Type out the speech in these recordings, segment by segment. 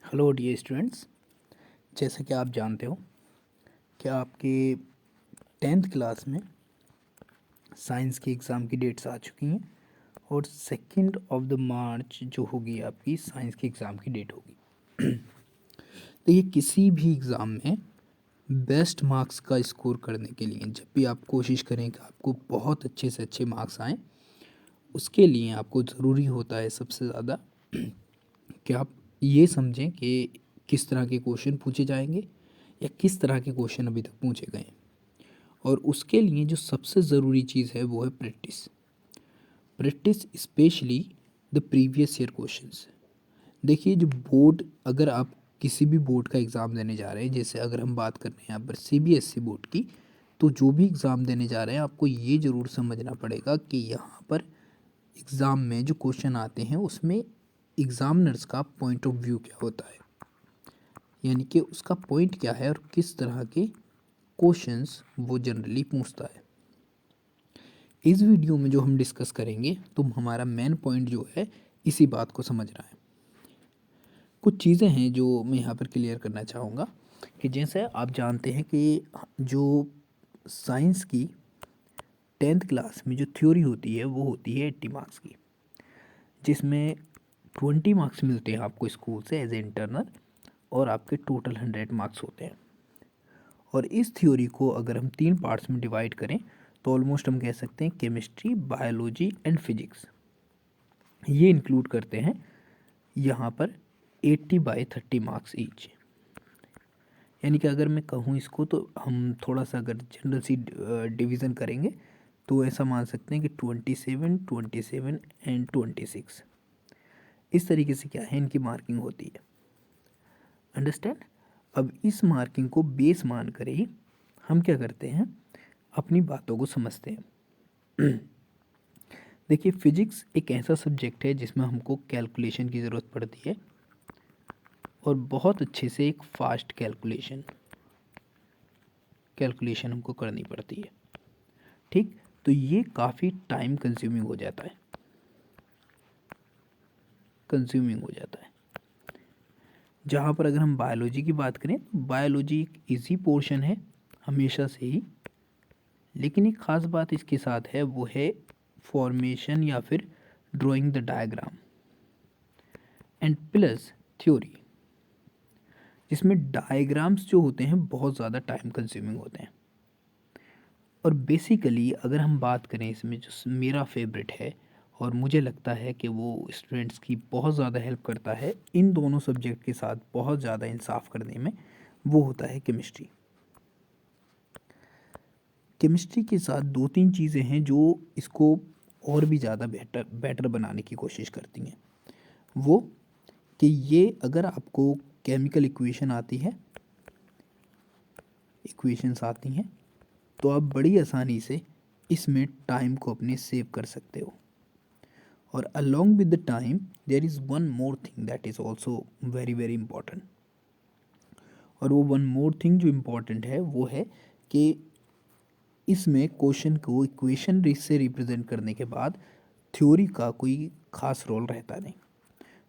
Hello dear students. जैसा कि आप जानते हो कि आपके 10th क्लास में साइंस की एग्ज़ाम की डेट्स आ चुकी हैं और 2 ऑफ द मार्च जो होगी आपकी साइंस की एग्ज़ाम की डेट होगी। देखिए, किसी भी एग्ज़ाम में बेस्ट मार्क्स का स्कोर करने के लिए जब भी आप कोशिश करें कि आपको बहुत अच्छे से अच्छे मार्क्स आएँ, उसके लिए आपको ज़रूरी होता है सबसे ज़्यादा कि आप ये समझें कि किस तरह के क्वेश्चन पूछे जाएंगे या किस तरह के क्वेश्चन अभी तक पूछे गए हैं। और उसके लिए जो सबसे ज़रूरी चीज़ है वो है practice. Practice specially the previous year questions. देखिए, जो बोर्ड, अगर आप किसी भी बोर्ड का एग्ज़ाम देने जा रहे हैं, जैसे अगर हम बात कर रहे हैं यहाँ पर सीबीएसई बोर्ड की, तो जो भी एग्ज़ाम देने जा रहे हैं आपको ये ज़रूर समझना पड़ेगा कि यहाँ पर एग्ज़ाम में जो क्वेश्चन आते हैं उसमें एग्ज़ामिनर्स का पॉइंट ऑफ व्यू क्या होता है, यानी कि उसका पॉइंट क्या है और किस तरह के क्वेश्चंस वो जनरली पूछता है। इस वीडियो में जो हम डिस्कस करेंगे तो हमारा मेन पॉइंट जो है इसी बात को समझना है। कुछ चीज़ें हैं जो मैं यहाँ पर क्लियर करना चाहूँगा कि जैसे आप जानते हैं कि जो साइंस की 10th क्लास में जो थ्योरी होती है वो होती है 80 मार्क्स की, जिसमें 20 मार्क्स मिलते हैं आपको स्कूल से एज ए इंटरनल और आपके टोटल 100 मार्क्स होते हैं। और इस थ्योरी को अगर हम 3 पार्ट्स में डिवाइड करें तो ऑलमोस्ट हम कह सकते हैं केमिस्ट्री, बायोलॉजी एंड फिजिक्स ये इंक्लूड करते हैं यहाँ पर 80/30 मार्क्स ईच। यानी कि अगर मैं कहूँ इसको तो हम थोड़ा सा अगर जनरल सी डिवीज़न करेंगे तो ऐसा मान सकते हैं कि 27, 27 एंड 26 इस तरीके से क्या है इनकी मार्किंग होती है। अंडरस्टैंड। अब इस मार्किंग को बेस मान कर ही हम क्या करते हैं, अपनी बातों को समझते हैं। देखिए, फिजिक्स एक ऐसा सब्जेक्ट है जिसमें हमको कैलकुलेशन की ज़रूरत पड़ती है और बहुत अच्छे से एक फास्ट कैलकुलेशन कैलकुलेशन हमको करनी पड़ती है। ठीक, तो ये काफ़ी टाइम कंज्यूमिंग हो जाता है। जहाँ पर अगर हम बायोलॉजी की बात करें तो बायोलॉजी एक इजी पोर्शन है हमेशा से ही, लेकिन एक ख़ास बात इसके साथ है वो है फॉर्मेशन या फिर drawing the diagram and plus theory, जिसमें डायग्राम्स जो होते हैं बहुत ज़्यादा टाइम कंज्यूमिंग होते हैं। और बेसिकली अगर हम बात करें इसमें जो मेरा फेवरेट है और मुझे लगता है कि वो स्टूडेंट्स की बहुत ज़्यादा हेल्प करता है इन दोनों सब्जेक्ट के साथ बहुत ज़्यादा इंसाफ करने में, वो होता है केमिस्ट्री। केमिस्ट्री के साथ दो तीन चीज़ें हैं जो इसको और भी ज़्यादा बेटर बेटर बनाने की कोशिश करती हैं। वो कि ये अगर आपको केमिकल इक्वेशंस आती हैं तो आप बड़ी आसानी से इसमें टाइम को अपने सेव कर सकते हो। और along with the time there is one more thing that is also very very important. और वो वन मोर थिंग जो इम्पोर्टेंट है वो है कि इसमें क्वेश्चन को इक्वेशन से रिप्रेजेंट करने के बाद थ्योरी का कोई ख़ास रोल रहता नहीं।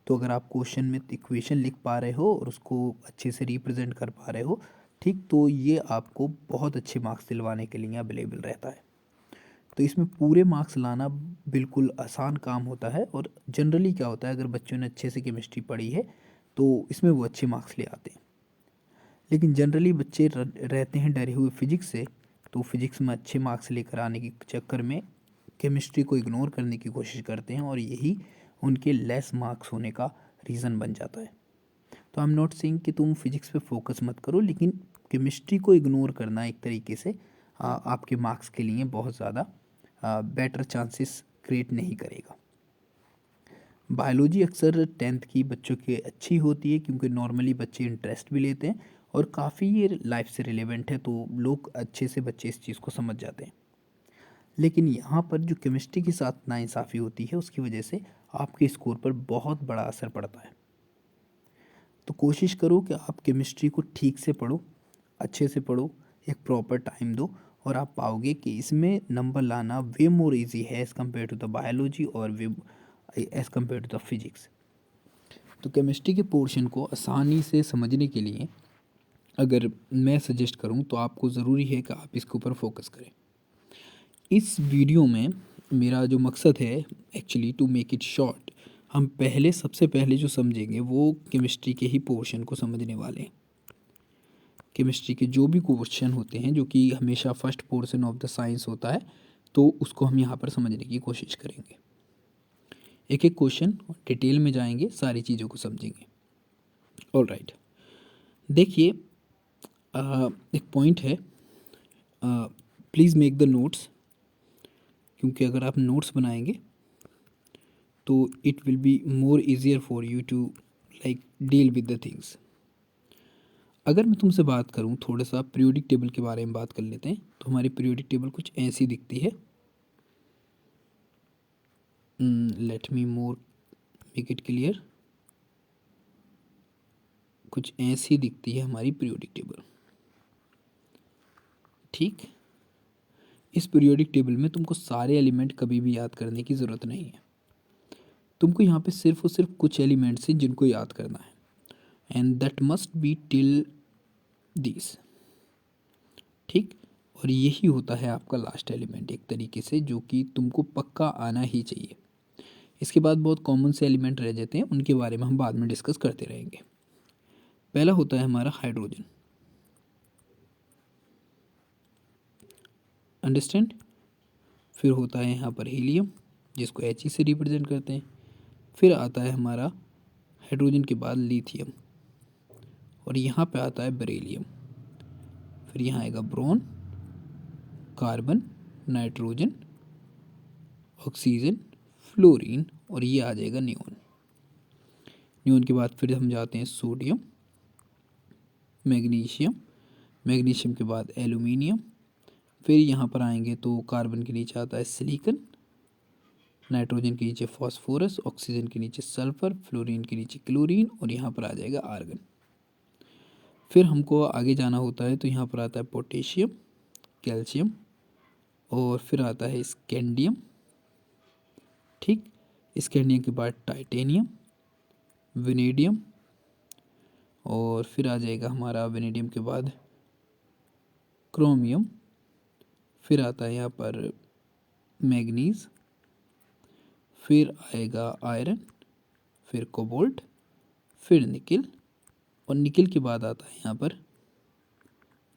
तो अगर आप क्वेश्चन में इक्वेशन लिख पा रहे हो और उसको अच्छे से रिप्रेजेंट कर पा रहे हो, ठीक, तो ये आपको बहुत अच्छे मार्क्स दिलवाने के लिए अवेलेबल रहता है। तो इसमें पूरे मार्क्स लाना बिल्कुल आसान काम होता है। और जनरली क्या होता है, अगर बच्चों ने अच्छे से केमिस्ट्री पढ़ी है तो इसमें वो अच्छे मार्क्स ले आते हैं। लेकिन जनरली बच्चे रहते हैं डरे हुए फिजिक्स से, तो फिजिक्स में अच्छे मार्क्स लेकर आने के चक्कर में केमिस्ट्री को इग्नोर करने की कोशिश करते हैं और यही उनके लेस मार्क्स होने का रीज़न बन जाता है। तो आई एम नॉट सेइंग कि तुम फिजिक्स पे फोकस मत करो, लेकिन केमिस्ट्री को इग्नोर करना एक तरीके से आपके मार्क्स के लिए बहुत ज़्यादा बेटर चांसेस क्रिएट नहीं करेगा। बायोलॉजी अक्सर 10th की बच्चों की अच्छी होती है क्योंकि नॉर्मली बच्चे इंटरेस्ट भी लेते हैं और काफ़ी ये लाइफ से रिलेवेंट है, तो लोग अच्छे से बच्चे इस चीज़ को समझ जाते हैं। लेकिन यहाँ पर जो केमिस्ट्री के साथ नाइंसाफ़ी होती है उसकी वजह से आपके स्कोर पर बहुत बड़ा असर पड़ता है। तो कोशिश करो कि आप केमिस्ट्री को ठीक से पढ़ो, अच्छे से पढ़ो, एक प्रॉपर टाइम दो और आप पाओगे कि इसमें नंबर लाना वे मोर इजी है as compare to the biology और way as compare to the physics. तो केमिस्ट्री के पोर्शन को आसानी से समझने के लिए अगर मैं सजेस्ट करूं तो आपको ज़रूरी है कि आप इसके ऊपर फोकस करें। इस वीडियो में मेरा जो मकसद है actually to make it short, हम सबसे पहले जो समझेंगे वो केमिस्ट्री के ही पोर्शन को समझने वाले हैं। केमिस्ट्री के जो भी क्वेश्चन होते हैं जो कि हमेशा first portion of the science होता है, तो उसको हम यहाँ पर समझने की कोशिश करेंगे। एक एक क्वेश्चन डिटेल में जाएंगे, सारी चीज़ों को समझेंगे। ऑलराइट, देखिए एक पॉइंट है, प्लीज़ मेक द नोट्स, क्योंकि अगर आप नोट्स बनाएंगे तो it will be more easier for you to like deal with the things. अगर मैं तुमसे बात करूं थोड़ा सा पीरियोडिक टेबल के बारे में बात कर लेते हैं, तो हमारी पीरियोडिक टेबल कुछ ऐसी दिखती है। Let me more make it clear. कुछ ऐसी दिखती है हमारी पीरियोडिक टेबल। ठीक, इस पीरियोडिक टेबल में तुमको सारे एलिमेंट कभी भी याद करने की ज़रूरत नहीं है। तुमको यहाँ पे सिर्फ और सिर्फ कुछ एलिमेंट्स हैं जिनको याद करना है, and that must be till this. ठीक, और यही होता है आपका लास्ट एलिमेंट एक तरीके से, जो कि तुमको पक्का आना ही चाहिए। इसके बाद बहुत कॉमन से एलिमेंट रह जाते हैं, उनके बारे में हम बाद में डिस्कस करते रहेंगे। पहला होता है हमारा हाइड्रोजन, अंडरस्टैंड। फिर होता है यहाँ पर हीलियम, जिसको He से रिप्रेजेंट करते हैं। फिर आता है हमारा हाइड्रोजन के बाद लिथियम, और यहाँ पे आता है बेरिलियम। फिर यहाँ आएगा boron, carbon, nitrogen, oxygen, fluorine, और ये आ जाएगा नियोन। नियोन के बाद फिर हम जाते हैं सोडियम, मैग्नीशियम, मैग्नीशियम के बाद एल्यूमिनियम। फिर यहाँ पर आएंगे तो कार्बन के नीचे आता है सिलिकॉन, नाइट्रोजन के नीचे फॉस्फोरस, ऑक्सीजन के नीचे सल्फर, फ्लोरीन के नीचे क्लोरीन, और यहाँ पर आ जाएगा आर्गन। फिर हमको आगे जाना होता है तो यहाँ पर आता है पोटेशियम, कैल्शियम, और फिर आता है स्कैंडियम। ठीक, स्कैंडियम के बाद टाइटेनियम, वेनेडियम, और फिर आ जाएगा हमारा वेनेडियम के बाद क्रोमियम। फिर आता है यहाँ पर मैग्नीज, फिर आएगा आयरन, फिर कोबाल्ट, फिर निकिल, और निकिल के बाद आता है यहाँ पर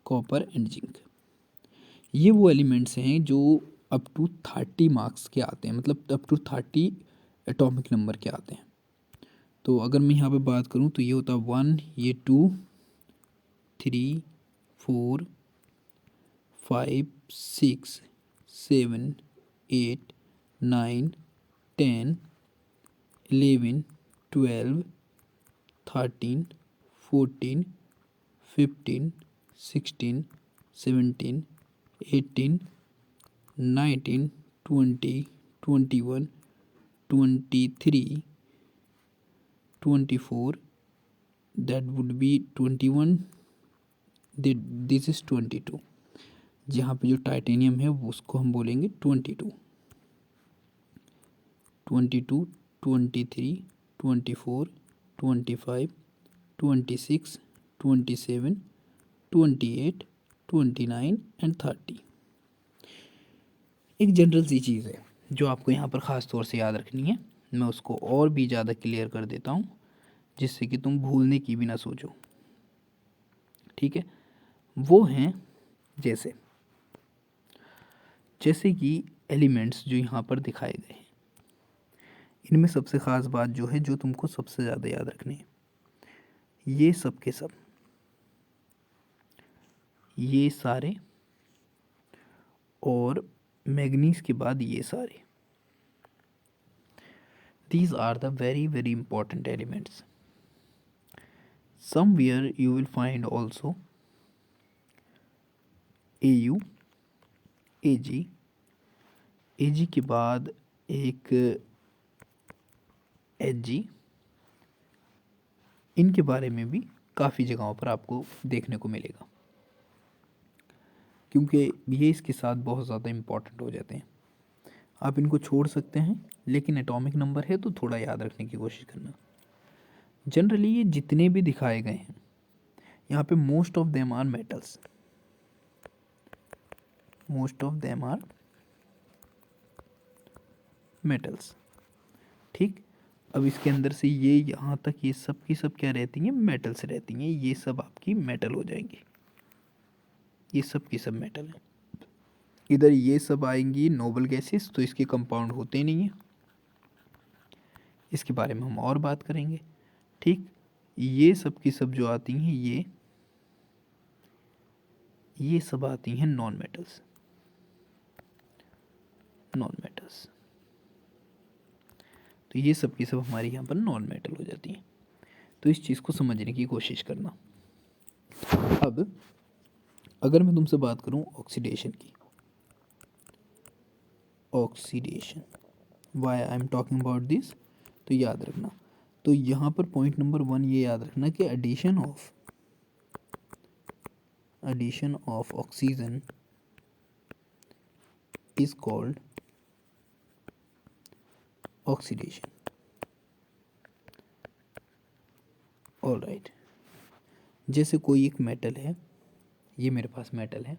कॉपर एंड जिंक। ये वो एलिमेंट्स हैं जो अप टू 30 मार्क्स के आते हैं, मतलब अप टू 30 एटॉमिक नंबर के आते हैं। तो अगर मैं यहाँ पे बात करूँ तो ये होता है 1, ये 2, 3, 4, 5, 6, 7, 8, 9, 10, 11, 12, 13, 14, 15, 16, 17, 18, 19, 20, 21, 23, 24, that would be 21, this is 22। जहाँ पे जो टाइटेनियम है वो उसको हम बोलेंगे 22, 22, 23, 24, 25, 26, 27, 28, 29 एंड 30। एक जनरल सी चीज़ है जो आपको यहाँ पर ख़ास तौर से याद रखनी है, मैं उसको और भी ज़्यादा क्लियर कर देता हूँ जिससे कि तुम भूलने की भी ना सोचो। ठीक है, वो हैं जैसे कि एलिमेंट्स जो यहाँ पर दिखाए गए हैं, इनमें सबसे ख़ास बात जो है जो तुमको सबसे ज़्यादा याद रखनी है, ये सब के सब, ये सारे, और मैग्नीज के बाद ये सारे, these are the very very important elements. Somewhere you will find also AU, AG, AG के बाद एक HG। इनके बारे में भी काफ़ी जगहों पर आपको देखने को मिलेगा, क्योंकि ये इसके साथ बहुत ज़्यादा इम्पॉर्टेंट हो जाते हैं। आप इनको छोड़ सकते हैं, लेकिन एटॉमिक नंबर है तो थोड़ा याद रखने की कोशिश करना। जनरली ये जितने भी दिखाए गए हैं यहाँ पे most of them are metals, most of them are metals. ठीक, अब इसके अंदर से ये यहाँ तक ये सब की सब क्या रहती हैं, मेटल्स रहती हैं। ये सब आपकी मेटल हो जाएंगी, ये सब की सब मेटल हैं। इधर ये सब आएंगी नोबल गैसेस, तो इसके कंपाउंड होते नहीं हैं, इसके बारे में हम और बात करेंगे। ठीक, ये सब की सब जो आती हैं ये सब आती हैं नॉन मेटल्स, नॉन मेटल्स। तो ये सब की सब हमारी यहाँ पर नॉन मेटल हो जाती हैं। तो इस चीज़ को समझने की कोशिश करना। अब अगर मैं तुमसे बात करूँ ऑक्सीडेशन की, oxidation, why I am talking about this, तो याद रखना, तो यहाँ पर पॉइंट नंबर 1 ये याद रखना कि addition of oxygen is called oxidation. Alright, जैसे कोई एक मेटल है, ये मेरे पास मेटल है,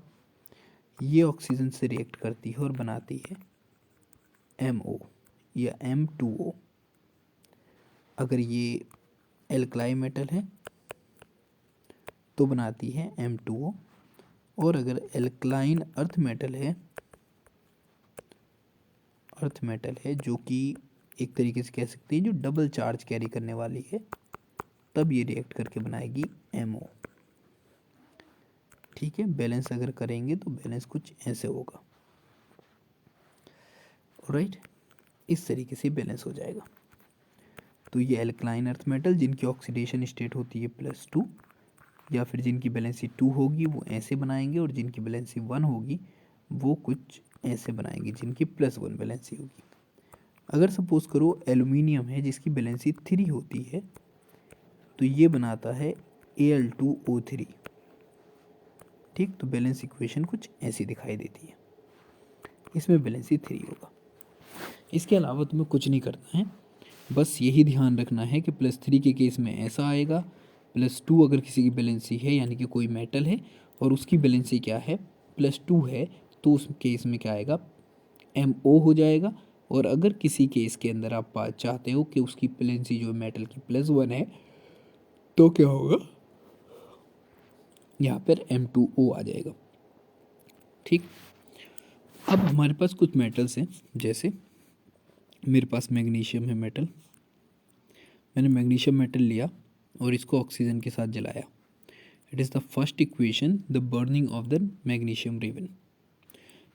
ये ऑक्सीजन से रिएक्ट करती है और बनाती है MO या M2O। अगर ये एल्कलाई मेटल है तो बनाती है M2O, और अगर एल्कलाइन अर्थ मेटल है जो कि एक तरीके से कह सकते हैं जो डबल चार्ज कैरी करने वाली है, तब ये रिएक्ट करके बनाएगी MO। ठीक है, बैलेंस अगर करेंगे तो बैलेंस कुछ ऐसे होगा। राइट, इस तरीके से बैलेंस हो जाएगा। तो ये एल्कलाइन अर्थ मेटल जिनकी ऑक्सीडेशन स्टेट होती है +2, या फिर जिनकी बैलेंसी 2 होगी वो ऐसे बनाएंगे, और जिनकी बैलेंसी 1 होगी वो कुछ ऐसे बनाएंगे जिनकी +1 बैलेंसी होगी। अगर सपोज करो एल्यूमिनियम है जिसकी बैलेंसी 3 होती है, तो ये बनाता है Al2O3। ठीक, तो बैलेंस इक्वेशन कुछ ऐसी दिखाई देती है, इसमें बैलेंसी 3 होगा। इसके अलावा तुम्हें कुछ नहीं करना है, बस यही ध्यान रखना है कि +3 के केस में ऐसा आएगा, +2 अगर किसी की बैलेंसी है यानी कि कोई मेटल है और उसकी बैलेंसी क्या है +2 है, तो उस केस में क्या आएगा MO हो जाएगा। और अगर किसी केस के अंदर आप चाहते हो कि उसकी बैलेंसी जो मेटल की +1 है, तो क्या होगा, यहाँ पर M2O आ जाएगा। ठीक, अब हमारे पास कुछ मेटल्स हैं, जैसे मेरे पास मैग्नीशियम है मेटल, मैंने मैग्नीशियम मेटल लिया और इसको ऑक्सीजन के साथ जलाया। It is the first equation, the burning of the magnesium ribbon.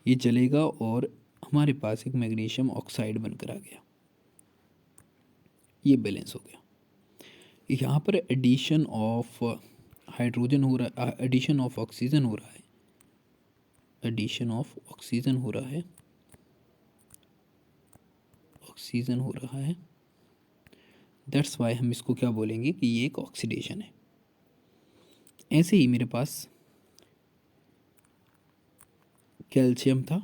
ये जलेगा और हमारे पास एक मैग्नीशियम ऑक्साइड बनकर आ गया, ये बैलेंस हो गया। यहाँ पर एडिशन ऑफ हाइड्रोजन हो रहा है, एडिशन ऑफ ऑक्सीजन हो रहा है, एडिशन ऑफ ऑक्सीजन हो रहा है, ऑक्सीजन हो रहा है। दैट्स वाई हम इसको क्या बोलेंगे कि ये एक ऑक्सीडेशन है। ऐसे ही मेरे पास कैल्शियम था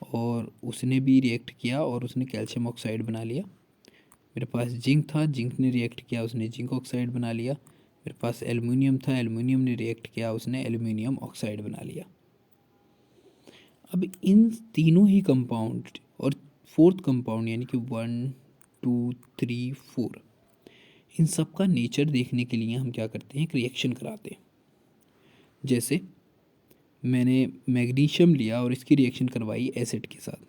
और उसने भी रिएक्ट किया और उसने कैल्शियम ऑक्साइड बना लिया। मेरे पास जिंक था, जिंक ने रिएक्ट किया, उसने जिंक ऑक्साइड बना लिया। मेरे पास एल्युमिनियम था, एल्युमिनियम ने रिएक्ट किया, उसने एल्युमिनियम ऑक्साइड बना लिया। अब इन तीनों ही कंपाउंड और फोर्थ कंपाउंड यानी कि 1 2 3 4, इन सब का नेचर देखने के लिए हम क्या करते हैं, एक रिएक्शन कराते हैं। जैसे मैंने मैग्नीशियम लिया और इसकी रिएक्शन करवाई एसिड के साथ,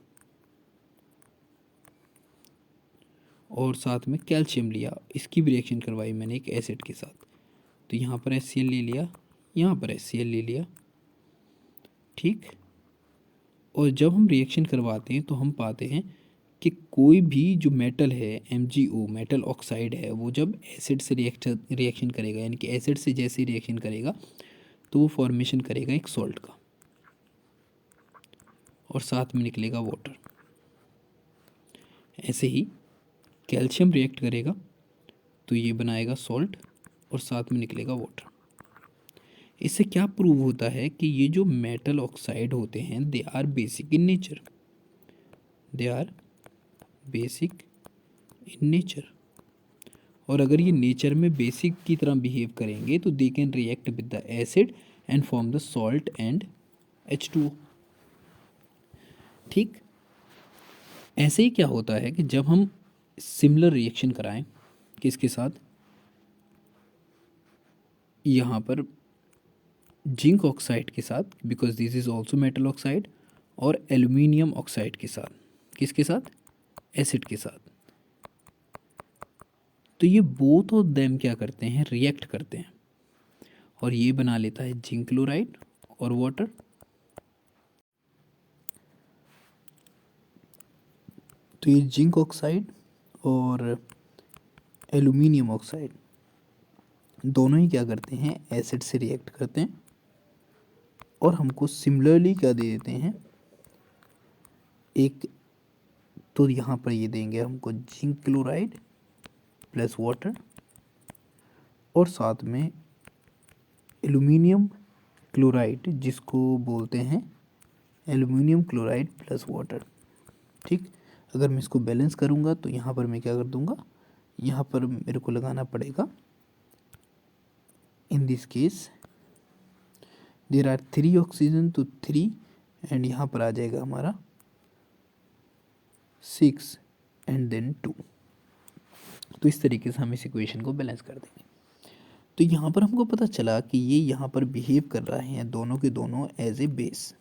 और साथ में कैल्शियम लिया, इसकी भी रिएक्शन करवाई मैंने एक एसिड के साथ। तो यहाँ पर HCl ले लिया, यहाँ पर HCl ले लिया। ठीक, और जब हम रिएक्शन करवाते हैं तो हम पाते हैं कि कोई भी जो मेटल है MgO मेटल ऑक्साइड है, वो जब एसिड से रिएक्शन करेगा, यानी कि एसिड से जैसे रिएक्शन करेगा तो वो फॉर्मेशन करेगा एक सॉल्ट का, और साथ में निकलेगा वाटर। ऐसे ही कैल्शियम रिएक्ट करेगा तो ये बनाएगा सॉल्ट और साथ में निकलेगा वाटर। इससे क्या प्रूव होता है कि ये जो मेटल ऑक्साइड होते हैं they are basic in nature, they are basic in nature. और अगर ये नेचर में बेसिक की तरह बिहेव करेंगे तो they can react with the acid and form the salt and H2O। ठीक ऐसे ही क्या होता है कि जब हम सिमिलर रिएक्शन कराएं किसके साथ, यहाँ पर जिंक ऑक्साइड के साथ, because this is also metal oxide, और एल्यूमिनियम ऑक्साइड के साथ, किसके साथ, एसिड के साथ, तो ये बोथ ऑफ देम क्या करते हैं, रिएक्ट करते हैं और ये बना लेता है जिंक क्लोराइड और वाटर। तो ये जिंक ऑक्साइड और एल्यूमिनियम ऑक्साइड दोनों ही क्या करते हैं, एसिड से रिएक्ट करते हैं और हमको सिमिलरली क्या दे देते हैं, एक तो यहाँ पर ये देंगे हमको जिंक क्लोराइड प्लस वाटर और साथ में एल्यूमिनियम क्लोराइड जिसको बोलते हैं एल्यूमिनियम क्लोराइड प्लस वाटर। ठीक, अगर मैं इसको बैलेंस करूँगा तो यहाँ पर मैं क्या कर दूँगा, यहाँ पर मेरे को लगाना पड़ेगा, in this case there are 3 oxygen तो 3 एंड यहाँ पर आ जाएगा हमारा 6 एंड देन 2। तो इस तरीके से हम इस इक्वेशन को बैलेंस कर देंगे। तो यहाँ पर हमको पता चला कि ये यहाँ पर बिहेव कर रहे हैं दोनों के दोनों एज ए बेस।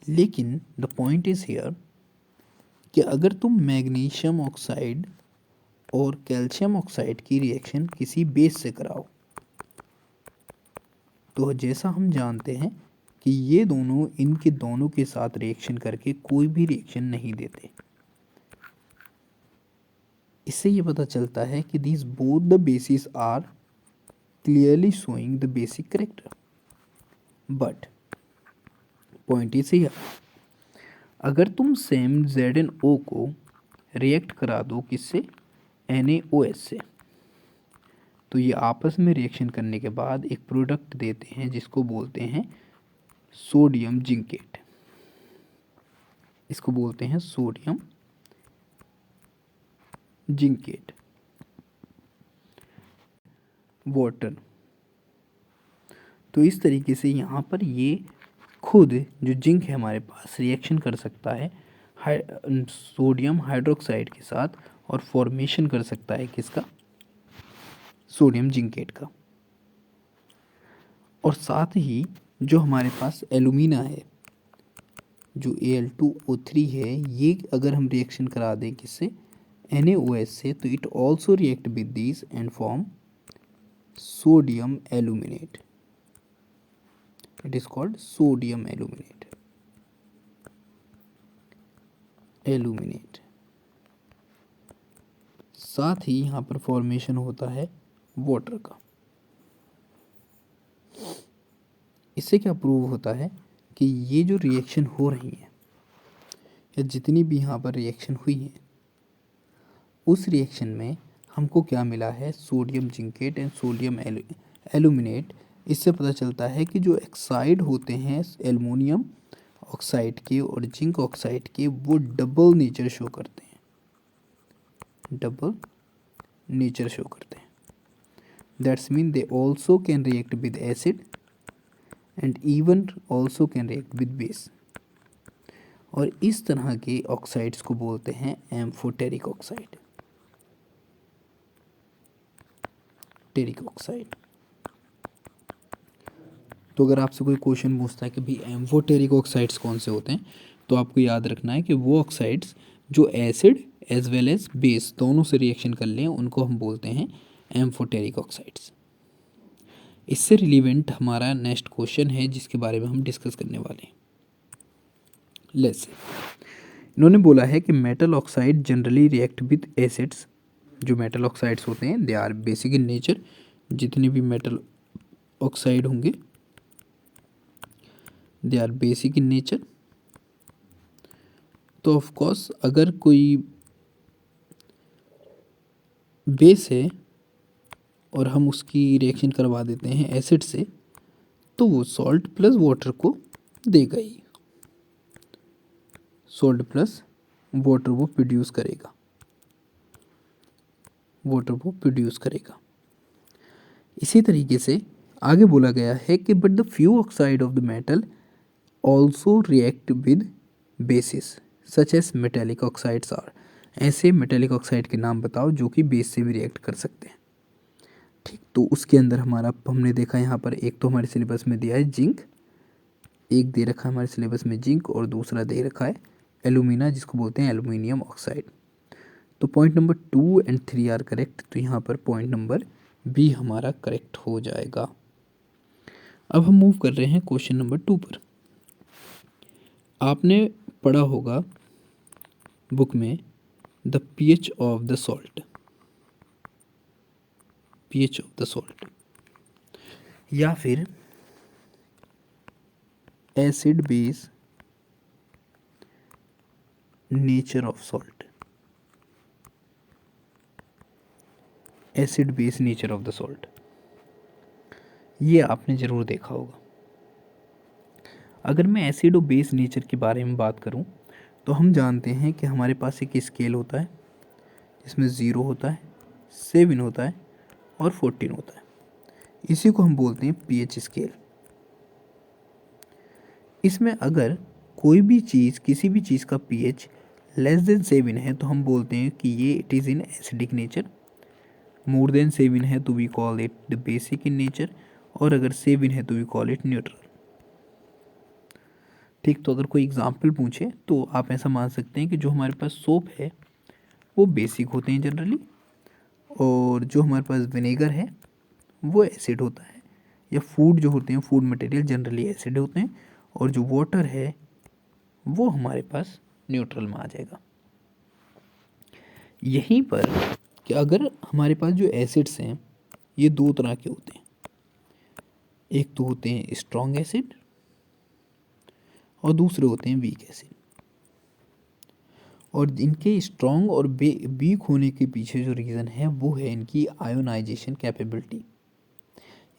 लेकिन द पॉइंट इज हियर कि अगर तुम मैग्नीशियम ऑक्साइड और कैल्शियम ऑक्साइड की रिएक्शन किसी बेस से कराओ तो जैसा हम जानते हैं कि ये दोनों इनके दोनों के साथ रिएक्शन करके कोई भी रिएक्शन नहीं देते। इससे ये पता चलता है कि these both the bases are clearly showing the basic character, but point is here, अगर तुम सेम ZnO को रिएक्ट करा दो किससे, NaOH से, तो ये आपस में रिएक्शन करने के बाद एक प्रोडक्ट देते हैं जिसको बोलते हैं सोडियम जिंकेट। इसको बोलते हैं सोडियम जिंकेट वाटर। तो इस तरीके से यहाँ पर ये खुद जो जिंक है हमारे पास रिएक्शन कर सकता है सोडियम हाइड्रोक्साइड के साथ और फॉर्मेशन कर सकता है किसका, सोडियम जिंकेट का। और साथ ही जो हमारे पास एलुमिना है जो Al2O3 है, ये अगर हम रिएक्शन करा दें किससे, NaOH से, तो it also react with this and form sodium aluminate. It is called sodium aluminate. साथ ही यहाँ पर फॉर्मेशन होता है वाटर का। इससे क्या प्रूव होता है कि ये जो रिएक्शन हो रही है या जितनी भी यहाँ पर रिएक्शन हुई है उस रिएक्शन में हमको क्या मिला है, sodium zincate and sodium aluminate. इससे पता चलता है कि जो ऑक्साइड होते हैं एल्युमिनियम ऑक्साइड के और जिंक ऑक्साइड के, वो डबल नेचर शो करते हैं, डबल नेचर शो करते हैं। That's mean they also can react with acid and even also can react with base. और इस तरह के ऑक्साइड्स को बोलते हैं एम्फोटेरिक ऑक्साइड, टेरिक ऑक्साइड। तो अगर आपसे कोई क्वेश्चन पूछता है कि भाई एम्फोटेरिक ऑक्साइड्स कौन से होते हैं, तो आपको याद रखना है कि वो ऑक्साइड्स जो acid as well as base दोनों से रिएक्शन कर लें उनको हम बोलते हैं एम्फोटेरिक ऑक्साइड्स। इससे रिलेवेंट हमारा नेक्स्ट क्वेश्चन है जिसके बारे में हम डिस्कस करने वाले हैं। लेट्स से इन्होंने बोला है कि metal oxide generally react with acids. जो मेटल ऑक्साइड्स होते हैं they are basic in nature. जितने भी मेटल ऑक्साइड होंगे they are basic in nature. तो ऑफ कोर्स अगर कोई बेस है और हम उसकी रिएक्शन करवा देते हैं एसिड से, तो वो सॉल्ट प्लस वाटर को देगा ही, सॉल्ट प्लस वाटर वो प्रोड्यूस करेगा। वाटर वो प्रोड्यूस करेगा। इसी तरीके से आगे बोला गया है कि but the few oxide of the metal also react with bases such as metallic oxides are. ऐसे मेटेलिक ऑक्साइड के नाम बताओ जो कि बेस से भी रिएक्ट कर सकते हैं। ठीक, तो उसके अंदर हमारा हमने देखा यहाँ पर एक तो हमारे सिलेबस में दिया है जिंक, एक दे रखा है हमारे सिलेबस में जिंक और दूसरा दे रखा है एलुमिना जिसको बोलते हैं एल्युमिनियम ऑक्साइड। तो point number 2 and 3 are correct, तो यहाँ पर पॉइंट नंबर बी हमारा करेक्ट हो जाएगा। अब हम मूव कर रहे हैं क्वेश्चन नंबर 2 पर। आपने पढ़ा होगा बुक में the pH of the salt, pH of the salt, या फिर acid base nature of salt, acid base nature of the salt, ये आपने ज़रूर देखा होगा। अगर मैं एसिड और बेस नेचर के बारे में बात करूं तो हम जानते हैं कि हमारे पास एक स्केल होता है जिसमें 0 होता है, 7 होता है और 14 होता है। इसी को हम बोलते हैं पीएच स्केल। इसमें अगर कोई भी चीज़, किसी भी चीज़ का पीएच लेस देन 7 है तो हम बोलते हैं कि ये it is in acidic nature. More than 7 है तो we call it the basic in nature, और अगर 7 है तो वी कॉल इट न्यूट्रल। ठीक, तो अगर कोई एग्जाम्पल पूछे तो आप ऐसा मान सकते हैं कि जो हमारे पास सोप है वो बेसिक होते हैं जनरली, और जो हमारे पास विनेगर है वो एसिड होता है, या फूड जो होते हैं फूड मटेरियल जनरली एसिड होते हैं, और जो वाटर है वो हमारे पास न्यूट्रल में आ जाएगा। यहीं पर कि अगर हमारे पास जो एसिड्स हैं ये दो तरह के होते हैं, एक तो होते हैं स्ट्रॉन्ग एसिड और दूसरे होते हैं वीक एसिड। और इनके स्ट्रॉन्ग और वीक होने के पीछे जो रीज़न है वो है इनकी आयोनाइजेशन कैपेबिलिटी,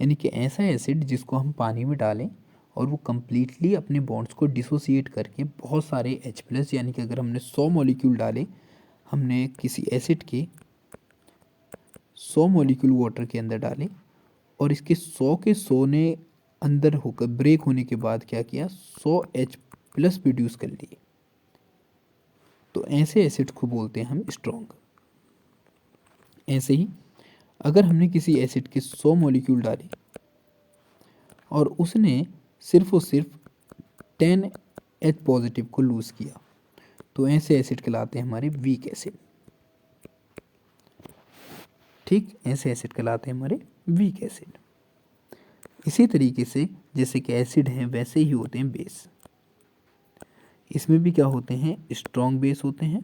यानी कि ऐसा एसिड जिसको हम पानी में डालें और वो कम्प्लीटली अपने बॉन्ड्स को डिसोसिएट करके बहुत सारे H+, यानी कि अगर हमने 100 मॉलिक्यूल डाले, हमने किसी एसिड के 100 मॉलिक्यूल वाटर के अंदर डाले और इसके 100 के 100 ने अंदर होकर ब्रेक होने के बाद क्या किया, 100 H+ प्रोड्यूस कर लिए, तो ऐसे एसिड को बोलते हैं हम स्ट्रॉन्ग। ऐसे ही अगर हमने किसी एसिड के 100 मॉलिक्यूल डाले और उसने सिर्फ और सिर्फ 10H+ को लूज़ किया, तो ऐसे एसिड कहलाते हैं हमारे वीक एसिड। ठीक, ऐसे एसिड कहलाते हैं हमारे वीक एसिड। इसी तरीके से जैसे कि एसिड हैं वैसे ही होते हैं बेस। इसमें भी क्या होते हैं, स्ट्रॉन्ग बेस होते हैं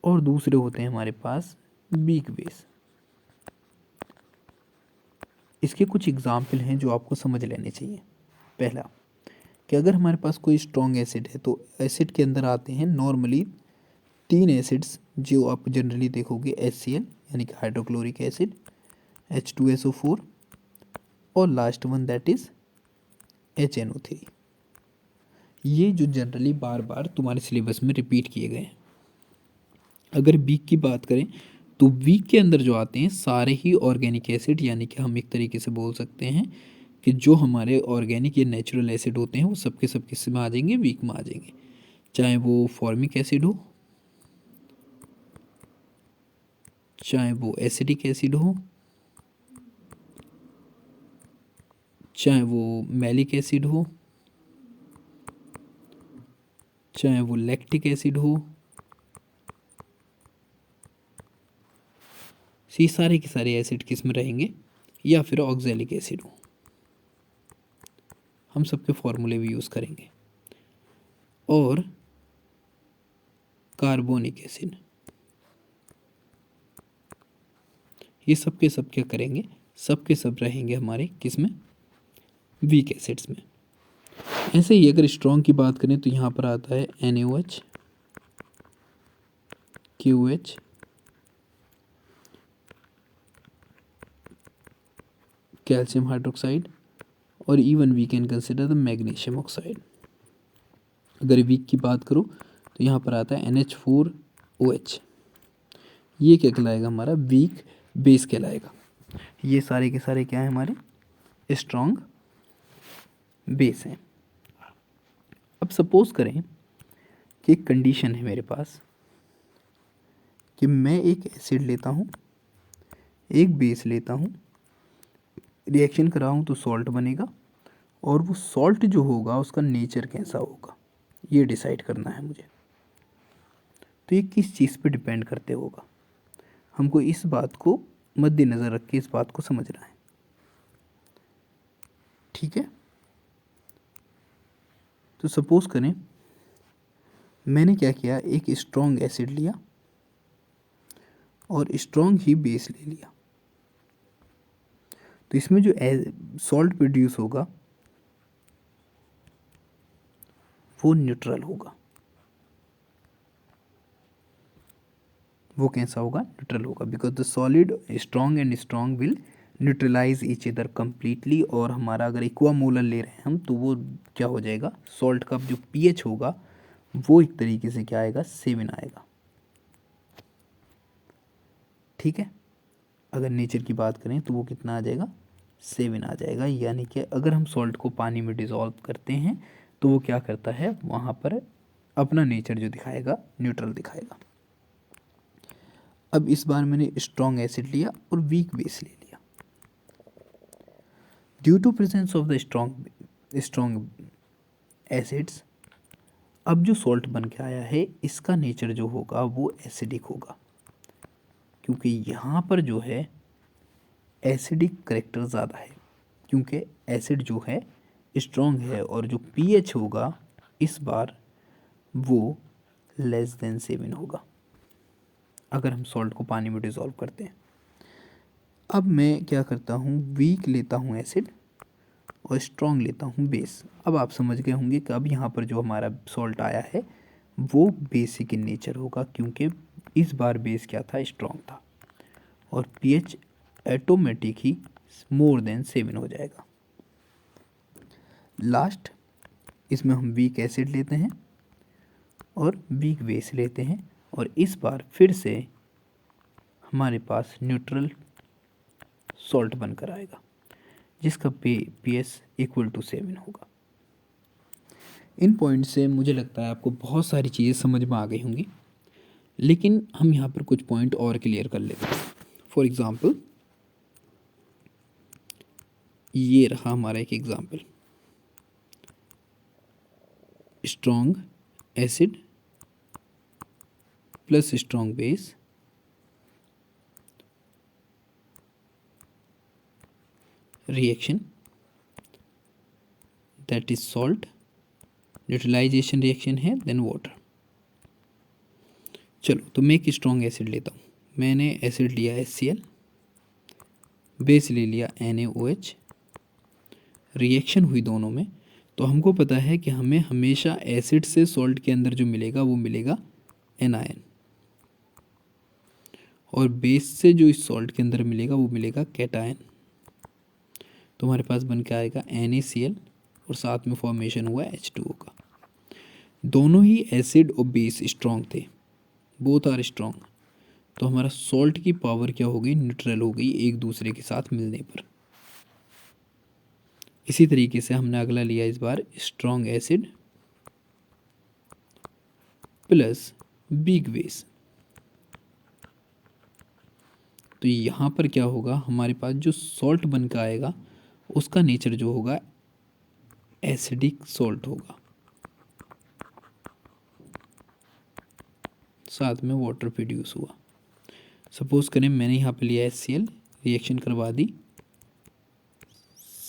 और दूसरे होते हैं हमारे पास वीक बेस। इसके कुछ एग्जाम्पल हैं जो आपको समझ लेने चाहिए। पहला कि अगर हमारे पास कोई स्ट्रॉन्ग एसिड है तो एसिड के अंदर आते हैं नॉर्मली 3 एसिड्स जो आप जनरली देखोगे, HCl यानी कि हाइड्रोक्लोरिक एसिड, H2SO4 और last one that is HNO3। ये जो जनरली बार बार तुम्हारे सिलेबस में रिपीट किए गए हैं। अगर वीक की बात करें तो वीक के अंदर जो आते हैं सारे ही ऑर्गेनिक एसिड, यानी कि हम एक तरीके से बोल सकते हैं कि जो हमारे ऑर्गेनिक या नेचुरल एसिड होते हैं वो सबके सब किस में आ जाएंगे, वीक में आ जाएंगे। चाहे वो फॉर्मिक एसिड हो, चाहे वो एसिडिक एसिड हो, चाहे वो मैलिक एसिड हो, चाहे वो लैक्टिक एसिड हो, ये सारे के सारे एसिड किस में रहेंगे, या फिर ऑक्जेलिक एसिड हो। हम सबके फॉर्मूले भी यूज़ करेंगे। और कार्बोनिक एसिड, ये सब के सब क्या करेंगे, सब के सब रहेंगे हमारे किस में, वीक एसिड्स में। ऐसे ही अगर स्ट्रॉन्ग की बात करें तो यहाँ पर आता है NaOH, KOH, कैल्शियम हाइड्रोक्साइड, और even we can consider the magnesium oxide. अगर वीक की बात करूँ तो यहाँ पर आता है NH4OH, ये क्या कहलाएगा, हमारा वीक बेस कहलाएगा। ये सारे के सारे क्या है, हमारे स्ट्रॉन्ग बेस हैं। अब सपोज करें कि एक कंडीशन है मेरे पास कि मैं एक एसिड लेता हूँ, एक बेस लेता हूँ, रिएक्शन कराऊँ तो सॉल्ट बनेगा, और वो सॉल्ट जो होगा उसका नेचर कैसा होगा ये डिसाइड करना है मुझे। तो ये किस चीज़ पे डिपेंड करते होगा, हमको इस बात को मद्देनज़र रख के इस बात को समझना है। ठीक है, तो सपोज करें मैंने क्या किया, एक स्ट्रॉन्ग एसिड लिया और स्ट्रॉन्ग ही बेस ले लिया। तो इसमें जो सॉल्ट प्रोड्यूस होगा वो न्यूट्रल होगा। वो कैसा होगा, न्यूट्रल होगा, because the solid strong and strong will neutralize each other completely. और हमारा अगर इक्वा मोलर ले रहे हैं हम तो वो क्या हो जाएगा, सॉल्ट का जो पीएच होगा वो एक तरीके से क्या आएगा, 7 आएगा। ठीक है, अगर नेचर की बात करें तो वो कितना आ जाएगा, 7 आ जाएगा। यानी कि अगर हम सॉल्ट को पानी में डिज़ोल्व करते हैं तो वो क्या करता है, वहाँ पर अपना नेचर जो दिखाएगा न्यूट्रल दिखाएगा। अब इस बार मैंने स्ट्रॉन्ग एसिड लिया और वीक बेस ले लिया। Due to presence of the strong acids, अब जो सॉल्ट बन के आया है इसका नेचर जो होगा वो एसिडिक होगा, क्योंकि यहाँ पर जो है एसिडिक करेक्टर ज़्यादा है, क्योंकि एसिड जो है स्ट्रॉन्ग है और जो पीएच होगा इस बार वो लेस देन 7 होगा अगर हम सॉल्ट को पानी में डिज़ोल्व करते हैं। अब मैं क्या करता हूँ, वीक लेता हूँ एसिड और स्ट्रॉन्ग लेता हूँ बेस। अब आप समझ गए होंगे कि अब यहाँ पर जो हमारा सॉल्ट आया है वो बेसिक इन नेचर होगा, क्योंकि इस बार बेस क्या था, स्ट्रॉन्ग था, और पीएच ऑटोमेटिक ही मोर देन 7 हो जाएगा। लास्ट इसमें हम वीक एसिड लेते हैं और वीक बेस लेते हैं, और इस बार फिर से हमारे पास न्यूट्रल सॉल्ट बनकर आएगा जिसका पीएच इक्वल टू 7 होगा। इन पॉइंट से मुझे लगता है आपको बहुत सारी चीज़ें समझ में आ गई होंगी, लेकिन हम यहाँ पर कुछ पॉइंट और क्लियर कर लेते हैं। फॉर एग्ज़ाम्पल ये रहा हमारा एक example, strong acid plus strong base reaction, that is salt, neutralization reaction है, देन वाटर। चलो तो मैं एक स्ट्रॉन्ग एसिड लेता हूँ। मैंने एसिड लिया HCl, बेस ले लिया NaOH, रिएक्शन हुई दोनों में, तो हमको पता है कि हमें हमेशा एसिड से सॉल्ट के अंदर जो मिलेगा वो मिलेगा एनायन, और बेस से जो इस सॉल्ट के अंदर मिलेगा वो मिलेगा कैटायन। तो हमारे पास बन के आएगा NaCl और साथ में फॉर्मेशन हुआ H2O का। दोनों ही एसिड और बेस स्ट्रॉन्ग थे, बोथ आर स्ट्रॉन्ग, तो हमारा सॉल्ट की पावर क्या हो गई, न्यूट्रल हो गई एक दूसरे के साथ मिलने पर। इसी तरीके से हमने अगला लिया इस बार strong acid plus weak base. तो यहाँ पर क्या होगा, हमारे पास जो सॉल्ट बन कर आएगा उसका नेचर जो होगा एसिडिक सॉल्ट होगा, साथ में वाटर प्रोड्यूस हुआ। सपोज करें मैंने यहाँ पे लिया HCl, रिएक्शन करवा दी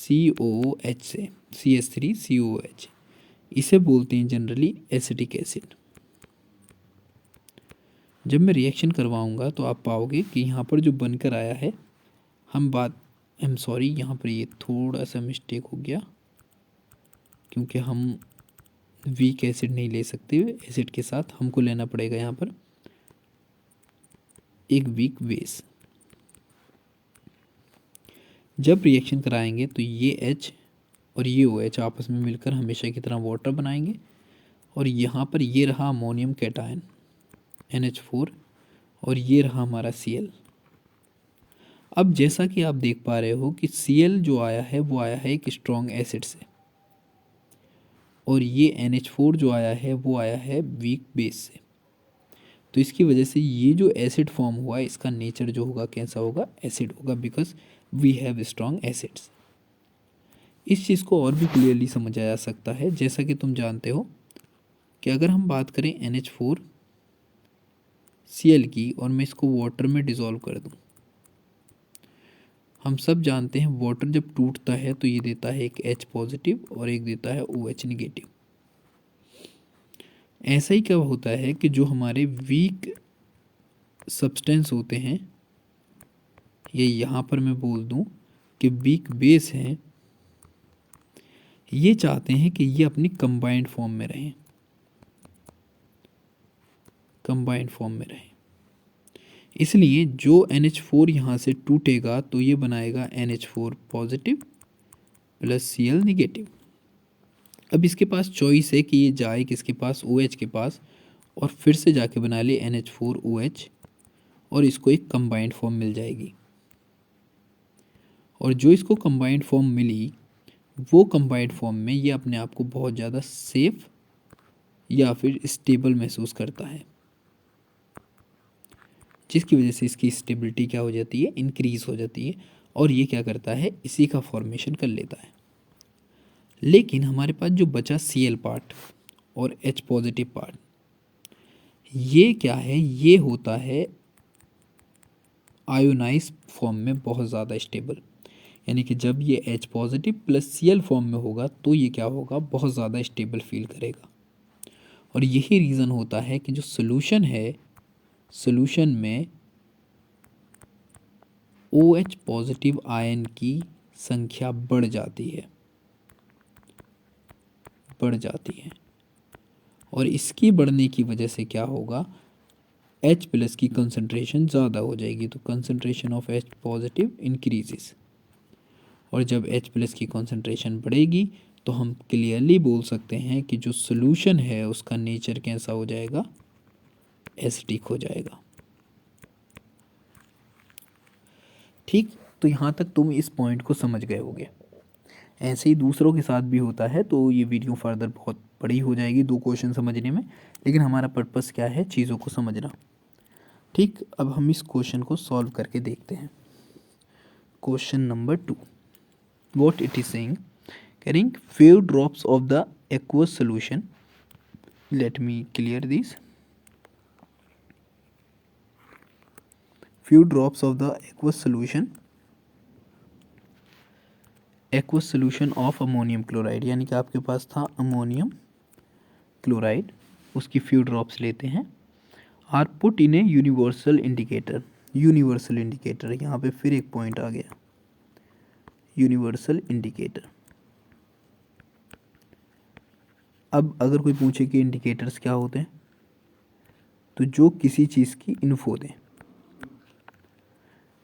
COOH से, CH3COOH, इसे बोलते हैं जनरली एसिटिक एसिड। जब मैं रिएक्शन करवाऊंगा तो आप पाओगे कि यहाँ पर जो बनकर आया है, सॉरी यहाँ पर ये थोड़ा सा मिस्टेक हो गया, क्योंकि हम वीक एसिड नहीं ले सकते, एसिड के साथ हमको लेना पड़ेगा यहाँ पर एक वीक बेस। जब रिएक्शन कराएंगे तो ये H और ये OH आपस में मिलकर हमेशा की तरह वाटर बनाएंगे, और यहाँ पर ये रहा अमोनियम कैटायन NH4, और ये रहा हमारा Cl। अब जैसा कि आप देख पा रहे हो कि Cl जो आया है वो आया है एक स्ट्रॉन्ग एसिड से, और ये NH4 जो आया है वो आया है वीक बेस से। तो इसकी वजह से ये जो एसिड फॉर्म हुआ है इसका नेचर जो होगा कैसा होगा, एसिड होगा, because we have strong acids. इस चीज़ को और भी क्लियरली समझा जा सकता है, जैसा कि तुम जानते हो कि अगर हम बात करें NH4Cl की और मैं इसको वाटर में डिज़ोल्व कर दूं, हम सब जानते हैं वाटर जब टूटता है तो ये देता है एक H पॉजिटिव और एक देता है OH निगेटिव। ऐसा ही क्या होता है कि जो हमारे वीक सब्सटेंस होते हैं, ये यहाँ पर मैं बोल दूं कि वीक बेस हैं, ये चाहते हैं कि ये अपनी कंबाइंड फॉर्म में रहें, कंबाइंड फॉर्म में रहें। इसलिए जो NH4 यहाँ से टूटेगा तो ये बनाएगा NH4 positive plus Cl negative. अब इसके पास चॉइस है कि ये जाए किसके पास, OH के पास, और फिर से जाके बना ले NH4OH, और इसको एक कंबाइंड फॉर्म मिल जाएगी। और जो इसको कंबाइंड फॉर्म मिली वो कंबाइंड फॉर्म में ये अपने आप को बहुत ज़्यादा सेफ या फिर स्टेबल महसूस करता है, जिसकी वजह से इसकी स्टेबिलिटी क्या हो जाती है, इंक्रीज हो जाती है, और ये क्या करता है, इसी का फॉर्मेशन कर लेता है। लेकिन हमारे पास जो बचा Cl पार्ट और H पॉजिटिव पार्ट, ये क्या है, ये होता है आयोनाइज फॉर्म में बहुत ज़्यादा स्टेबल। यानी कि जब ये H positive plus Cl form में होगा तो ये क्या होगा, बहुत ज़्यादा स्टेबल फील करेगा। और यही रीज़न होता है कि जो सोल्यूशन है, सोल्यूशन में OH पॉजिटिव आयन की संख्या बढ़ जाती है, बढ़ जाती है। और इसकी बढ़ने की वजह से क्या होगा, H प्लस की कंसंट्रेशन ज़्यादा हो जाएगी, तो concentration of H positive increases. और जब H प्लस की कंसंट्रेशन बढ़ेगी तो हम क्लियरली बोल सकते हैं कि जो सोल्यूशन है उसका नेचर कैसा हो जाएगा, एसिडिक हो जाएगा। ठीक, तो यहाँ तक तुम इस पॉइंट को समझ गए होगे। ऐसे ही दूसरों के साथ भी होता है, तो ये वीडियो फर्दर बहुत बड़ी हो जाएगी 2 क्वेश्चन समझने में, लेकिन हमारा पर्पस क्या है, चीज़ों को समझना। ठीक, अब हम इस क्वेश्चन को सॉल्व करके देखते हैं। Question number 2, what it is saying, carrying few drops of the aqueous solution, let me clear this, few drops of the aqueous solution of ammonium chloride, यानी कि आपके पास था अमोनियम क्लोराइड, उसकी फ्यू ड्रॉप्स लेते हैं, are put in a universal indicator. Universal indicator, यहाँ पे फिर एक पॉइंट आ गया, यूनिवर्सल इंडिकेटर। अब अगर कोई पूछे कि इंडिकेटर्स क्या होते हैं, तो जो किसी चीज़ की इन्फो दें,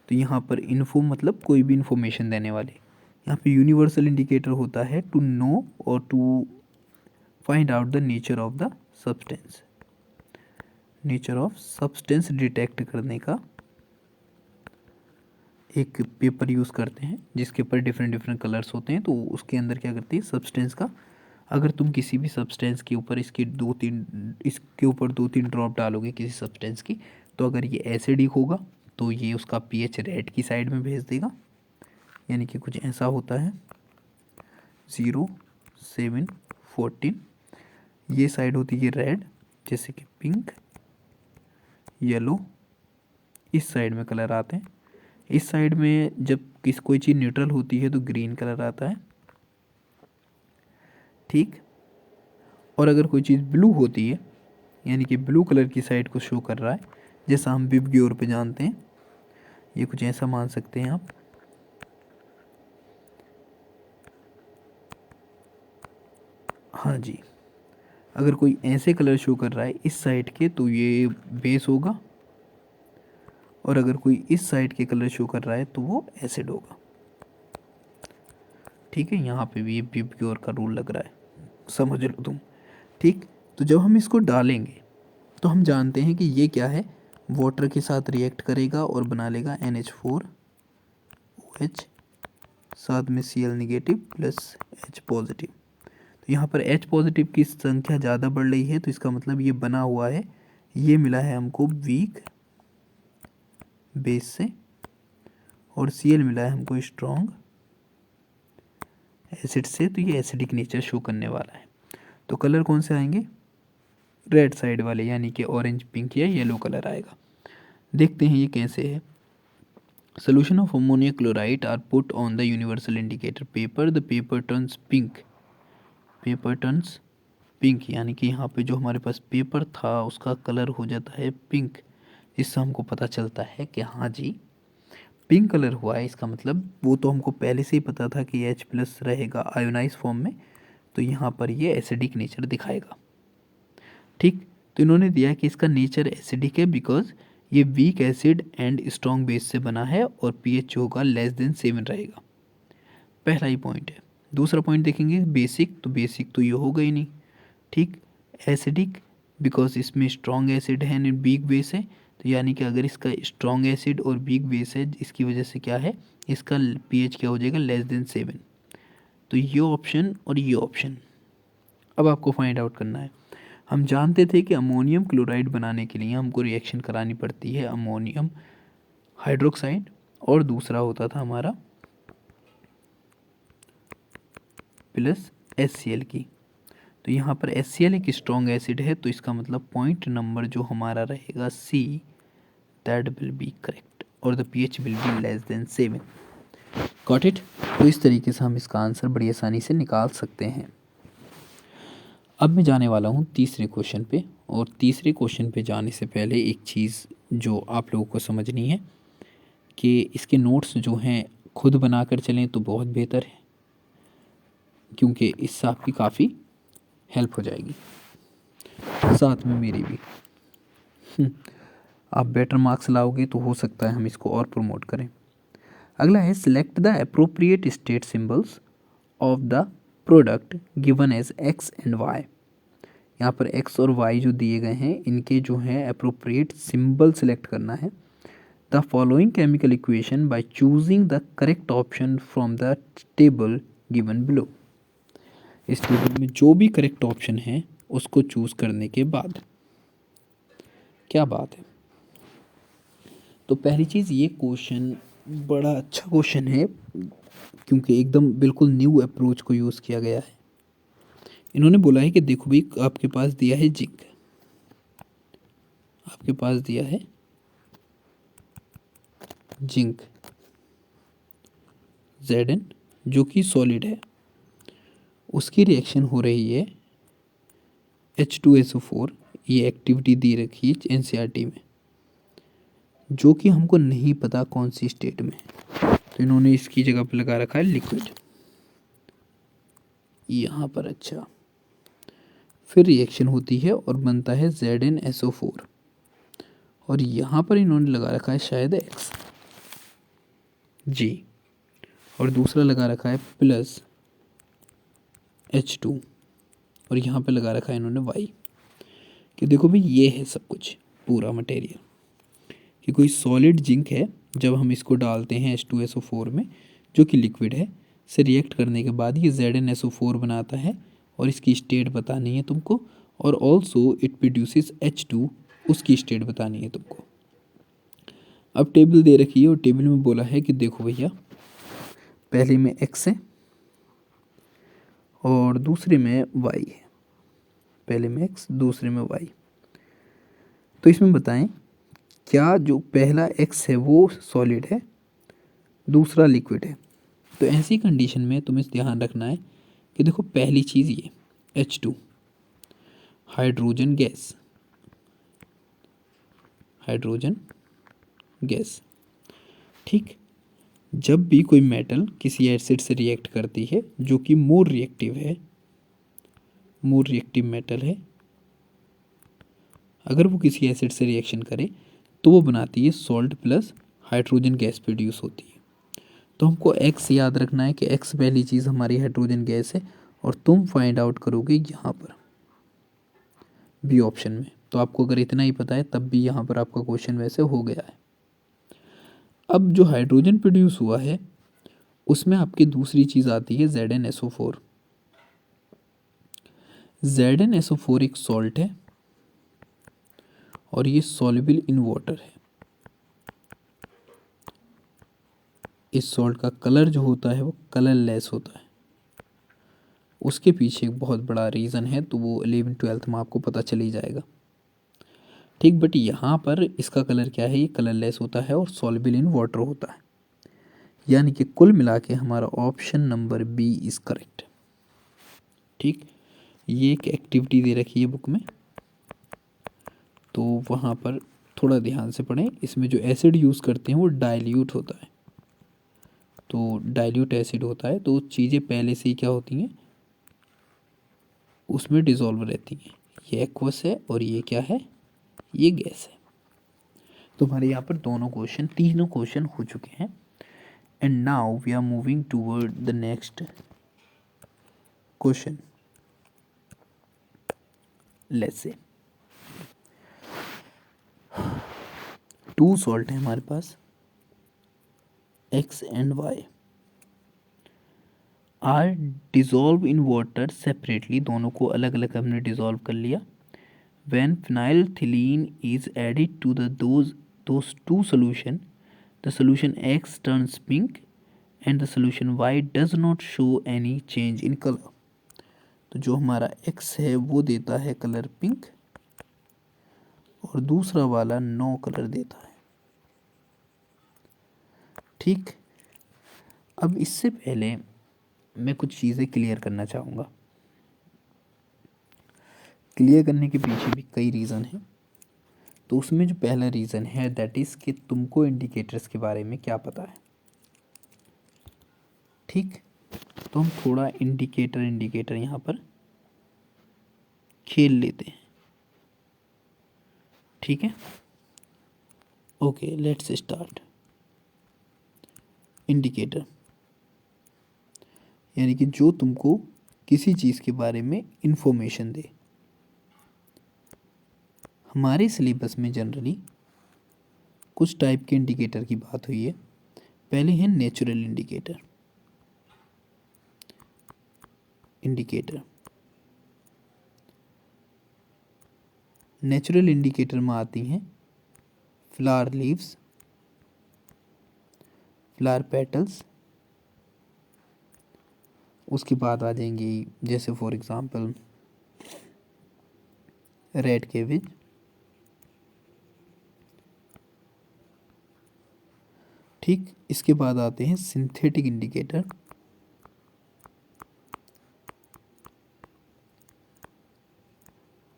तो यहाँ पर इन्फो मतलब कोई भी इंफॉर्मेशन देने वाले। यहाँ पे यूनिवर्सल इंडिकेटर होता है टू नो और to find out the nature of the substance, nature of substance detect करने का एक पेपर यूज़ करते हैं जिसके ऊपर डिफरेंट डिफरेंट कलर्स होते हैं। तो उसके अंदर क्या करती है, सब्सटेंस का, अगर तुम किसी भी सब्सटेंस के ऊपर इसके ऊपर 2-3 ड्रॉप डालोगे किसी सब्सटेंस की, तो अगर ये एसिडिक होगा तो ये उसका पीएच रेड की साइड में भेज देगा, यानी कि कुछ ऐसा होता है 0, 7, 14। ये साइड होती है रेड, जैसे कि पिंक, येलो, इस साइड में कलर आते हैं। इस साइड में जब कोई चीज़ न्यूट्रल होती है तो ग्रीन कलर आता है। ठीक, और अगर कोई चीज़ ब्लू होती है, यानी कि ब्लू कलर की साइड को शो कर रहा है, जैसा हम विबग्योर पे जानते हैं, ये कुछ ऐसा मान सकते हैं आप। हाँ जी, अगर कोई ऐसे कलर शो कर रहा है इस साइड के तो ये बेस होगा, और अगर कोई इस साइड के कलर शो कर रहा है तो वो एसिड होगा। ठीक है, यहाँ पे भी ये विबग्योर का रूल लग रहा है, समझ लो तुम। ठीक, तो जब हम इसको डालेंगे तो हम जानते हैं कि ये क्या है, वाटर के साथ रिएक्ट करेगा और बना लेगा NH4OH, साथ में Cl negative plus H positive. तो यहाँ पर H पॉजिटिव की संख्या ज़्यादा बढ़ रही है, तो इसका मतलब ये बना हुआ है, ये मिला है हमको वीक बेस से, और Cl मिला है हमको स्ट्रॉन्ग एसिड से, तो ये एसिडिक नेचर शो करने वाला है। तो कलर कौन से आएंगे? रेड साइड वाले, यानी कि ऑरेंज, पिंक या येलो कलर आएगा। देखते हैं ये कैसे है। Solution of ammonia chloride are put on the universal indicator paper, the paper turns pink, paper turns pink, यानी कि यहाँ पे जो हमारे पास पेपर था उसका कलर हो जाता है पिंक। इससे हमको पता चलता है कि हाँ जी पिंक कलर हुआ है। इसका मतलब वो तो हमको पहले से ही पता था कि H प्लस रहेगा आयोनाइज फॉर्म में, तो यहाँ पर ये एसिडिक नेचर दिखाएगा। ठीक, तो इन्होंने दिया कि इसका नेचर एसिडिक है बिकॉज ये weak acid and strong base से बना है और pH होगा <7 रहेगा। पहला ही पॉइंट है। दूसरा पॉइंट देखेंगे बेसिक, तो बेसिक तो ये होगा ही नहीं। ठीक, एसिडिक बिकॉज इसमें स्ट्रॉन्ग एसिड है एंड वीक बेस है, तो यानी कि अगर इसका स्ट्रॉन्ग एसिड और वीक बेस है, इसकी वजह से क्या है, इसका pH क्या हो जाएगा, <7। तो ये ऑप्शन और ये ऑप्शन अब आपको फाइंड आउट करना है। हम जानते थे कि अमोनियम क्लोराइड बनाने के लिए हमको रिएक्शन करानी पड़ती है अमोनियम हाइड्रोक्साइड, और दूसरा होता था हमारा प्लस HCl की। तो यहाँ पर HCl एक स्ट्रॉन्ग एसिड है, तो इसका मतलब पॉइंट नंबर जो हमारा रहेगा C, that will be correct, और the pH will be <7। Got it? तो इस तरीके से हम इसका आंसर बड़ी आसानी से निकाल सकते हैं। अब मैं जाने वाला हूँ तीसरे क्वेश्चन पे, और तीसरे क्वेश्चन पे जाने से पहले एक चीज़ जो आप लोगों को समझनी है कि इसके नोट्स जो हैं खुद बना कर चलें तो बहुत बेहतर है, क्योंकि इससे आपकी काफ़ी हेल्प हो जाएगी, साथ में मेरी भी। आप बेटर मार्क्स लाओगे तो हो सकता है हम इसको और प्रमोट करें। अगला है select the appropriate state symbols of the product given as x and y। यहाँ पर x और y जो दिए गए हैं इनके जो हैं अप्रोप्रिएट सिंबल सेलेक्ट करना है। The following chemical equation by choosing the correct option from the table given below. इस टेबल में जो भी करेक्ट ऑप्शन है उसको चूज करने के बाद क्या बात है। तो पहली चीज़, ये क्वेश्चन बड़ा अच्छा क्वेश्चन है क्योंकि एकदम बिल्कुल न्यू अप्रोच को यूज़ किया गया है। इन्होंने बोला है कि देखो भाई, आपके पास दिया है जिंक, आपके पास दिया है जिंक Zn जो कि सॉलिड है, उसकी रिएक्शन हो रही है H2SO4, ये एक्टिविटी दी रखी है NCERT में, जो कि हमको नहीं पता कौन सी स्टेट में, तो इन्होंने इसकी जगह पर लगा रखा है लिक्विड यहाँ पर। अच्छा, फिर रिएक्शन होती है और बनता है ZnSO4, और यहाँ पर इन्होंने लगा रखा है शायद X जी, और दूसरा लगा रखा है प्लस H2, और यहाँ पे लगा रखा है इन्होंने Y, कि देखो भाई ये है सब कुछ पूरा मटेरियल, कि कोई सॉलिड जिंक है, जब हम इसको डालते हैं H2SO4 में जो कि लिक्विड है, से रिएक्ट करने के बाद ये ZnSO4 बनाता है, और इसकी स्टेट बतानी है तुमको, और ऑल्सो इट प्रोड्यूसेस H2, उसकी स्टेट बतानी है तुमको। अब टेबल दे रखी है और टेबल में बोला है कि देखो भैया, पहले में X है और दूसरे में Y है, पहले में X दूसरे में Y। तो इसमें बताएं क्या जो पहला X है वो सॉलिड है, दूसरा लिक्विड है। तो ऐसी कंडीशन में तुम्हें ध्यान रखना है कि देखो पहली चीज़ ये H2 hydrogen gas, hydrogen gas. ठीक, जब भी कोई मेटल किसी एसिड से रिएक्ट करती है जो कि मोर रिएक्टिव है, मोर रिएक्टिव मेटल है, अगर वो किसी एसिड से रिएक्शन करे तो वो बनाती है salt plus hydrogen gas produce होती है। तो हमको X याद रखना है कि X पहली चीज़ हमारी हाइड्रोजन गैस है, और तुम फाइंड आउट करोगे यहाँ पर बी ऑप्शन में तो आपको अगर इतना ही पता है तब भी यहाँ पर आपका क्वेश्चन वैसे हो गया है। अब जो हाइड्रोजन प्रोड्यूस हुआ है उसमें आपकी दूसरी चीज़ आती है ZnSO4। ZnSO4 एक सॉल्ट है और ये सॉल्युबल इन वाटर है। इस सॉल्ट का कलर जो होता है वो कलरलेस होता है। उसके पीछे एक बहुत बड़ा रीज़न है, तो वो 11th-12th में आपको पता चल ही जाएगा। ठीक, बट यहाँ पर इसका कलर क्या है, ये कलरलेस होता है और सॉल्युबल इन वाटर होता है। यानी कि कुल मिला के हमारा option number B is correct. ठीक, ये एक एक्टिविटी दे रखी है बुक में, तो वहाँ पर थोड़ा ध्यान से पढ़ें। इसमें जो एसिड यूज़ करते हैं वो डाइल्यूट होता है, तो डाइल्यूट एसिड होता है, तो चीज़ें पहले से ही क्या होती हैं, उसमें डिज़ोल्व रहती हैं। ये एक्वस है और ये क्या है, ये गैस है। तो हमारे यहाँ पर तीनों क्वेश्चन हो चुके हैं। And now we are moving toward the next question. Let's say 2 salt है हमारे पास, X and Y are dissolve in water separately. दोनों को अलग अलग हमने डिज़ोल्व कर लिया। When phenolphthalein is added to those two solution, the solution X turns pink and the solution Y does not show any change in color. तो जो हमारा X है वो देता है कलर पिंक और दूसरा वाला नो कलर देता है। ठीक, अब इससे पहले मैं कुछ चीज़ें क्लियर करना चाहूँगा। क्लियर करने के पीछे भी कई रीज़न हैं। तो उसमें जो पहला रीज़न है दैट इज़ कि तुमको इंडिकेटर्स के बारे में क्या पता है। ठीक, तो हम थोड़ा इंडिकेटर यहाँ पर खेल लेते हैं। ठीक है, ओके, लेट्स स्टार्ट। इंडिकेटर यानी कि जो तुमको किसी चीज़ के बारे में इंफॉर्मेशन दे। हमारे सिलेबस में जनरली कुछ टाइप के इंडिकेटर की बात हुई है। पहले है नेचुरल इंडिकेटर। नेचुरल इंडिकेटर में आती हैं फ्लावर लीव्स, फ्लावर पेटल्स, उसके बाद आ जाएंगी जैसे फॉर एग्जांपल रेड केविज, ठीक। इसके बाद आते हैं सिंथेटिक इंडिकेटर,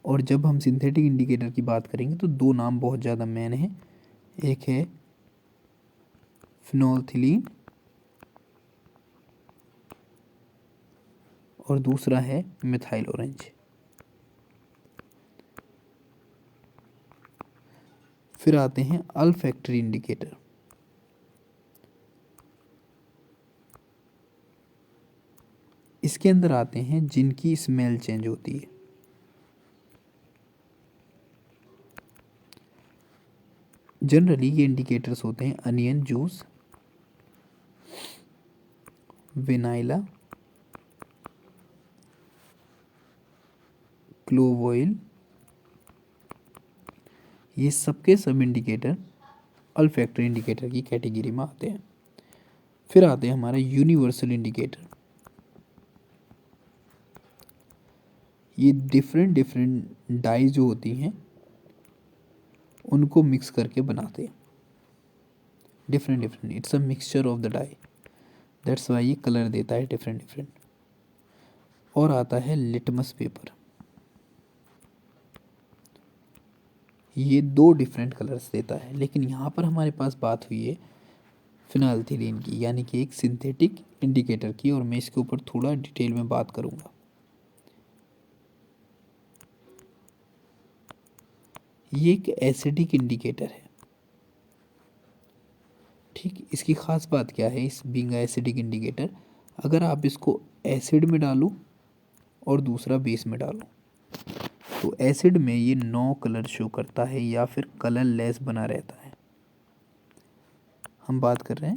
और जब हम सिंथेटिक इंडिकेटर की बात करेंगे तो 2 नाम बहुत ज़्यादा मेन हैं। एक है फिनोल्थिलीन और दूसरा है मिथाइल ऑरेंज। फिर आते हैं अल्फैक्टरी इंडिकेटर। इसके अंदर आते हैं जिनकी स्मेल चेंज होती है। जनरली ये इंडिकेटर्स होते हैं onion juice, vanilla, clove oil, ये सबके सब इंडिकेटर अल्फैक्टरी इंडिकेटर की कैटेगरी में आते हैं। फिर आते हैं हमारा यूनिवर्सल इंडिकेटर। ये डिफरेंट डाई जो होती हैं उनको मिक्स करके बनाते हैं। Different it's a mixture of the dye, that's why ये कलर देता है डिफरेंट। और आता है लिटमस पेपर। ये 2 डिफरेंट कलर्स देता है, लेकिन यहाँ पर हमारे पास बात हुई है फिनाल्थिलीन की, यानी कि एक सिंथेटिक इंडिकेटर की, और मैं इसके ऊपर थोड़ा डिटेल में बात करूँगा। ये एक एसिडिक इंडिकेटर है। ठीक, इसकी ख़ास बात क्या है, इस बीइंग एसिडिक इंडिकेटर, अगर आप इसको एसिड में डालो और दूसरा बेस में डालो तो एसिड में ये नो कलर शो करता है या फिर कलरलेस बना रहता है। हम बात कर रहे हैं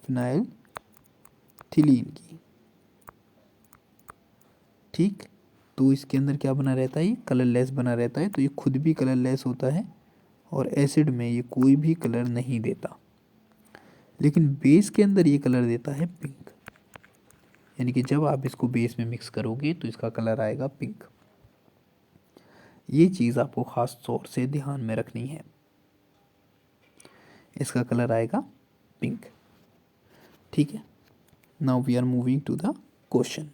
फिनाइल थिलीन की, ठीक। तो इसके अंदर क्या बना रहता है, ये कलरलेस बना रहता है। तो ये खुद भी कलरलेस होता है और एसिड में ये कोई भी कलर नहीं देता, लेकिन बेस के अंदर ये कलर देता है पिंक। यानी कि जब आप इसको बेस में मिक्स करोगे तो इसका कलर आएगा पिंक। ये चीज़ आपको ख़ास तौर से ध्यान में रखनी है, इसका कलर आएगा पिंक, ठीक है। Now we are moving to the question.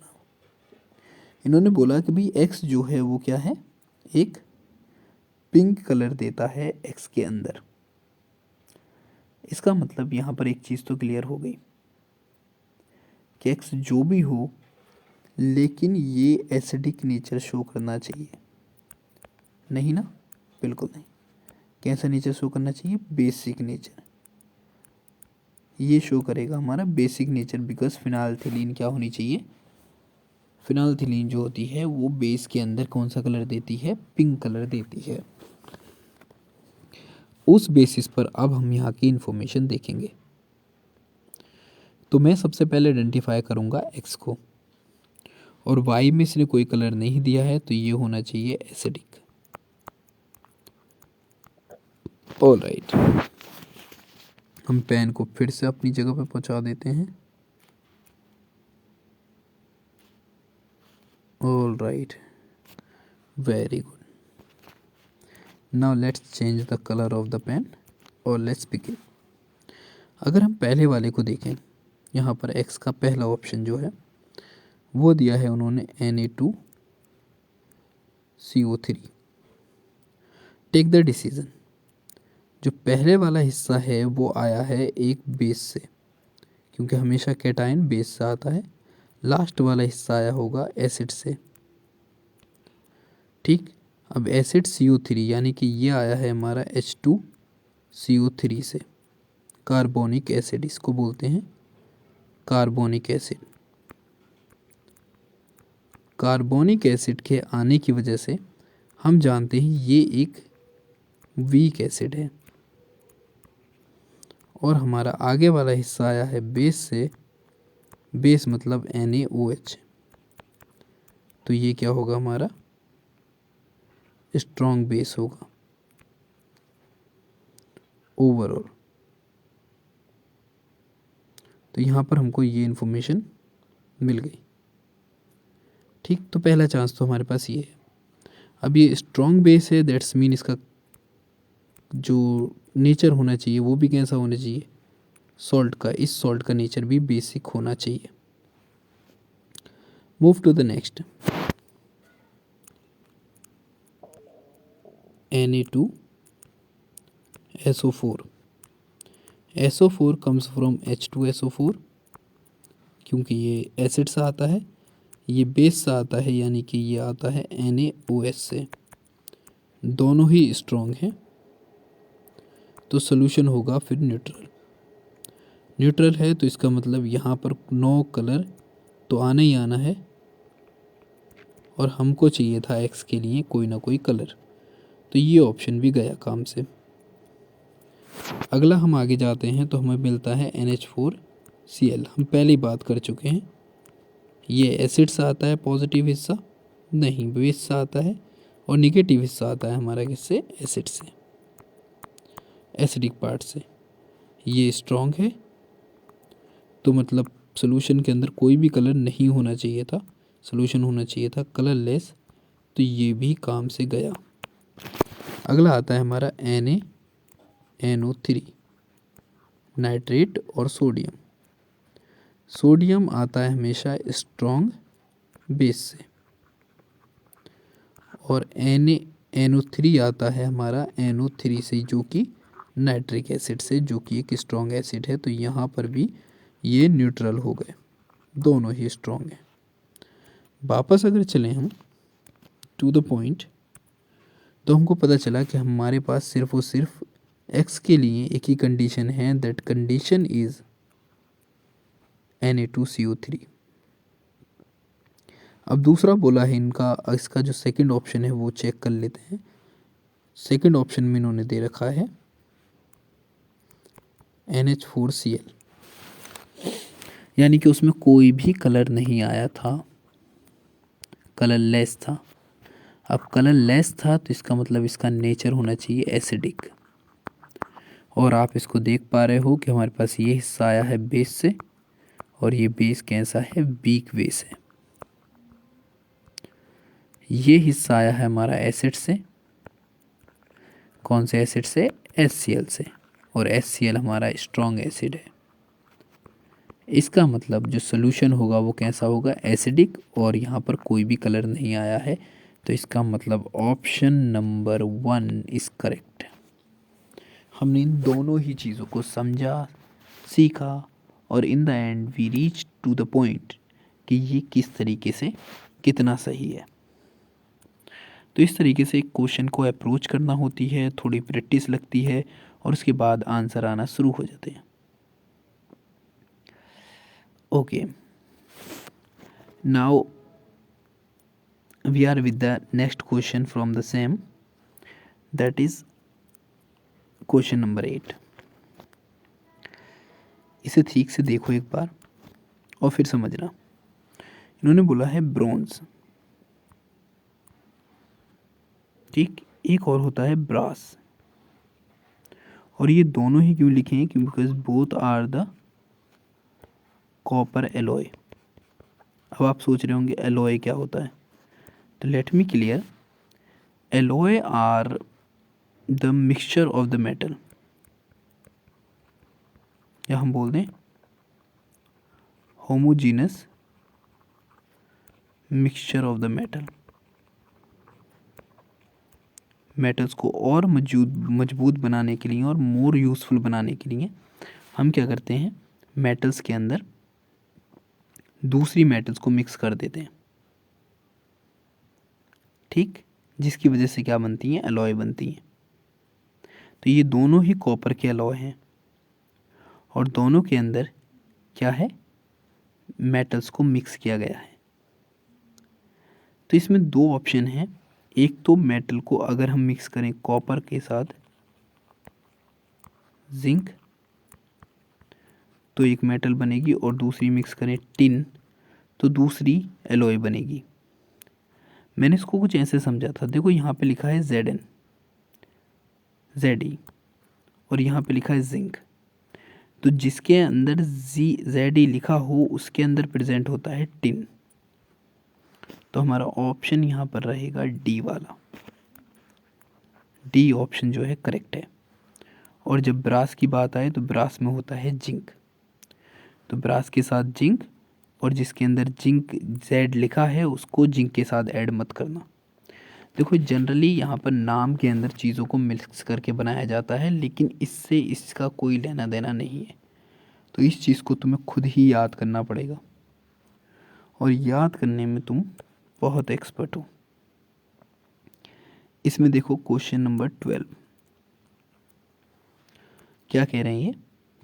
इन्होंने बोला कि भाई एक्स जो है वो क्या है, एक पिंक कलर देता है एक्स के अंदर। इसका मतलब यहाँ पर एक चीज़ तो क्लियर हो गई कि एक्स जो भी हो, लेकिन ये एसिडिक नेचर शो करना चाहिए, नहीं ना, बिल्कुल नहीं। कैसा नेचर शो करना चाहिए, बेसिक नेचर। ये शो करेगा हमारा बेसिक नेचर, बिकॉज फिनाइलथिलीन क्या होनी चाहिए, फिनाइलथिलीन जो होती है वो बेस के अंदर कौन सा कलर देती है, पिंक कलर देती है। उस बेसिस पर अब हम यहाँ की इंफॉर्मेशन देखेंगे। तो मैं सबसे पहले आइडेंटिफाई करूँगा एक्स को, और वाई में इसने कोई कलर नहीं दिया है तो ये होना चाहिए एसिडिक। ऑल राइट, हम पेन को फिर से अपनी जगह पर पहुँचा देते हैं। All right, very good. Now let's change the colour of the pen और लेट्स बिगिन। अगर हम पहले वाले को देखें, यहाँ पर एक्स का पहला ऑप्शन जो है वो दिया है उन्होंने Na2CO3। Take the decision. जो पहले वाला हिस्सा है वो आया है एक बेस से, क्योंकि हमेशा कैटायन बेस से आता है। लास्ट वाला हिस्सा आया होगा एसिड से, ठीक। अब एसिड CO3 यानी कि ये आया है हमारा H2CO3 से, कार्बोनिक एसिड इसको बोलते हैं, कार्बोनिक एसिड। कार्बोनिक एसिड के आने की वजह से हम जानते हैं ये एक वीक एसिड है, और हमारा आगे वाला हिस्सा आया है बेस से। बेस मतलब NaOH, तो ये क्या होगा, हमारा स्ट्रॉन्ग बेस होगा ओवरऑल। तो यहाँ पर हमको ये इन्फॉर्मेशन मिल गई, ठीक। तो पहला चांस तो हमारे पास ये है। अब ये स्ट्रॉन्ग बेस है, दैट्स मीन इसका जो नेचर होना चाहिए वो भी कैसा होना चाहिए, सॉल्ट का। इस सॉल्ट का नेचर भी बेसिक होना चाहिए। Move to the next. Na2SO4। SO4 comes from H2SO4, क्योंकि ये एसिड से आता है, ये बेस से आता है, यानी कि ये आता है NaOH से। दोनों ही स्ट्रॉन्ग हैं, तो सोल्यूशन होगा फिर न्यूट्रल। न्यूट्रल है तो इसका मतलब यहाँ पर नो कलर तो आना ही आना है, और हमको चाहिए था एक्स के लिए कोई ना कोई कलर, तो ये ऑप्शन भी गया काम से। अगला हम आगे जाते हैं तो हमें मिलता है NH4Cl। हम पहले ही बात कर चुके हैं, ये एसिड से आता है पॉजिटिव हिस्सा, नहीं बेस से आता है, और निगेटिव हिस्सा आता है हमारा किससे, एसिड से, एसिडिक पार्ट से। ये स्ट्रॉन्ग है, तो मतलब सोल्यूशन के अंदर कोई भी कलर नहीं होना चाहिए था, सोल्यूशन होना चाहिए था कलरलेस, तो ये भी काम से गया। अगला आता है हमारा NaNO3, नाइट्रेट और सोडियम। सोडियम आता है हमेशा स्ट्रॉन्ग बेस से, और NaNO3 आता है हमारा NO3 से, जो कि नाइट्रिक एसिड से, जो कि एक स्ट्रॉन्ग एसिड है। तो यहाँ पर भी ये न्यूट्रल हो गए, दोनों ही स्ट्रॉन्ग हैं। वापस अगर चलें हम टू द पॉइंट, तो हमको पता चला कि हमारे पास सिर्फ और सिर्फ एक्स के लिए एक ही कंडीशन है, दैट कंडीशन इज Na2CO3। अब दूसरा बोला है इनका, इसका जो सेकंड ऑप्शन है वो चेक कर लेते हैं। सेकंड ऑप्शन में इन्होंने दे रखा है NH4Cl, यानी कि उसमें कोई भी कलर नहीं आया था, कलरलेस था। अब कलरलेस था तो इसका मतलब इसका नेचर होना चाहिए एसिडिक, और आप इसको देख पा रहे हो कि हमारे पास ये हिस्सा आया है बेस से, और ये बेस कैसा है, वीक बेस है। ये हिस्सा आया है हमारा एसिड से, कौन से एसिड से, HCl से, और HCl हमारा स्ट्रॉन्ग एसिड है। इसका मतलब जो सोल्यूशन होगा वो कैसा होगा, एसिडिक, और यहाँ पर कोई भी कलर नहीं आया है, तो इसका मतलब ऑप्शन नंबर 1 इज़ करेक्ट। हमने इन दोनों ही चीज़ों को समझा, सीखा, और in the end we reach to the point कि ये किस तरीके से कितना सही है। तो इस तरीके से एक क्वेश्चन को अप्रोच करना होती है, थोड़ी प्रैक्टिस लगती है, और उसके बाद आंसर आना शुरू हो जाते हैं। Okay, now we are with the next question from the same, that is question number 8। इसे ठीक से देखो एक बार और फिर समझना। इन्होंने बोला है ब्रोंज, ठीक, एक और होता है ब्रास, और ये दोनों ही क्यों लिखे हैं, क्योंकि because both are the copper alloy. अब आप सोच रहे होंगे एलॉय क्या होता है, तो let me clear, alloy are the mixture of the metal, या हम बोल दें homogeneous mixture of the metal. Metals को और मजबूत बनाने के लिए और मोर यूज़फुल बनाने के लिए हम क्या करते हैं, मेटल्स के अंदर दूसरी मेटल्स को मिक्स कर देते हैं, ठीक, जिसकी वजह से क्या बनती हैं, एलॉय बनती हैं। तो ये दोनों ही कॉपर के एलॉय हैं, और दोनों के अंदर क्या है, मेटल्स को मिक्स किया गया है। तो इसमें दो ऑप्शन हैं, एक तो मेटल को अगर हम मिक्स करें कॉपर के साथ जिंक तो एक मेटल बनेगी, और दूसरी मिक्स करें टिन तो दूसरी एलॉय बनेगी। मैंने इसको कुछ ऐसे समझा था, देखो यहाँ पे लिखा है Zn Ze, और यहाँ पे लिखा है जिंक, तो जिसके अंदर Ze लिखा हो उसके अंदर प्रेजेंट होता है टिन, तो हमारा ऑप्शन यहाँ पर रहेगा डी वाला, डी ऑप्शन जो है करेक्ट है। और जब ब्रास की बात आए तो ब्रास में होता है जिंक, तो ब्रास के साथ जिंक, और जिसके अंदर जिंक जेड लिखा है उसको जिंक के साथ ऐड मत करना। देखो जनरली यहाँ पर नाम के अंदर चीज़ों को मिक्स करके बनाया जाता है, लेकिन इससे इसका कोई लेना देना नहीं है, तो इस चीज़ को तुम्हें खुद ही याद करना पड़ेगा, और याद करने में तुम बहुत एक्सपर्ट हो। इसमें देखो क्वेश्चन नंबर 12 क्या कह रहे हैं, ये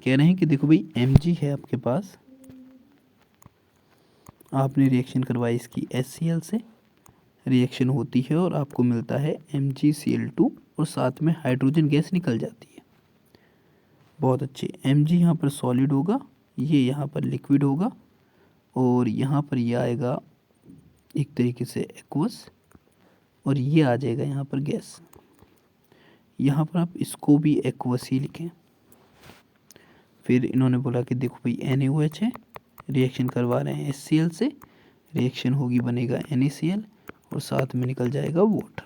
कह रहे हैं कि देखो भाई Mg है आपके पास, आपने रिएक्शन करवाई इसकी HCl से, रिएक्शन होती है और आपको मिलता है MgCl2, और साथ में हाइड्रोजन गैस निकल जाती है। बहुत अच्छे, Mg यहाँ पर सॉलिड होगा, ये यहाँ पर लिक्विड होगा, और यहाँ पर ये आएगा एक तरीके से एक्वस, और ये आ जाएगा यहाँ पर गैस। यहाँ पर आप इसको भी एक्वस ही लिखें। फिर इन्होंने बोला कि देखो भाई NaOH है, रिएक्शन करवा रहे हैं HCl से, रिएक्शन होगी बनेगा NaCl, और साथ में निकल जाएगा वाटर।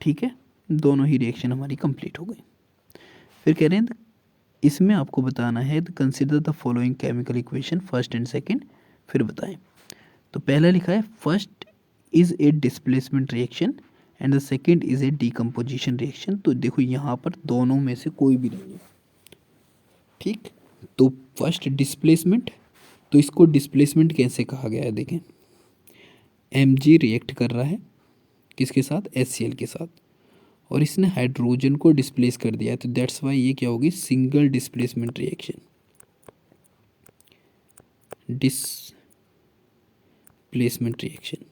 ठीक है, दोनों ही रिएक्शन हमारी कंप्लीट हो गई। फिर कह रहे हैं इसमें आपको बताना है consider the following chemical equation first and second, फिर बताएं। तो पहला लिखा है first is a displacement reaction and the second is a decomposition reaction. तो देखो यहाँ पर दोनों में से कोई भी नहीं है, ठीक। तो फर्स्ट डिस्प्लेसमेंट, तो इसको डिस्प्लेसमेंट कैसे कहा गया है, देखें Mg रिएक्ट कर रहा है किसके साथ, HCl के साथ, और इसने हाइड्रोजन को डिस्प्लेस कर दिया है, तो दैट्स वाई ये क्या होगी, single displacement reaction. Displacement reaction.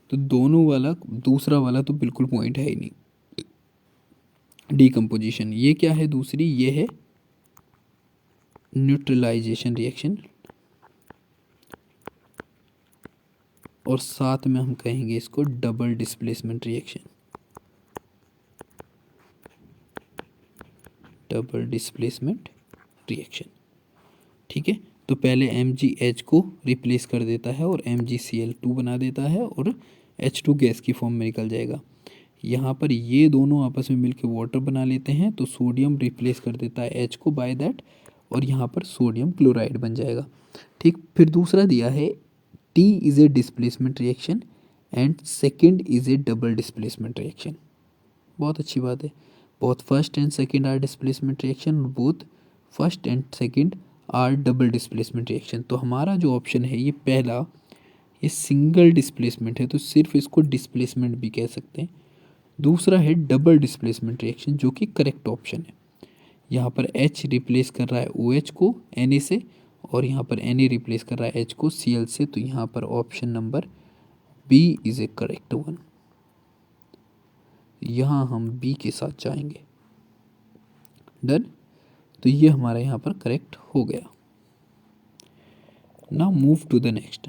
तो दोनों वाला, दूसरा वाला तो बिल्कुल पॉइंट है ही नहीं। डीकम्पोजिशन, ये क्या है दूसरी, ये है न्यूट्रलाइजेशन रिएक्शन, और साथ में हम कहेंगे इसको double displacement reaction. Double displacement reaction, ठीक है। तो पहले MgH को रिप्लेस कर देता है और MgCl2 बना देता है और H2 गैस की फॉर्म में निकल जाएगा। यहाँ पर ये दोनों आपस में मिलकर वाटर बना लेते हैं, तो सोडियम रिप्लेस कर देता है H को बाय दैट, और यहाँ पर सोडियम क्लोराइड बन जाएगा, ठीक। फिर दूसरा दिया है T is a displacement reaction and second is a double displacement reaction. बहुत अच्छी बात है। Both first and second are displacement reaction, both first and second are double displacement reaction. तो हमारा जो ऑप्शन है ये पहला, ये सिंगल डिस्प्लेसमेंट है, तो सिर्फ इसको डिस्प्लेसमेंट भी कह सकते हैं। दूसरा है डबल डिस्प्लेसमेंट रिएक्शन, जो कि करेक्ट ऑप्शन है। यहाँ पर H रिप्लेस कर रहा है OH को Na से, और यहाँ पर Na रिप्लेस कर रहा है H को Cl से, तो यहाँ पर option number B is A correct one. यहाँ हम B के साथ जाएंगे। डन। तो ये हमारा यहाँ पर करेक्ट हो गया। Now move to the next.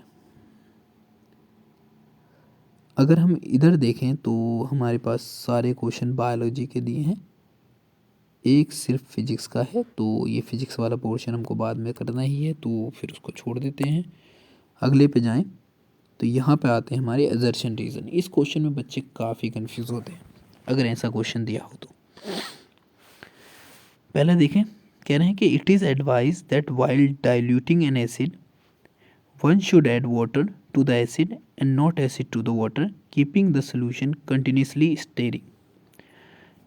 अगर हम इधर देखें तो हमारे पास सारे क्वेश्चन बायोलॉजी के दिए हैं, एक सिर्फ फिजिक्स का है, तो ये फिजिक्स वाला पोर्शन हमको बाद में करना ही है, तो फिर उसको छोड़ देते हैं। अगले पे जाएं तो यहाँ पे आते हैं हमारे असर्शन रीज़न। इस क्वेश्चन में बच्चे काफ़ी कंफ्यूज होते हैं अगर ऐसा क्वेश्चन दिया हो तो। पहले देखें, कह रहे हैं कि it is advise that while diluting an acid one should add water to the acid and not acid to the water, keeping the solution continuously stirring.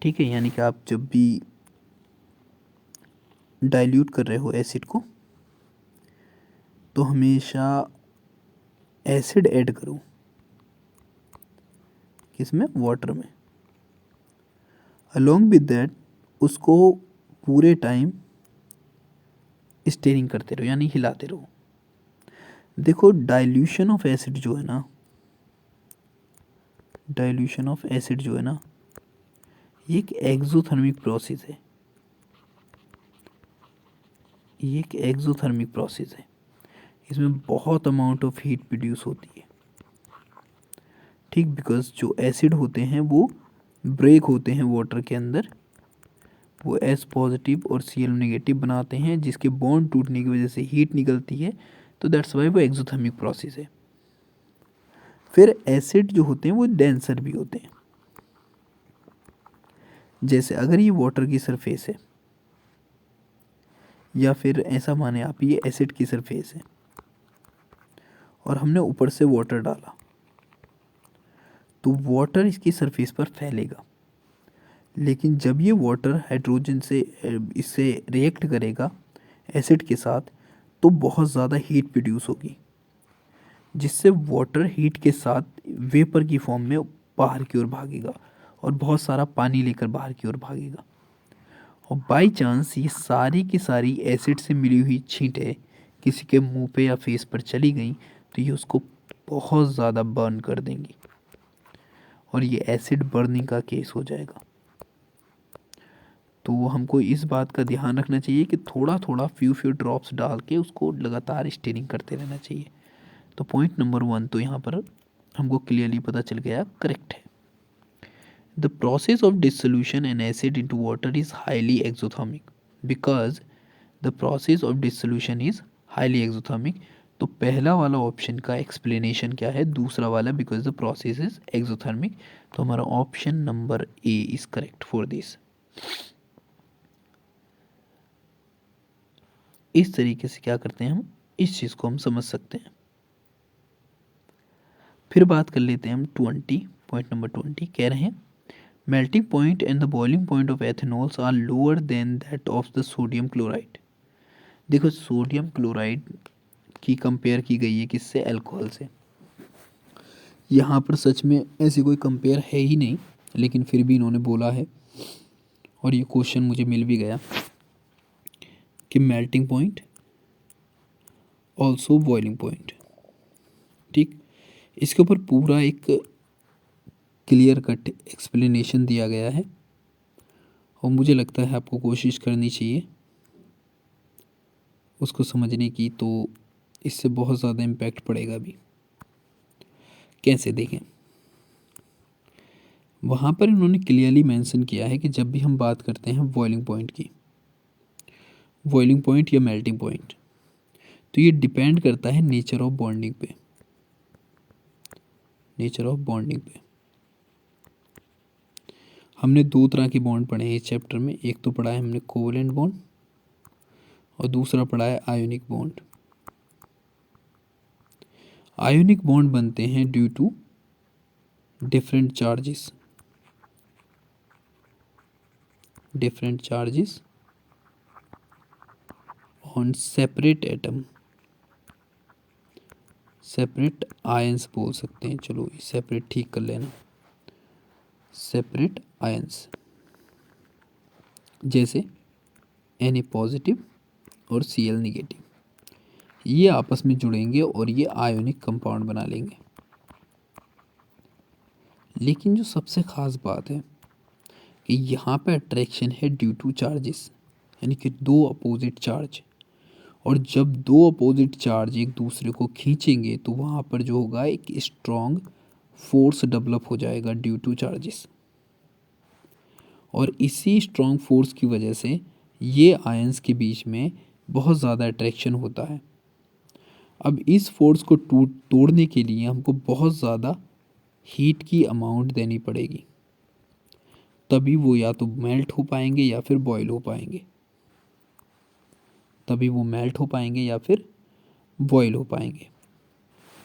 ठीक है, यानी कि आप जब भी डाइल्यूट कर रहे हो एसिड को तो हमेशा एसिड ऐड करो, किसमें, वाटर में। अलोंग विद दैट उसको पूरे टाइम स्टेरिंग करते रहो, यानी हिलाते रहो। देखो डाइल्यूशन ऑफ एसिड जो है ना, डाइल्यूशन ऑफ एसिड जो है ना, ये एक एक्सोथर्मिक प्रोसेस है। ये एक एक्सोथर्मिक प्रोसेस है, इसमें बहुत अमाउंट ऑफ हीट प्रोड्यूस होती है, ठीक। बिकॉज जो एसिड होते हैं वो ब्रेक होते हैं वाटर के अंदर, वो H पॉजिटिव और Cl नेगेटिव बनाते हैं, जिसके बॉन्ड टूटने की वजह से हीट निकलती है, तो दैट्स वाई वो एक्सोथर्मिक प्रोसेस है। फिर एसिड जो होते हैं वो डेंसर भी होते हैं। जैसे अगर ये वाटर की सरफेस है, या फिर ऐसा माने आप ये एसिड की सरफेस है और हमने ऊपर से वाटर डाला, तो वाटर इसकी सरफेस पर फैलेगा, लेकिन जब ये वाटर हाइड्रोजन से इससे रिएक्ट करेगा एसिड के साथ, तो बहुत ज़्यादा हीट प्रोड्यूस होगी, जिससे वाटर हीट के साथ वेपर की फॉर्म में बाहर की ओर भागेगा और बहुत सारा पानी लेकर बाहर की ओर भागेगा। और बाई चांस ये सारी की सारी एसिड से मिली हुई छींटें किसी के मुंह पे या फेस पर चली गई, तो ये उसको बहुत ज़्यादा बर्न कर देंगी और ये एसिड बर्निंग का केस हो जाएगा। तो हमको इस बात का ध्यान रखना चाहिए कि थोड़ा थोड़ा फ्यू ड्रॉप्स डाल के उसको लगातार स्टीयरिंग करते रहना चाहिए। तो पॉइंट नंबर 1 तो यहाँ पर हमको क्लियरली पता चल गया, करेक्ट है। The process of dissolution N acid into water is highly exothermic, because the process of dissolution is highly exothermic. तो पहला वाला ऑप्शन का एक्सप्लेनेशन क्या है, दूसरा वाला because the process is exothermic. तो हमारा option number A is correct for this. इस तरीके से क्या करते हैं हम, इस चीज़ को हम समझ सकते हैं। फिर बात कर लेते हैं हम 20, पॉइंट नंबर 20 कह रहे हैं melting point and the boiling point of ethanols are lower than that of the sodium chloride. देखो सोडियम क्लोराइड की कंपेयर की गई है किससे, अल्कोहल से। यहाँ पर सच में ऐसी कोई कंपेयर है ही नहीं, लेकिन फिर भी इन्होंने बोला है और ये क्वेश्चन मुझे मिल भी गया कि melting point also boiling point. ठीक, इसके ऊपर पूरा एक क्लियर कट एक्सप्लेनेशन दिया गया है और मुझे लगता है आपको कोशिश करनी चाहिए उसको समझने की, तो इससे बहुत ज़्यादा इम्पैक्ट पड़ेगा भी। कैसे देखें, वहाँ पर इन्होंने क्लियरली मेंशन किया है कि जब भी हम बात करते हैं बॉइलिंग पॉइंट की, बॉइलिंग पॉइंट या मेल्टिंग पॉइंट, तो ये डिपेंड करता है नेचर ऑफ बॉन्डिंग पे, नेचर ऑफ बॉन्डिंग पे। हमने दो तरह के बॉन्ड पढ़े हैं इस चैप्टर में, एक तो पढ़ा है हमने कोवलेंट बॉन्ड और दूसरा पढ़ा है आयोनिक बॉन्ड। आयोनिक बॉन्ड बनते हैं due to different charges, different charges on separate atom, separate ions बोल सकते हैं, चलो सेपरेट ठीक कर लेना, सेपरेट आयंस, जैसे Na पॉजिटिव और Cl निगेटिव, ये आपस में जुड़ेंगे और ये आयोनिक कंपाउंड बना लेंगे। लेकिन जो सबसे ख़ास बात है कि यहाँ पे अट्रैक्शन है ड्यू टू चार्जेस, यानी कि दो अपोजिट चार्ज, और जब दो अपोजिट चार्ज एक दूसरे को खींचेंगे तो वहाँ पर जो होगा एक स्ट्रॉन्ग फोर्स डेवलप हो जाएगा ड्यू टू चार्जेस, और इसी स्ट्रॉन्ग फोर्स की वजह से ये आयंस के बीच में बहुत ज़्यादा अट्रैक्शन होता है। अब इस फोर्स को तोड़ने के लिए हमको बहुत ज़्यादा हीट की अमाउंट देनी पड़ेगी, तभी वो या तो मेल्ट हो पाएंगे या फिर बॉयल हो पाएंगे, तभी वो मेल्ट हो पाएंगे या फिर बॉयल हो पाएंगे।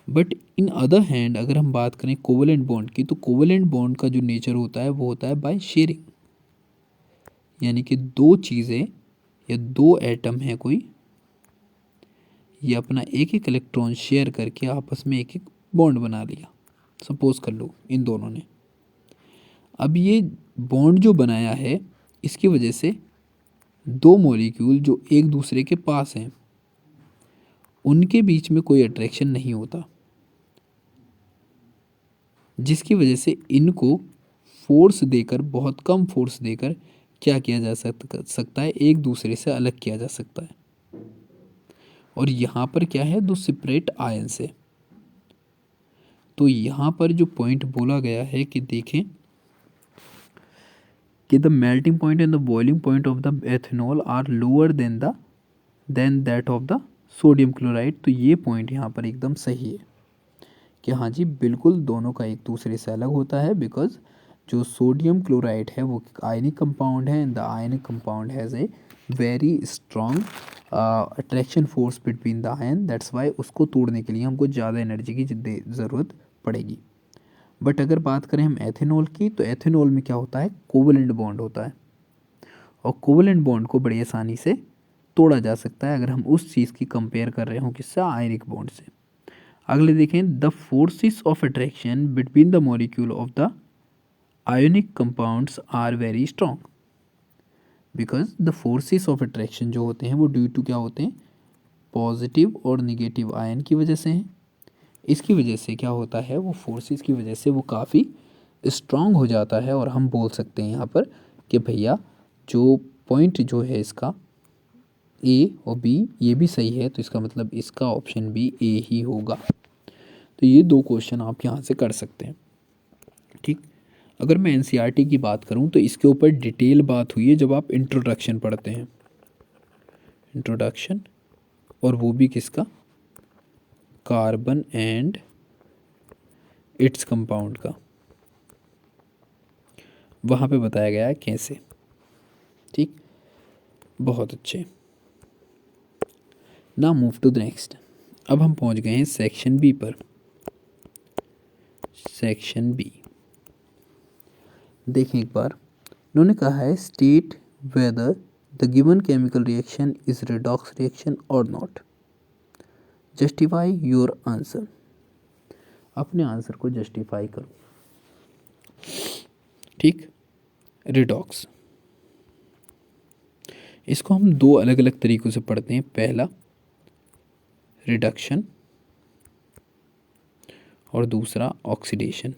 बट इन अदर हैंड अगर हम बात करें कोवलेंट बॉन्ड की, तो कोवलेंट बॉन्ड का जो नेचर होता है वो होता है बाय शेयरिंग, यानी कि दो चीज़ें या दो एटम है कोई, ये अपना एक एक इलेक्ट्रॉन शेयर करके आपस में एक एक बॉन्ड बना लिया, सपोज कर लो इन दोनों ने। अब ये बॉन्ड जो बनाया है इसकी वजह से दो मॉलिक्यूल जो एक दूसरे के पास हैं उनके बीच में कोई अट्रैक्शन नहीं होता, जिसकी वजह से इनको फोर्स देकर, बहुत कम फोर्स देकर क्या किया जा सकता है, एक दूसरे से अलग किया जा सकता है। और यहाँ पर क्या है, दो सेपरेट आयंस है। तो यहाँ पर जो पॉइंट बोला गया है कि देखें कि the melting point and the boiling point of the ethanol are lower than that of the sodium chloride. तो ये पॉइंट यहाँ पर एकदम सही है कि हाँ जी बिल्कुल दोनों का एक दूसरे से अलग होता है, बिकॉज जो सोडियम क्लोराइड है वो आयनिक कंपाउंड है and the ionic compound has a very strong attraction force between the ion, that's why उसको तोड़ने के लिए हमको ज़्यादा एनर्जी की ज़रूरत पड़ेगी। बट अगर बात करें हम एथेनॉल की, तो एथेनॉल में क्या होता है, कोवलेंट बॉन्ड होता है, और कोवलेंट बॉन्ड को बड़ी आसानी से तोड़ा जा सकता है अगर हम उस चीज़ की कंपेयर कर रहे हों किससे, आयनिक बॉन्ड से। अगले देखें, the forces of attraction between the molecule of the ionic compounds are very strong, because the forces of attraction जो होते हैं वो ड्यू टू क्या होते हैं, पॉजिटिव और निगेटिव आयन की वजह से हैं। इसकी वजह से क्या होता है, वो फोर्सेस की वजह से वो काफ़ी स्ट्रॉन्ग हो जाता है, और हम बोल सकते हैं यहाँ पर कि भैया जो पॉइंट जो है इसका ए और बी ये भी सही है, तो इसका मतलब इसका ऑप्शन भी ए ही होगा। तो ये दो क्वेश्चन आप यहाँ से कर सकते हैं। ठीक, अगर मैं एनसीईआरटी की बात करूँ तो इसके ऊपर डिटेल बात हुई है जब आप इंट्रोडक्शन पढ़ते हैं, इंट्रोडक्शन, और वो भी किसका, कार्बन एंड इट्स कंपाउंड का, वहाँ पे बताया गया है कैसे। ठीक, बहुत अच्छे। ना मूव टू द नेक्स्ट। अब हम पहुँच गए हैं सेक्शन बी पर। सेक्शन बी देखें एक बार, उन्होंने कहा है state whether the given chemical reaction is redox reaction और नॉट, जस्टिफाई योर आंसर। अपने आंसर को जस्टिफाई करो। ठीक, रिडॉक्स, इसको हम दो अलग अलग तरीक़ों से पढ़ते हैं। पहला रिडक्शन और दूसरा ऑक्सीडेशन।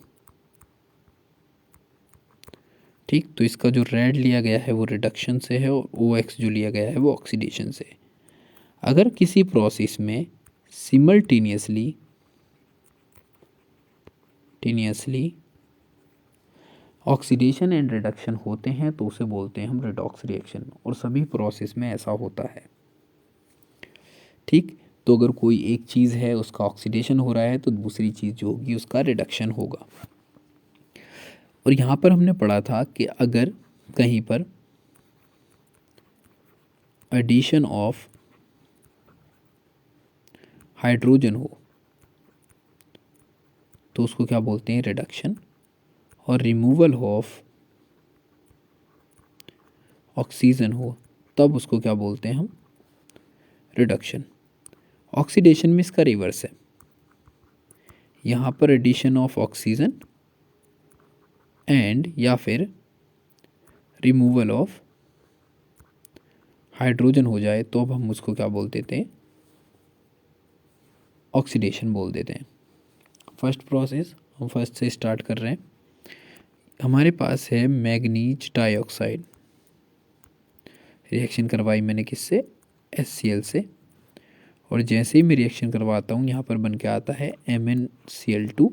ठीक, तो इसका जो रेड लिया गया है वो रिडक्शन से है और OX जो लिया गया है वो ऑक्सीडेशन से। अगर किसी प्रोसेस में सिमल्टेनियसली ऑक्सीडेशन एंड रिडक्शन होते हैं तो उसे बोलते हैं हम रिडॉक्स रिएक्शन, और सभी प्रोसेस में ऐसा होता है। ठीक, तो अगर कोई एक चीज़ है उसका ऑक्सीडेशन हो रहा है तो दूसरी चीज़ जो होगी उसका रिडक्शन होगा। और यहाँ पर हमने पढ़ा था कि अगर कहीं पर एडिशन ऑफ हाइड्रोजन हो तो उसको क्या बोलते हैं, रिडक्शन, और रिमूवल ऑफ ऑक्सीजन हो तब उसको क्या बोलते हैं हम, रिडक्शन। ऑक्सीडेशन में इसका रिवर्स है, यहाँ पर एडिशन ऑफ ऑक्सीजन एंड या फिर रिमूवल ऑफ हाइड्रोजन हो जाए तो अब हम उसको क्या बोल देते हैं, ऑक्सीडेशन बोल देते हैं। फर्स्ट प्रोसेस हम फर्स्ट से स्टार्ट कर रहे हैं। हमारे पास है मैग्नीज डाइऑक्साइड, रिएक्शन करवाई मैंने किससे, HCl से, और जैसे ही मैं रिएक्शन करवाता हूँ यहाँ पर बन के आता है MnCl2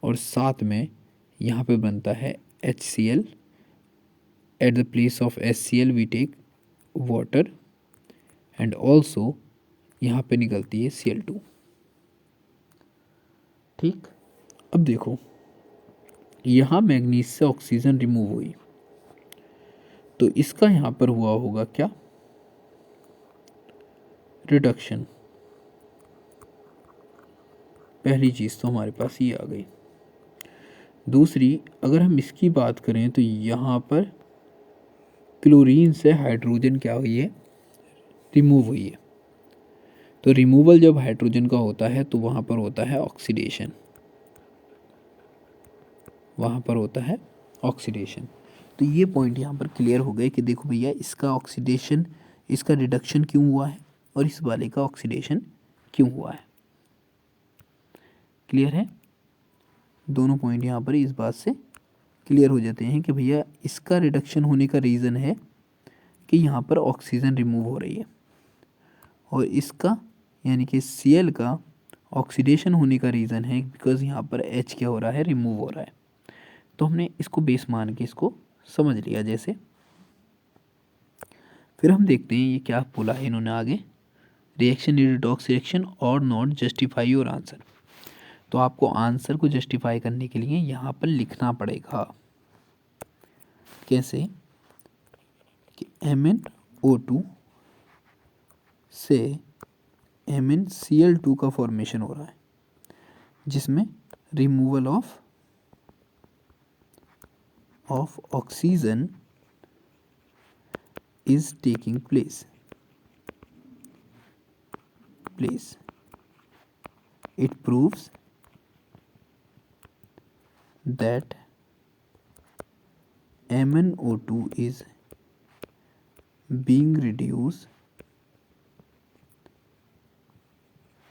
और साथ में यहाँ पे बनता है HCl। At the place of HCl we take water and also यहाँ पे निकलती है Cl2। ठीक, अब देखो यहाँ मैग्नीज से ऑक्सीजन रिमूव हुई तो इसका यहाँ पर हुआ होगा क्या, रिडक्शन। पहली चीज़ तो हमारे पास ये आ गई। दूसरी, अगर हम इसकी बात करें तो यहाँ पर क्लोरीन से हाइड्रोजन क्या हुई है, रिमूव हुई है। तो रिमूवल जब हाइड्रोजन का होता है तो वहाँ पर होता है ऑक्सीडेशन, वहाँ पर होता है ऑक्सीडेशन। तो ये पॉइंट यहाँ पर क्लियर हो गए कि देखो भैया इसका ऑक्सीडेशन, इसका रिडक्शन क्यों हुआ है और इस वाले का ऑक्सीडेशन क्यों हुआ है। क्लियर है, दोनों पॉइंट यहाँ पर इस बात से क्लियर हो जाते हैं कि भैया इसका रिडक्शन होने का रीज़न है कि यहाँ पर ऑक्सीजन रिमूव हो रही है, और इसका यानी कि Cl का ऑक्सीडेशन होने का रीज़न है बिकॉज़ यहाँ पर H क्या हो रहा है, रिमूव हो रहा है। तो हमने इसको बेस मान के इसको समझ लिया जैसे। फिर हम देखते हैं ये क्या बोला है इन्होंने आगे, रिएक्शन इज रिडॉक्स रिएक्शन और नॉट जस्टिफाई योर आंसर। तो आपको आंसर को जस्टिफाई करने के लिए यहाँ पर लिखना पड़ेगा। कैसे कि MnO2 से MnCl2 का फॉर्मेशन हो रहा है जिसमें removal of oxygen is taking place. It proves that MnO2 is being reduced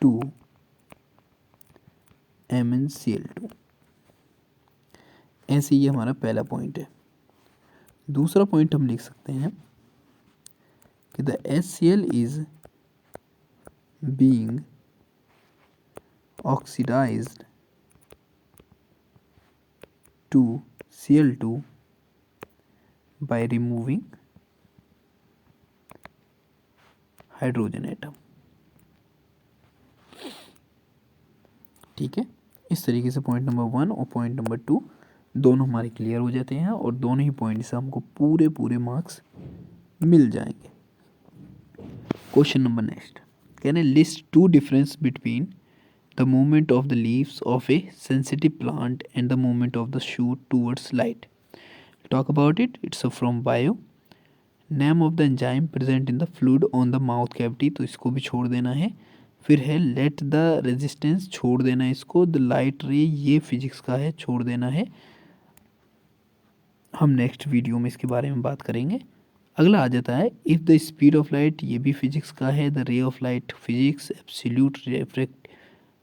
to MnCl2। ऐसे ये हमारा पहला पॉइंट है। दूसरा पॉइंट हम लिख सकते हैं कि the HCl is being oxidized to Cl2 by removing hydrogen atom. ठीक है, इस तरीके से पॉइंट नंबर 1 और पॉइंट नंबर 2 दोनों हमारे क्लियर हो जाते हैं और दोनों ही पॉइंट से हमको पूरे मार्क्स मिल जाएंगे। Question number next, can a list to difference between the movement of the leaves of a sensitive plant and the movement of the shoot towards light. Talk about it, it's from bio. Name of the enzyme present in the fluid on the mouth cavity, तो इसको भी छोड़ देना है। फिर है let the resistance, छोड़ देना है इसको। द लाइट रे, ये फिजिक्स का है, छोड़ देना है। हम नेक्स्ट वीडियो में इसके बारे में बात करेंगे। अगला आ जाता है if the speed of light, ये भी फिजिक्स का है। The ray of light physics, absolute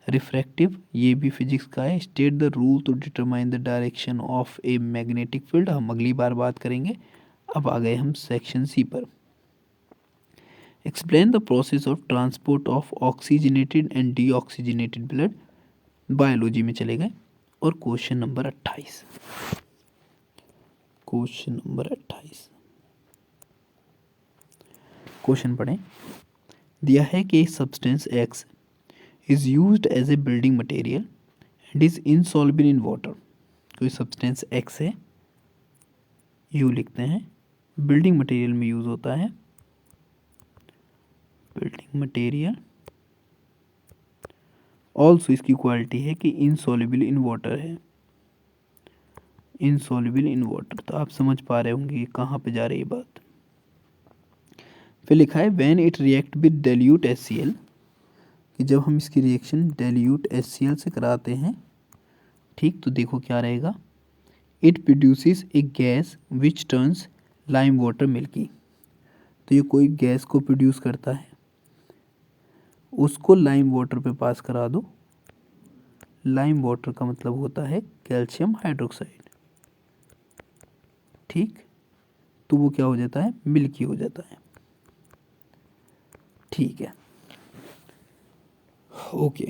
refractive, ये भी फिजिक्स का है। State the rule to determine the direction of a magnetic field, हम अगली बार बात करेंगे। अब आ गए हम सेक्शन सी पर। Explain the process of transport of oxygenated and deoxygenated blood, biology में चले गए। और question number 28, question number 28 question पढ़ें। दिया है कि substance X is used as a building material and is insoluble in water. कोई सब्सटेंस एक्स है, यू लिखते हैं, बिल्डिंग मटेरियल में यूज होता है, बिल्डिंग मटेरियल। ऑल्सो इसकी क्वालिटी है कि इनसॉल्युबल इन वाटर है, इनसॉल्युबल इन वाटर। तो आप समझ पा रहे होंगे कहाँ पे जा रही है बात। फिर लिखा है when it react with dilute HCl, कि जब हम इसकी रिएक्शन डाइल्यूट HCl से कराते हैं, ठीक, तो देखो क्या रहेगा, it produces A gas which turns lime water milky. तो ये कोई गैस को प्रोड्यूस करता है, उसको लाइम वाटर पे पास करा दो। लाइम वाटर का मतलब होता है कैल्शियम हाइड्रोक्साइड, ठीक, तो वो क्या हो जाता है, मिल्की हो जाता है। ठीक है, ओके।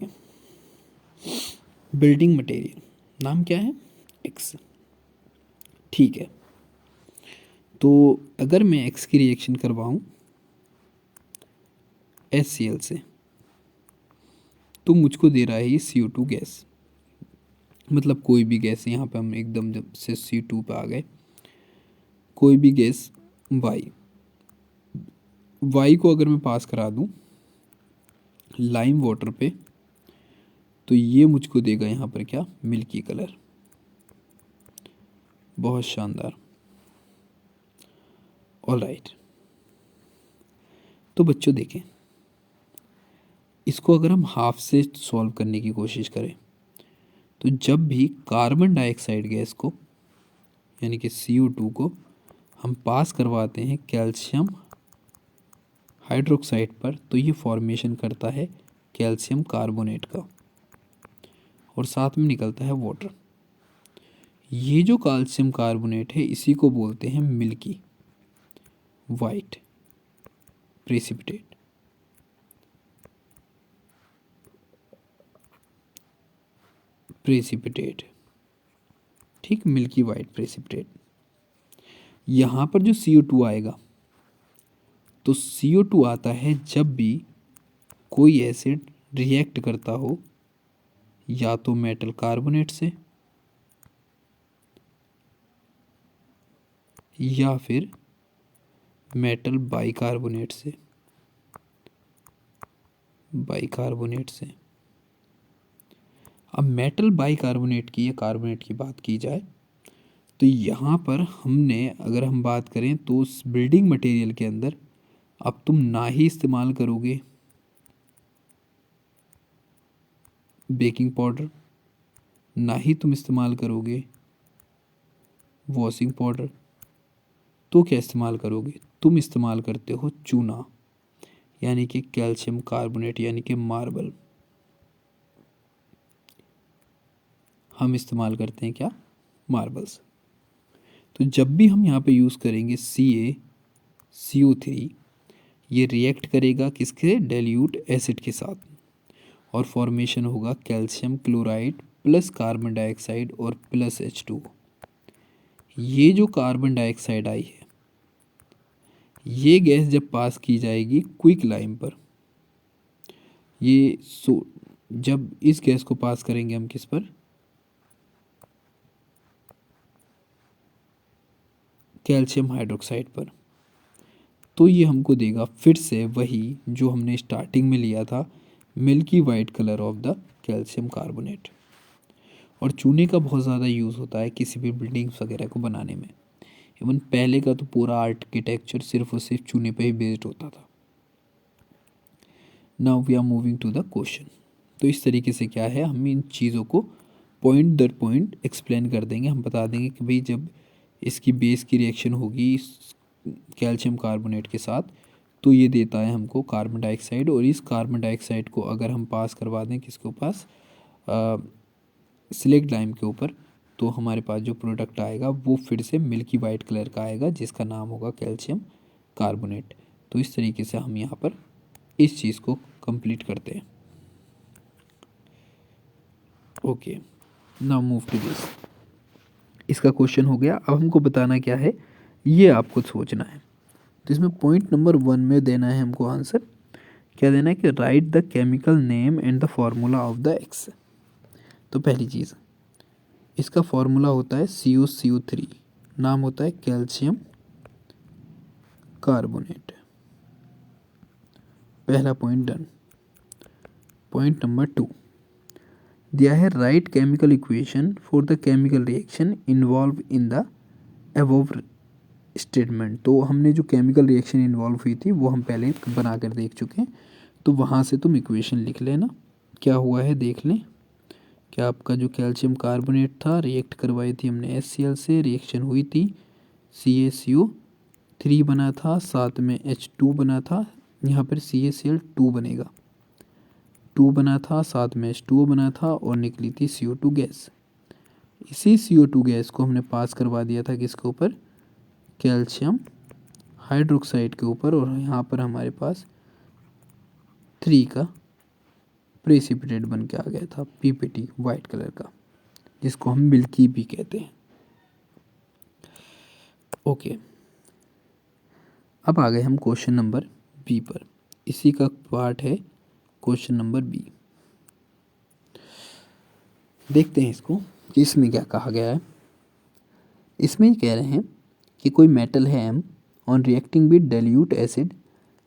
बिल्डिंग मटेरियल नाम क्या है, एक्स। ठीक है, तो अगर मैं एक्स की रिएक्शन करवाऊं HCl से, तो मुझको दे रहा है ये CO2 गैस, मतलब कोई भी गैस, यहाँ पे हम एकदम जब से C2 पे आ गए, कोई भी गैस वाई को अगर मैं पास करा दूं लाइम वाटर पे, तो ये मुझको देगा यहाँ पर क्या, मिल्की कलर, बहुत शानदार। ऑलराइट, तो बच्चों देखें, इसको अगर हम हाफ से सॉल्व करने की कोशिश करें, तो जब भी कार्बन डाइऑक्साइड गैस को यानी कि CO2 को हम पास करवाते हैं कैल्शियम हाइड्रोक्साइड पर, तो ये फॉर्मेशन करता है कैल्शियम कार्बोनेट का और साथ में निकलता है वाटर। ये जो कैल्शियम कार्बोनेट है इसी को बोलते हैं मिल्की वाइट प्रेसिपिटेट। ठीक, मिल्की वाइट प्रेसिपिटेट। यहाँ पर जो CO2 आएगा, तो CO2 आता है जब भी कोई एसिड रिएक्ट करता हो या तो मेटल कार्बोनेट से या फिर मेटल बाइकार्बोनेट से, अब मेटल बाइकार्बोनेट की या कार्बोनेट की बात की जाए, तो यहाँ पर हमने अगर हम बात करें तो उस बिल्डिंग मटेरियल के अंदर अब तुम ना ही इस्तेमाल करोगे बेकिंग पाउडर, ना ही तुम इस्तेमाल करोगे वॉशिंग पाउडर, तो क्या इस्तेमाल करोगे, तुम इस्तेमाल करते हो चूना, यानी कि कैल्शियम कार्बोनेट, यानी कि मार्बल। हम इस्तेमाल करते हैं क्या, मार्बल्स। तो जब भी हम यहाँ पे यूज़ करेंगे CaCO3, ये रिएक्ट करेगा किसके, डाइल्यूट एसिड के साथ, और फॉर्मेशन होगा calcium chloride plus carbon dioxide और प्लस H2। ये जो कार्बन डाइऑक्साइड आई है, ये गैस जब पास की जाएगी क्विक लाइम पर, ये जब इस गैस को पास करेंगे हम किस पर, कैल्शियम हाइड्रोक्साइड पर, तो ये हमको देगा फिर से वही जो हमने स्टार्टिंग में लिया था, milky white colour of the calcium carbonate. और चूने का बहुत ज़्यादा यूज़ होता है किसी भी बिल्डिंग्स वगैरह को बनाने में। इवन पहले का तो पूरा आर्किटेक्चर सिर्फ और सिर्फ चूने पे ही बेस्ड होता था। Now we are moving to the question. तो इस तरीके से क्या है, हम इन चीज़ों को पॉइंट दर पॉइंट एक्सप्लेन कर देंगे। हम बता देंगे कि भाई जब इसकी बेस की रिएक्शन होगी कैल्शियम कार्बोनेट के साथ, तो ये देता है हमको कार्बन डाइऑक्साइड। और इस कार्बन डाइऑक्साइड को अगर हम पास करवा दें किसके पास, सिलेक्ट लाइम के ऊपर, तो हमारे पास जो प्रोडक्ट आएगा वो फिर से मिल्की वाइट कलर का आएगा, जिसका नाम होगा कैल्शियम कार्बोनेट। तो इस तरीके से हम यहाँ पर इस चीज़ को कंप्लीट करते हैं। Okay, now move to this. इसका क्वेश्चन हो गया। अब हमको बताना क्या है, ये आपको सोचना है। तो इसमें पॉइंट नंबर 1 में देना है हमको आंसर, क्या देना है कि right the chemical name and the formula of the x. तो पहली चीज़, इसका फार्मूला होता है CuCO3, नाम होता है कैल्शियम कार्बोनेट। पहला पॉइंट डन। पॉइंट नंबर 2 दिया है right chemical equation for the chemical reaction involve in the above statement. तो हमने जो केमिकल रिएक्शन इन्वॉल्व हुई थी वो हम पहले बना कर देख चुके हैं, तो वहाँ से तुम इक्वेशन लिख लेना। क्या हुआ है देख लें। क्या आपका जो कैल्शियम कार्बोनेट था, रिएक्ट करवाई थी हमने HCl से, रिएक्शन हुई थी, CaCO3 बना था, साथ में H2 बना था, यहाँ पर CaCl2 बनेगा, 2 बना था, साथ में H2O बना था, और निकली थी CO2 गैस। इसी CO2 गैस को हमने पास करवा दिया था किसके ऊपर, कैल्शियम हाइड्रोक्साइड के ऊपर, और यहाँ पर हमारे पास 3 का प्रेसिपिटेट बन के आ गया था, PPT वाइट कलर का, जिसको हम मिल्की भी कहते हैं। ओके, अब आ गए हम क्वेश्चन नंबर बी पर। इसी का पार्ट है क्वेश्चन नंबर बी। देखते हैं इसको कि इसमें क्या कहा गया है। इसमें कह रहे हैं कि कोई मेटल है M on reacting with dilute acid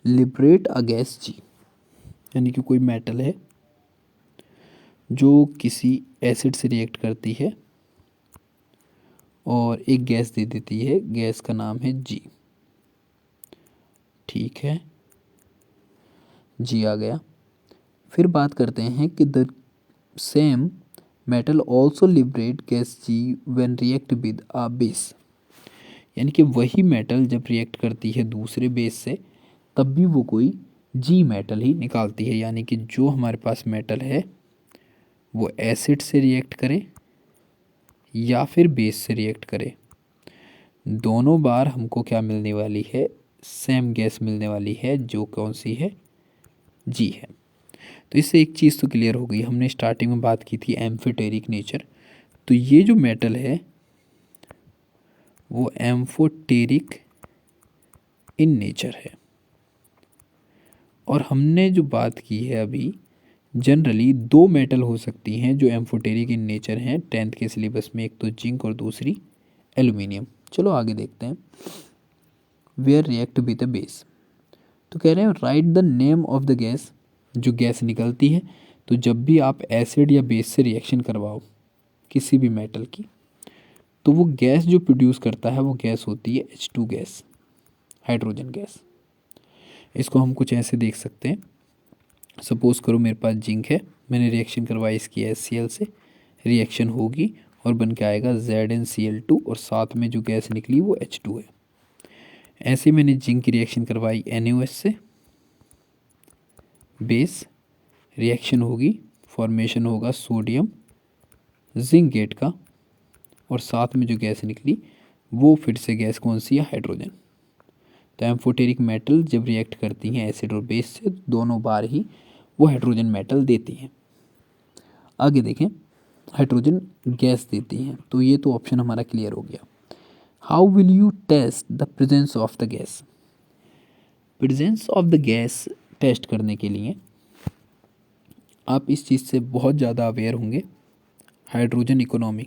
liberate a gas G। यानी कि कोई मेटल है जो किसी एसिड से रिएक्ट करती है और एक गैस दे देती है, गैस का नाम है G। ठीक है, G आ गया। फिर बात करते हैं कि the same metal also liberate gas G when react with a base. यानी कि वही मेटल जब रिएक्ट करती है दूसरे बेस से, तब भी वो कोई G मेटल ही निकालती है। यानी कि जो हमारे पास मेटल है वो एसिड से रिएक्ट करे या फिर बेस से रिएक्ट करे, दोनों बार हमको क्या मिलने वाली है, सेम गैस मिलने वाली है, जो कौन सी है, G है। तो इससे एक चीज़ तो क्लियर हो गई, हमने स्टार्टिंग में बात की थी एम्फोटेरिक नेचर, तो ये जो मेटल है वो एम्फोटेरिक इन नेचर है। और हमने जो बात की है अभी, जनरली 2 मेटल हो सकती हैं जो एम्फोटेरिक इन नेचर हैं 10th के सिलेबस में, एक तो जिंक और दूसरी एल्यूमिनियम। चलो आगे देखते हैं। Where react with a base, तो कह रहे हैं write the name of the gas, जो गैस निकलती है। तो जब भी आप एसिड या बेस से रिएक्शन करवाओ किसी भी मेटल की, तो वो गैस जो प्रोड्यूस करता है वो गैस होती है H2 गैस, हाइड्रोजन गैस। इसको हम कुछ ऐसे देख सकते हैं। सपोज़ करो मेरे पास जिंक है, मैंने रिएक्शन करवाई इसकी HCl से, रिएक्शन होगी और बन के आएगा ZnCl2, और साथ में जो गैस निकली वो H2 है। ऐसे मैंने जिंक की रिएक्शन करवाई NaOH से, बेस, रिएक्शन होगी, फॉर्मेशन होगा सोडियम जिंक गेट का, और साथ में जो गैस निकली वो फिर से गैस कौन सी है, हाइड्रोजन। तो एम्फोटेरिक मेटल जब रिएक्ट करती हैं एसिड और बेस से, दोनों बार ही वो हाइड्रोजन मेटल देती हैं। आगे देखें, हाइड्रोजन गैस देती हैं, तो ये तो ऑप्शन हमारा क्लियर हो गया। How will you test the presence of the gas. Presence of the gas test करने के लिए आप इस चीज़ से बहुत ज़्यादा अवेयर होंगे, हाइड्रोजन इकोनॉमी,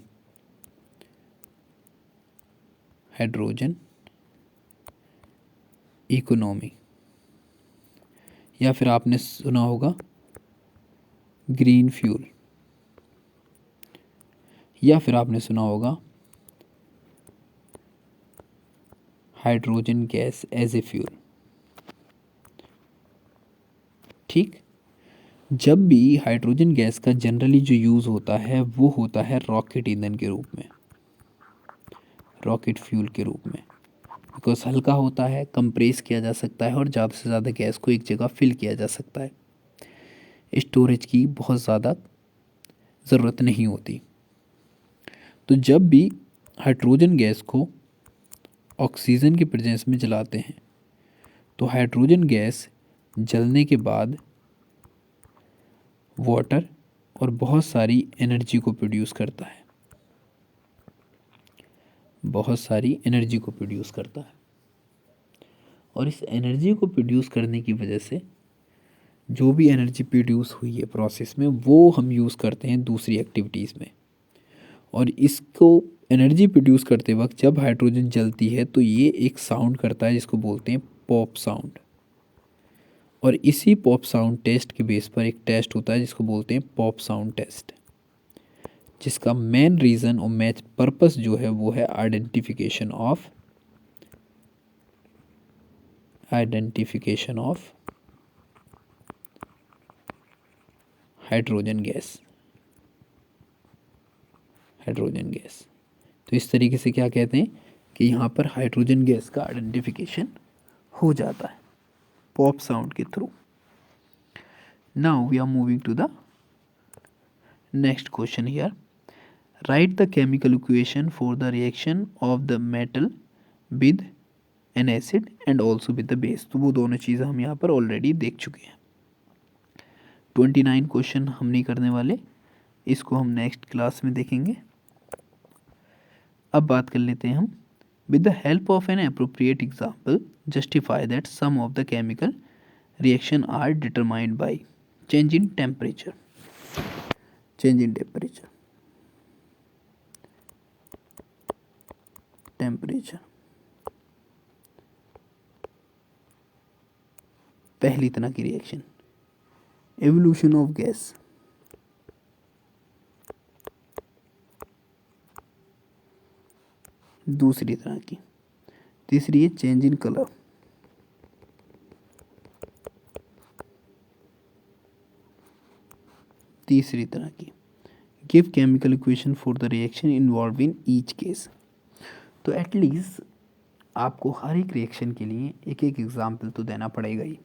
हाइड्रोजन इकोनॉमी, या फिर आपने सुना होगा ग्रीन फ्यूल, या फिर आपने सुना होगा hydrogen gas as a fuel. ठीक, जब भी हाइड्रोजन गैस का जनरली जो यूज़ होता है वो होता है रॉकेट ईंधन के रूप में, रॉकेट फ्यूल के रूप में। बिकॉज हल्का होता है, कंप्रेस किया जा सकता है और ज़्यादा से ज़्यादा गैस को एक जगह फिल किया जा सकता है। स्टोरेज की बहुत ज़्यादा ज़रूरत नहीं होती। तो जब भी हाइड्रोजन गैस को ऑक्सीजन के प्रेजेंस में जलाते हैं तो हाइड्रोजन गैस जलने के बाद वाटर और बहुत सारी एनर्जी को प्रोड्यूस करता है, बहुत सारी एनर्जी को प्रोड्यूस करता है। और इस एनर्जी को प्रोड्यूस करने की वजह से जो भी एनर्जी प्रोड्यूस हुई है प्रोसेस में, वो हम यूज़ करते हैं दूसरी एक्टिविटीज़ में। और इसको एनर्जी प्रोड्यूस करते वक्त जब हाइड्रोजन जलती है तो ये एक साउंड करता है जिसको बोलते हैं पॉप साउंड। और इसी पॉप साउंड टेस्ट के बेस पर एक टेस्ट होता है जिसको बोलते हैं पॉप साउंड टेस्ट, जिसका मेन रीज़न और मैच पर्पस जो है वो है आइडेंटिफिकेशन ऑफ हाइड्रोजन गैस। तो इस तरीके से क्या कहते हैं कि यहाँ पर हाइड्रोजन गैस का आइडेंटिफिकेशन हो जाता है पॉप साउंड के through. Now we are moving to the next question here. Right the chemical equation for the reaction of the metal with an acid and also with the base. तो वो दोनों चीज़ें हम यहाँ पर ऑलरेडी देख चुके हैं। 29 क्वेश्चन हम नहीं करने वाले, इसको हम नेक्स्ट क्लास में देखेंगे। अब बात कर लेते हैं हम। With the help of an appropriate example justify that some of the chemical reaction are determined by change in temperature. पहली तरह की रिएक्शन एवोल्यूशन ऑफ गैस। दूसरी तरह की, तीसरी है चेंज इन कलर। तीसरी तरह की give chemical equation for the reaction involve in each case. तो एटलीस्ट आपको हर एक रिएक्शन के लिए एक एक एग्जाम्पल तो देना पड़ेगा ही।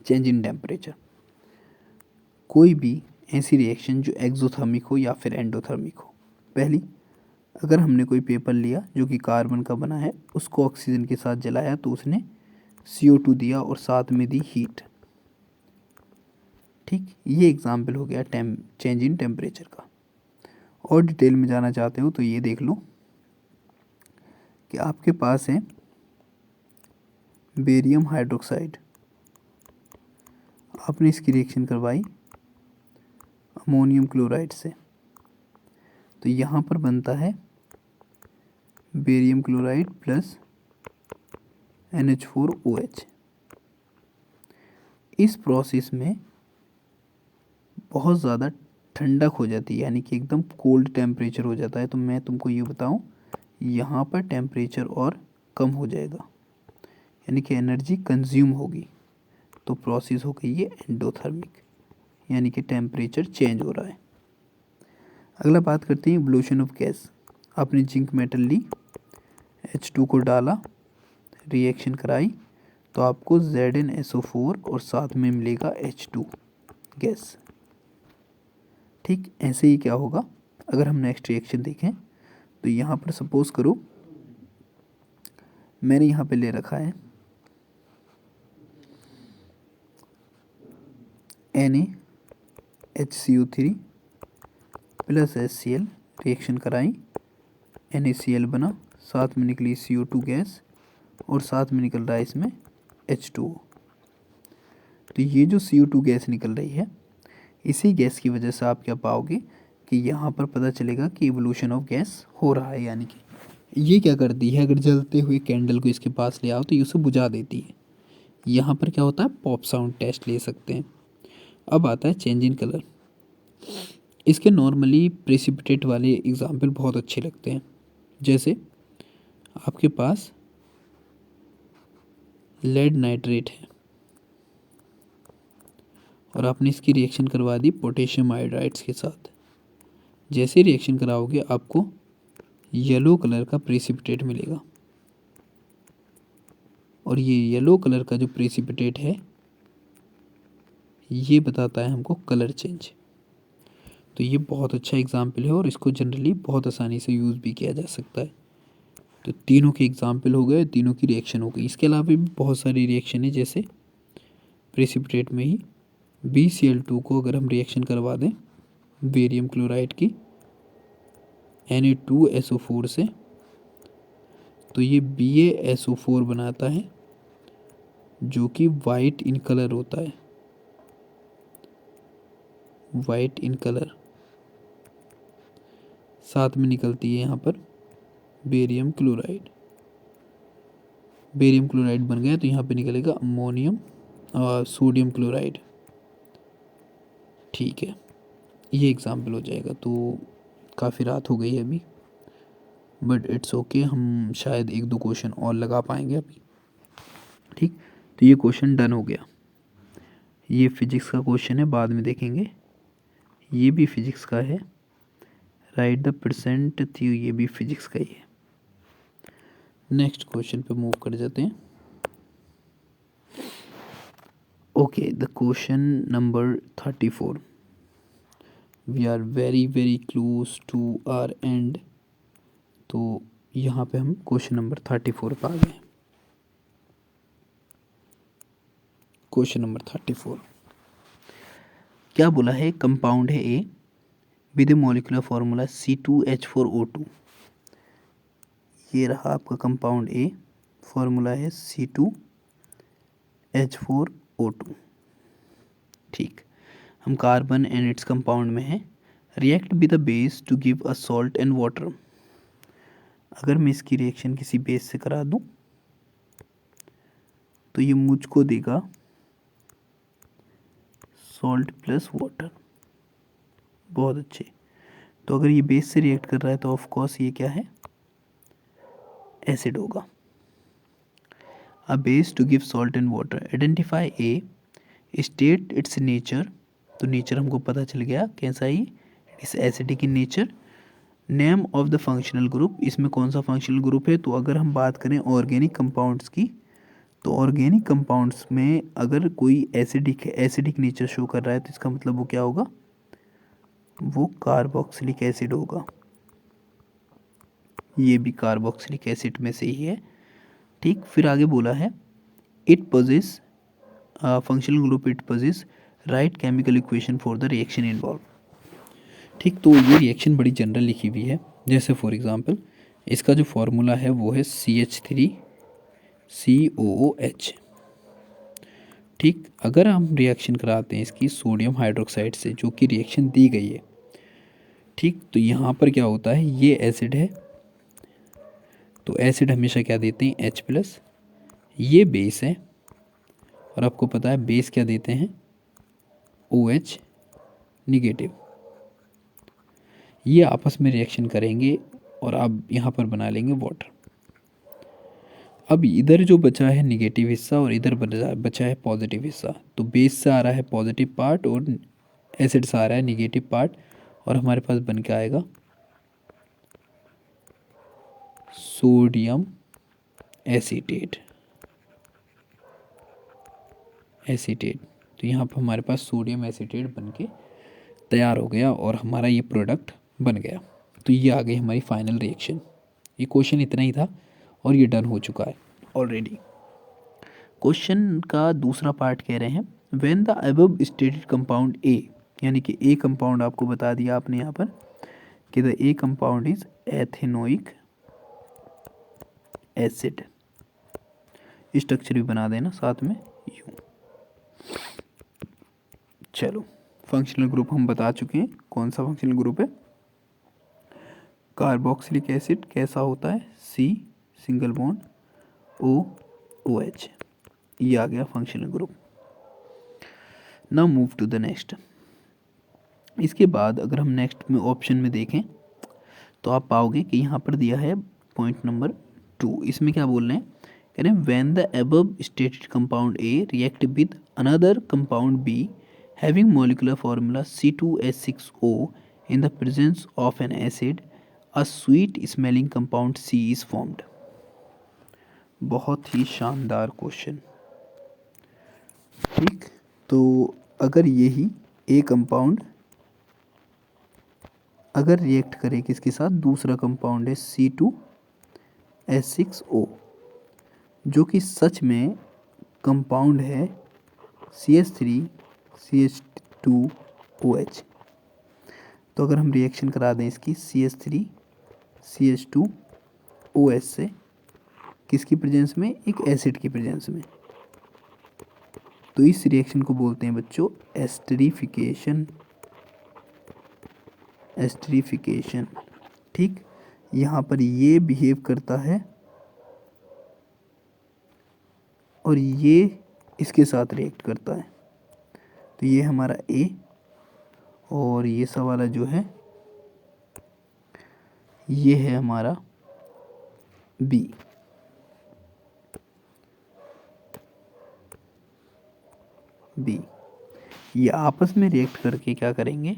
चेंज इन टेम्परेचर, कोई भी ऐसी रिएक्शन जो एक्सोथर्मिक हो या फिर एंडोथर्मिक हो। पहली, अगर हमने कोई पेपर लिया जो कि कार्बन का बना है, उसको ऑक्सीजन के साथ जलाया तो उसने CO2 दिया और साथ में दी हीट। ठीक, ये एग्जाम्पल हो गया चेंज इन टेम्परेचर का। और डिटेल में जाना चाहते हो तो ये देख लो कि आपके पास है बेरियम हाइड्रोक्साइड, आपने इसकी रिएक्शन करवाई अमोनियम क्लोराइड से, तो यहाँ पर बनता है बेरियम क्लोराइड प्लस NH4OH। इस प्रोसेस में बहुत ज़्यादा ठंडक हो जाती है, यानी कि एकदम कोल्ड टेम्परेचर हो जाता है। तो मैं तुमको ये बताऊं, यहाँ पर टेम्परेचर और कम हो जाएगा, यानी कि एनर्जी कंज्यूम होगी। तो प्रोसेस हो गई है एंडोथर्मिक, यानी कि टेम्परेचर चेंज हो रहा है। अगला बात करते हैं इवोल्यूशन ऑफ गैस। आपने जिंक मेटल ली, H2 को डाला, रिएक्शन कराई, तो आपको ZnSO4 और साथ में मिलेगा H2 गैस। ठीक, ऐसे ही क्या होगा अगर हम नेक्स्ट रिएक्शन देखें तो यहाँ पर सपोज करो मैंने यहाँ पे ले रखा है NaHCO3 प्लस HCl, रिएक्शन कराई, NaCl बना, साथ में निकली CO2 गैस और साथ में निकल रहा है इसमें H2O। तो ये जो CO2 गैस निकल रही है, इसी गैस की वजह से आप क्या पाओगे कि यहाँ पर पता चलेगा कि इवोल्यूशन ऑफ गैस हो रहा है। यानी कि ये क्या करती है, अगर जलते हुए कैंडल को इसके पास ले आओ तो ये उसे बुझा देती है। यहाँ पर क्या होता है, पॉप साउंड टेस्ट ले सकते हैं। अब आता है चेंज इन कलर। इसके नॉर्मली प्रेसिपिटेट वाले एग्जाम्पल बहुत अच्छे लगते हैं। जैसे आपके पास लेड नाइट्रेट है और आपने इसकी रिएक्शन करवा दी पोटेशियम आयोडाइड्स के साथ। जैसे रिएक्शन कराओगे आपको येलो कलर का प्रेसिपिटेट मिलेगा। और ये येलो कलर का जो प्रेसिपिटेट है ये बताता है हमको कलर चेंज। तो ये बहुत अच्छा एग्जाम्पल है और इसको जनरली बहुत आसानी से यूज़ भी किया जा सकता है। तो तीनों के एग्जाम्पल हो गए, तीनों की रिएक्शन हो गई। इसके अलावा भी बहुत सारी रिएक्शन है, जैसे प्रेसिपिटेट में ही BCl2 को अगर हम रिएक्शन करवा दें बेरियम क्लोराइड की Na2SO4 से, तो ये BaSO4 बनाता है जो कि वाइट इन कलर होता है, वाइट इन कलर। साथ में निकलती है यहाँ पर बेरियम क्लोराइड। बेरियम क्लोराइड बन गया तो यहाँ पे निकलेगा अमोनियम और सोडियम क्लोराइड। ठीक है, ये एग्जाम्पल हो जाएगा। तो काफ़ी रात हो गई है अभी, बट इट्स ओके, हम शायद एक दो क्वेश्चन और लगा पाएंगे अभी। ठीक, तो ये क्वेश्चन डन हो गया। ये फिजिक्स का क्वेश्चन है, बाद में देखेंगे। ये भी फिजिक्स का है, राइट द परसेंट थी, ये भी फिजिक्स का ही है। नेक्स्ट क्वेश्चन पे मूव कर जाते हैं। Okay, the question number 34। We are very very close to our end. तो यहाँ पे हम क्वेश्चन नंबर 34 पे आ गए। क्वेश्चन नंबर 34 क्या बोला है? कंपाउंड है ए with A molecular formula C2H4O2। ये रहा आपका कंपाउंड ए, फार्मूला है C2H4O2। ठीक, हम कार्बन एंड इट्स कंपाउंड में है। React with the base to give a salt and water. अगर मैं इसकी रिएक्शन किसी बेस से करा दूं तो ये मुझको देगा सॉल्ट प्लस वाटर। बहुत अच्छे। तो अगर ये बेस से रिएक्ट कर रहा है तो ऑफ कोर्स ये क्या है? एसिड होगा। A base to give salt and water. Identify a, state its nature. तो नेचर हमको पता चल गया कैसा ही, इस acidic in nature. Name of the functional group, इसमें कौन सा फंक्शनल ग्रुप है? तो अगर हम बात करें ऑर्गेनिक कंपाउंड्स की, तो ऑर्गेनिक कंपाउंड्स में अगर कोई एसिडिक है, एसिडिक नेचर शो कर रहा है, तो इसका मतलब वो क्या होगा? वो कार्बोक्सिलिक एसिड होगा। ये भी कार्बोक्सिलिक एसिड में से ही है। ठीक, फिर आगे बोला है it possess functional group, it possess write chemical equation for the reaction involve. ठीक, तो ये रिएक्शन बड़ी जनरल लिखी हुई है। जैसे फॉर एग्जांपल इसका जो फॉर्मूला है वो है CH3COOH। ठीक, अगर हम रिएक्शन कराते हैं इसकी सोडियम हाइड्रोक्साइड से, जो कि रिएक्शन दी गई है, ठीक, तो यहाँ पर क्या होता है? ये एसिड है, तो एसिड हमेशा क्या देते हैं? H+। ये बेस है, और आपको पता है बेस क्या देते हैं? OH negative. ये आपस में रिएक्शन करेंगे और आप यहाँ पर बना लेंगे वाटर। अब इधर जो बचा है निगेटिव हिस्सा और इधर बचा है पॉजिटिव हिस्सा। तो बेस से आ रहा है पॉजिटिव पार्ट और एसिड से आ रहा है निगेटिव पार्ट, और हमारे पास बन के आएगा सोडियम एसीटेट। तो यहाँ पर हमारे पास सोडियम एसीटेट बन के तैयार हो गया और हमारा ये प्रोडक्ट बन गया। तो ये आ गई हमारी फाइनल रिएक्शन। ये क्वेश्चन इतना ही था और ये डन हो चुका है ऑलरेडी। क्वेश्चन का दूसरा पार्ट कह रहे हैं when the above stated compound A, यानी कि ए कंपाउंड आपको बता दिया आपने यहाँ पर कि the A compound is ethanoic acid. Structure भी बना देना साथ में यूं। चलो, फंक्शनल ग्रुप हम बता चुके हैं। कौन सा फंक्शनल ग्रुप है? Carboxylic acid. कैसा होता है? C single bond OOH। ये आ गया functional group. Now move to the next. इसके बाद अगर हम नेक्स्ट में ऑप्शन में देखें तो आप पाओगे कि यहाँ पर दिया है पॉइंट नंबर 2। इसमें क्या बोल रहे हैं? कह रहे हैं when the above stated compound A react with another compound be having molecular formula C2H6O in the presence of an acid, a sweet smelling compound C is formed। बहुत ही शानदार क्वेश्चन। ठीक, तो अगर यही ए कंपाउंड अगर रिएक्ट करे किसके साथ, दूसरा कंपाउंड है C2H6O, जो कि सच में कंपाउंड है CH3CH2OH। तो अगर हम रिएक्शन करा दें इसकी CH3CH2OH से, किसकी प्रेजेंस में, एक एसिड की प्रेजेंस में, तो इस रिएक्शन को बोलते हैं बच्चों एस्टरीफिकेशन। एस्टरीफिकेशन। ठीक, यहाँ पर ये बिहेव करता है और ये इसके साथ रिएक्ट करता है। तो ये हमारा ए और ये सब वाला जो है ये है हमारा बी। बी ये आपस में रिएक्ट करके क्या करेंगे,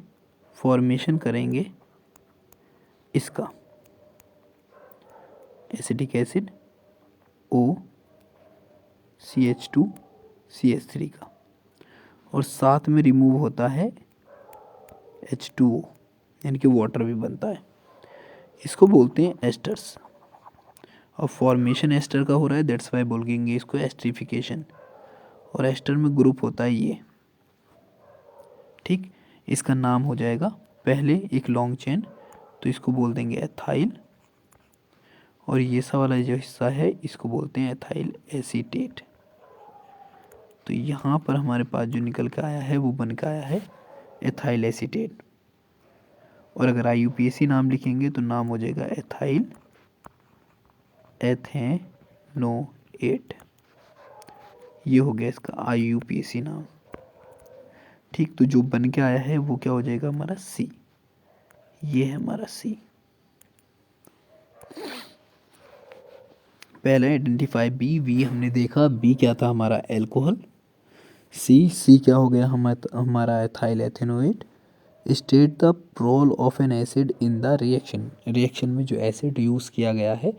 फॉर्मेशन करेंगे इसका एसिटिक एसिड OCH2CH3 का, और साथ में रिमूव होता है H2O, यानी कि वाटर भी बनता है। इसको बोलते हैं एस्टर्स, और फॉर्मेशन एस्टर का हो रहा है, दैट्स वाई बोलेंगे इसको एस्टरीफिकेशन। और एस्टर में ग्रुप होता है ये। ठीक, इसका नाम हो जाएगा पहले एक लॉन्ग चेन, तो इसको बोल देंगे एथाइल, और ये सा वाला जो हिस्सा है इसको बोलते हैं एथाइल एसीटेट। तो यहाँ पर हमारे पास जो निकल के आया है वो बन के आया है एथाइल एसीटेट। और अगर IUPAC नाम लिखेंगे तो नाम हो जाएगा एथाइल एथेनोएट। ये हो गया इसका IUPAC नाम। ठीक, तो जो बन के आया है वो क्या हो जाएगा हमारा C। ये है हमारा C। पहले आइडेंटिफाई बी हमने देखा, बी क्या था हमारा एल्कोहल। सी क्या हो गया हमारा ethyl ethanoate. State the role of an acid in the reaction. Reaction में जो एसिड यूज़ किया गया है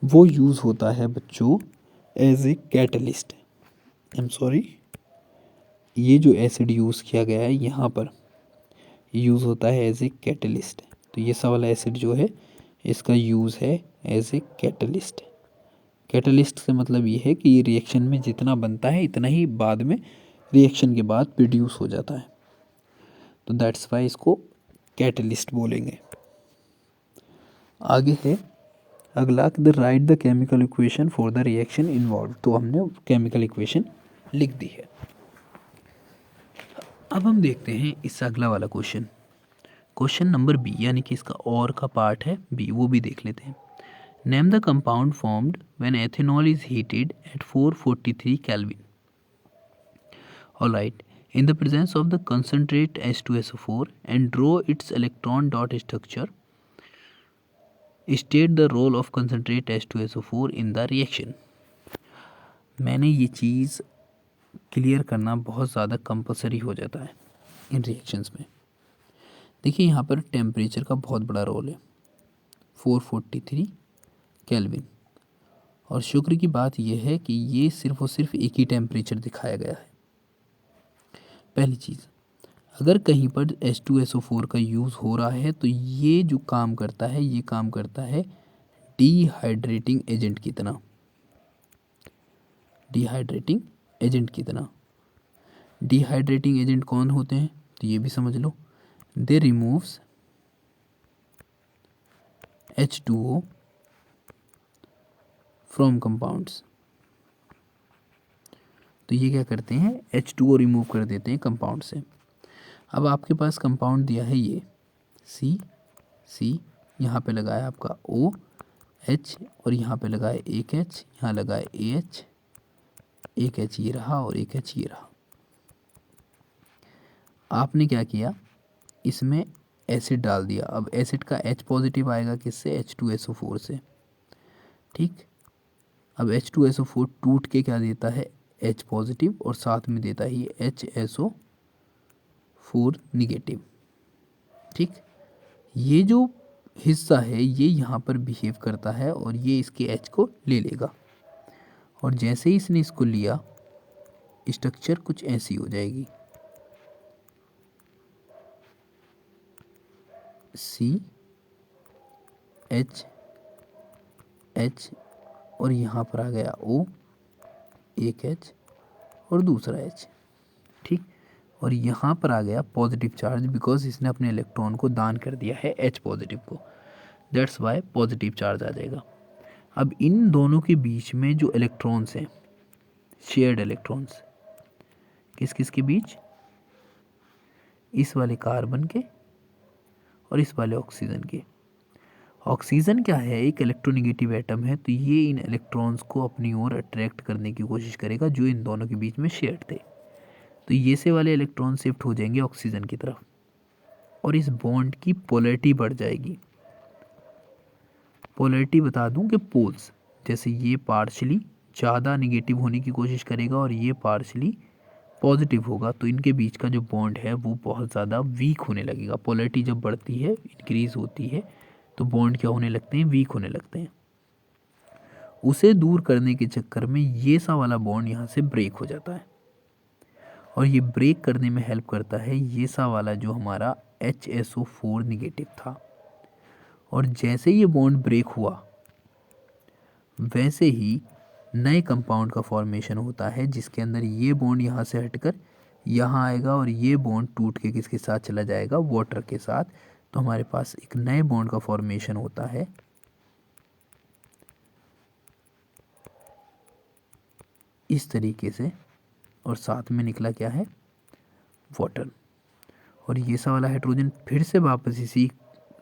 वो यूज़ होता है बच्चों as a catalyst. I am sorry, ये जो एसिड यूज़ किया गया है यहाँ पर यूज़ होता है एज ए कैटलिस्ट। तो ये सब वाला एसिड जो है इसका यूज़ है एज ए कैटलिस्ट। कैटलिस्ट से मतलब ये है कि ये रिएक्शन में जितना बनता है इतना ही बाद में रिएक्शन के बाद प्रोड्यूस हो जाता है, तो दैट्स वाई इसको कैटलिस्ट बोलेंगे। आगे है अगला, the right the chemical equation for the reaction involve. तो हमने केमिकल इक्वेशन लिख दी है। अब हम देखते हैं इससे अगला वाला क्वेश्चन, क्वेश्चन नंबर बी, यानी कि इसका और का पार्ट है बी, वो भी देख लेते हैं। Name the compound formed when ethanol is heated at 443 kelvin. Alright, in the presence of the concentrate H2SO4 and draw its electron dot structure. State the role of concentrate H2SO4 in the reaction. मैंने ये चीज़ clear करना बहुत ज़्यादा compulsory हो जाता है इन reactions में। देखिए यहाँ पर टेम्परेचर का बहुत बड़ा रोल है, 443 केल्विन। और शुक्र की बात यह है कि ये सिर्फ और सिर्फ एक ही टेम्परेचर दिखाया गया है। पहली चीज़, अगर कहीं पर H2SO4 का यूज़ हो रहा है तो ये जो काम करता है ये काम करता है डिहाइड्रेटिंग एजेंट की तरह। डिहाइड्रेटिंग एजेंट की तरह। डिहाइड्रेटिंग एजेंट कौन होते हैं तो ये भी समझ लो, दे रिमूव्स H2O फ्रॉम कंपाउंड्स। तो ये क्या करते हैं, H2O रिमूव कर देते हैं कंपाउंड से। अब आपके पास कंपाउंड दिया है ये सी, यहाँ पे लगाया आपका OH, और यहाँ पे लगाया एक H, यहाँ लगाया AH, एक H ये रहा और एक H ये रहा। आपने क्या किया, इसमें एसिड डाल दिया। अब एसिड का H पॉजिटिव आएगा किससे, H2SO4 से। ठीक, अब H2SO4 टूट के क्या देता है, H पॉजिटिव, और साथ में देता है ये HSO4 निगेटिव। ठीक, ये जो हिस्सा है ये यहाँ पर बिहेव करता है और ये इसके H को ले लेगा। और जैसे ही इसने इसको लिया स्ट्रक्चर कुछ ऐसी हो जाएगी, CH और यहाँ पर आ गया O, एक H और दूसरा H, ठीक। और यहाँ पर आ गया पॉजिटिव चार्ज बिकॉज इसने अपने इलेक्ट्रॉन को दान कर दिया है H पॉजिटिव को, दैट्स वाई पॉजिटिव चार्ज आ जाएगा। अब इन दोनों के बीच में जो इलेक्ट्रॉन्स हैं, शेयर्ड इलेक्ट्रॉन्स, किस किस के बीच, इस वाले कार्बन के और इस वाले ऑक्सीजन के। ऑक्सीजन क्या है, एक इलेक्ट्रोनेगेटिव एटम है, तो ये इन इलेक्ट्रॉन्स को अपनी ओर अट्रैक्ट करने की कोशिश करेगा जो इन दोनों के बीच में शेयर्ड थे। तो ये से वाले इलेक्ट्रॉन शिफ्ट हो जाएंगे ऑक्सीजन की तरफ और इस बॉन्ड की पोलैरिटी बढ़ जाएगी। पोलैरिटी बता दूं कि पोल्स, जैसे ये पार्शली ज़्यादा निगेटिव होने की कोशिश करेगा और ये पार्शली पॉजिटिव होगा, तो इनके बीच का जो बॉन्ड है वो बहुत ज़्यादा वीक होने लगेगा। पोलैरिटी जब बढ़ती है, इंक्रीज होती है, तो बॉन्ड क्या होने लगते हैं, वीक होने लगते हैं। उसे दूर करने के चक्कर में ये सा वाला बॉन्ड यहाँ से ब्रेक हो जाता है और ये ब्रेक करने में हेल्प करता है ये सा वाला जो हमारा HSO4 निगेटिव था। और जैसे ये बॉन्ड ब्रेक हुआ वैसे ही नए कंपाउंड का फॉर्मेशन होता है जिसके अंदर ये बॉन्ड यहाँ से हटकर यहाँ आएगा और ये बॉन्ड टूट के किसके साथ चला जाएगा, वाटर के साथ। तो हमारे पास एक नए बॉन्ड का फॉर्मेशन होता है इस तरीके से और साथ में निकला क्या है, वाटर। और ये सा वाला हाइड्रोजन फिर से वापस इसी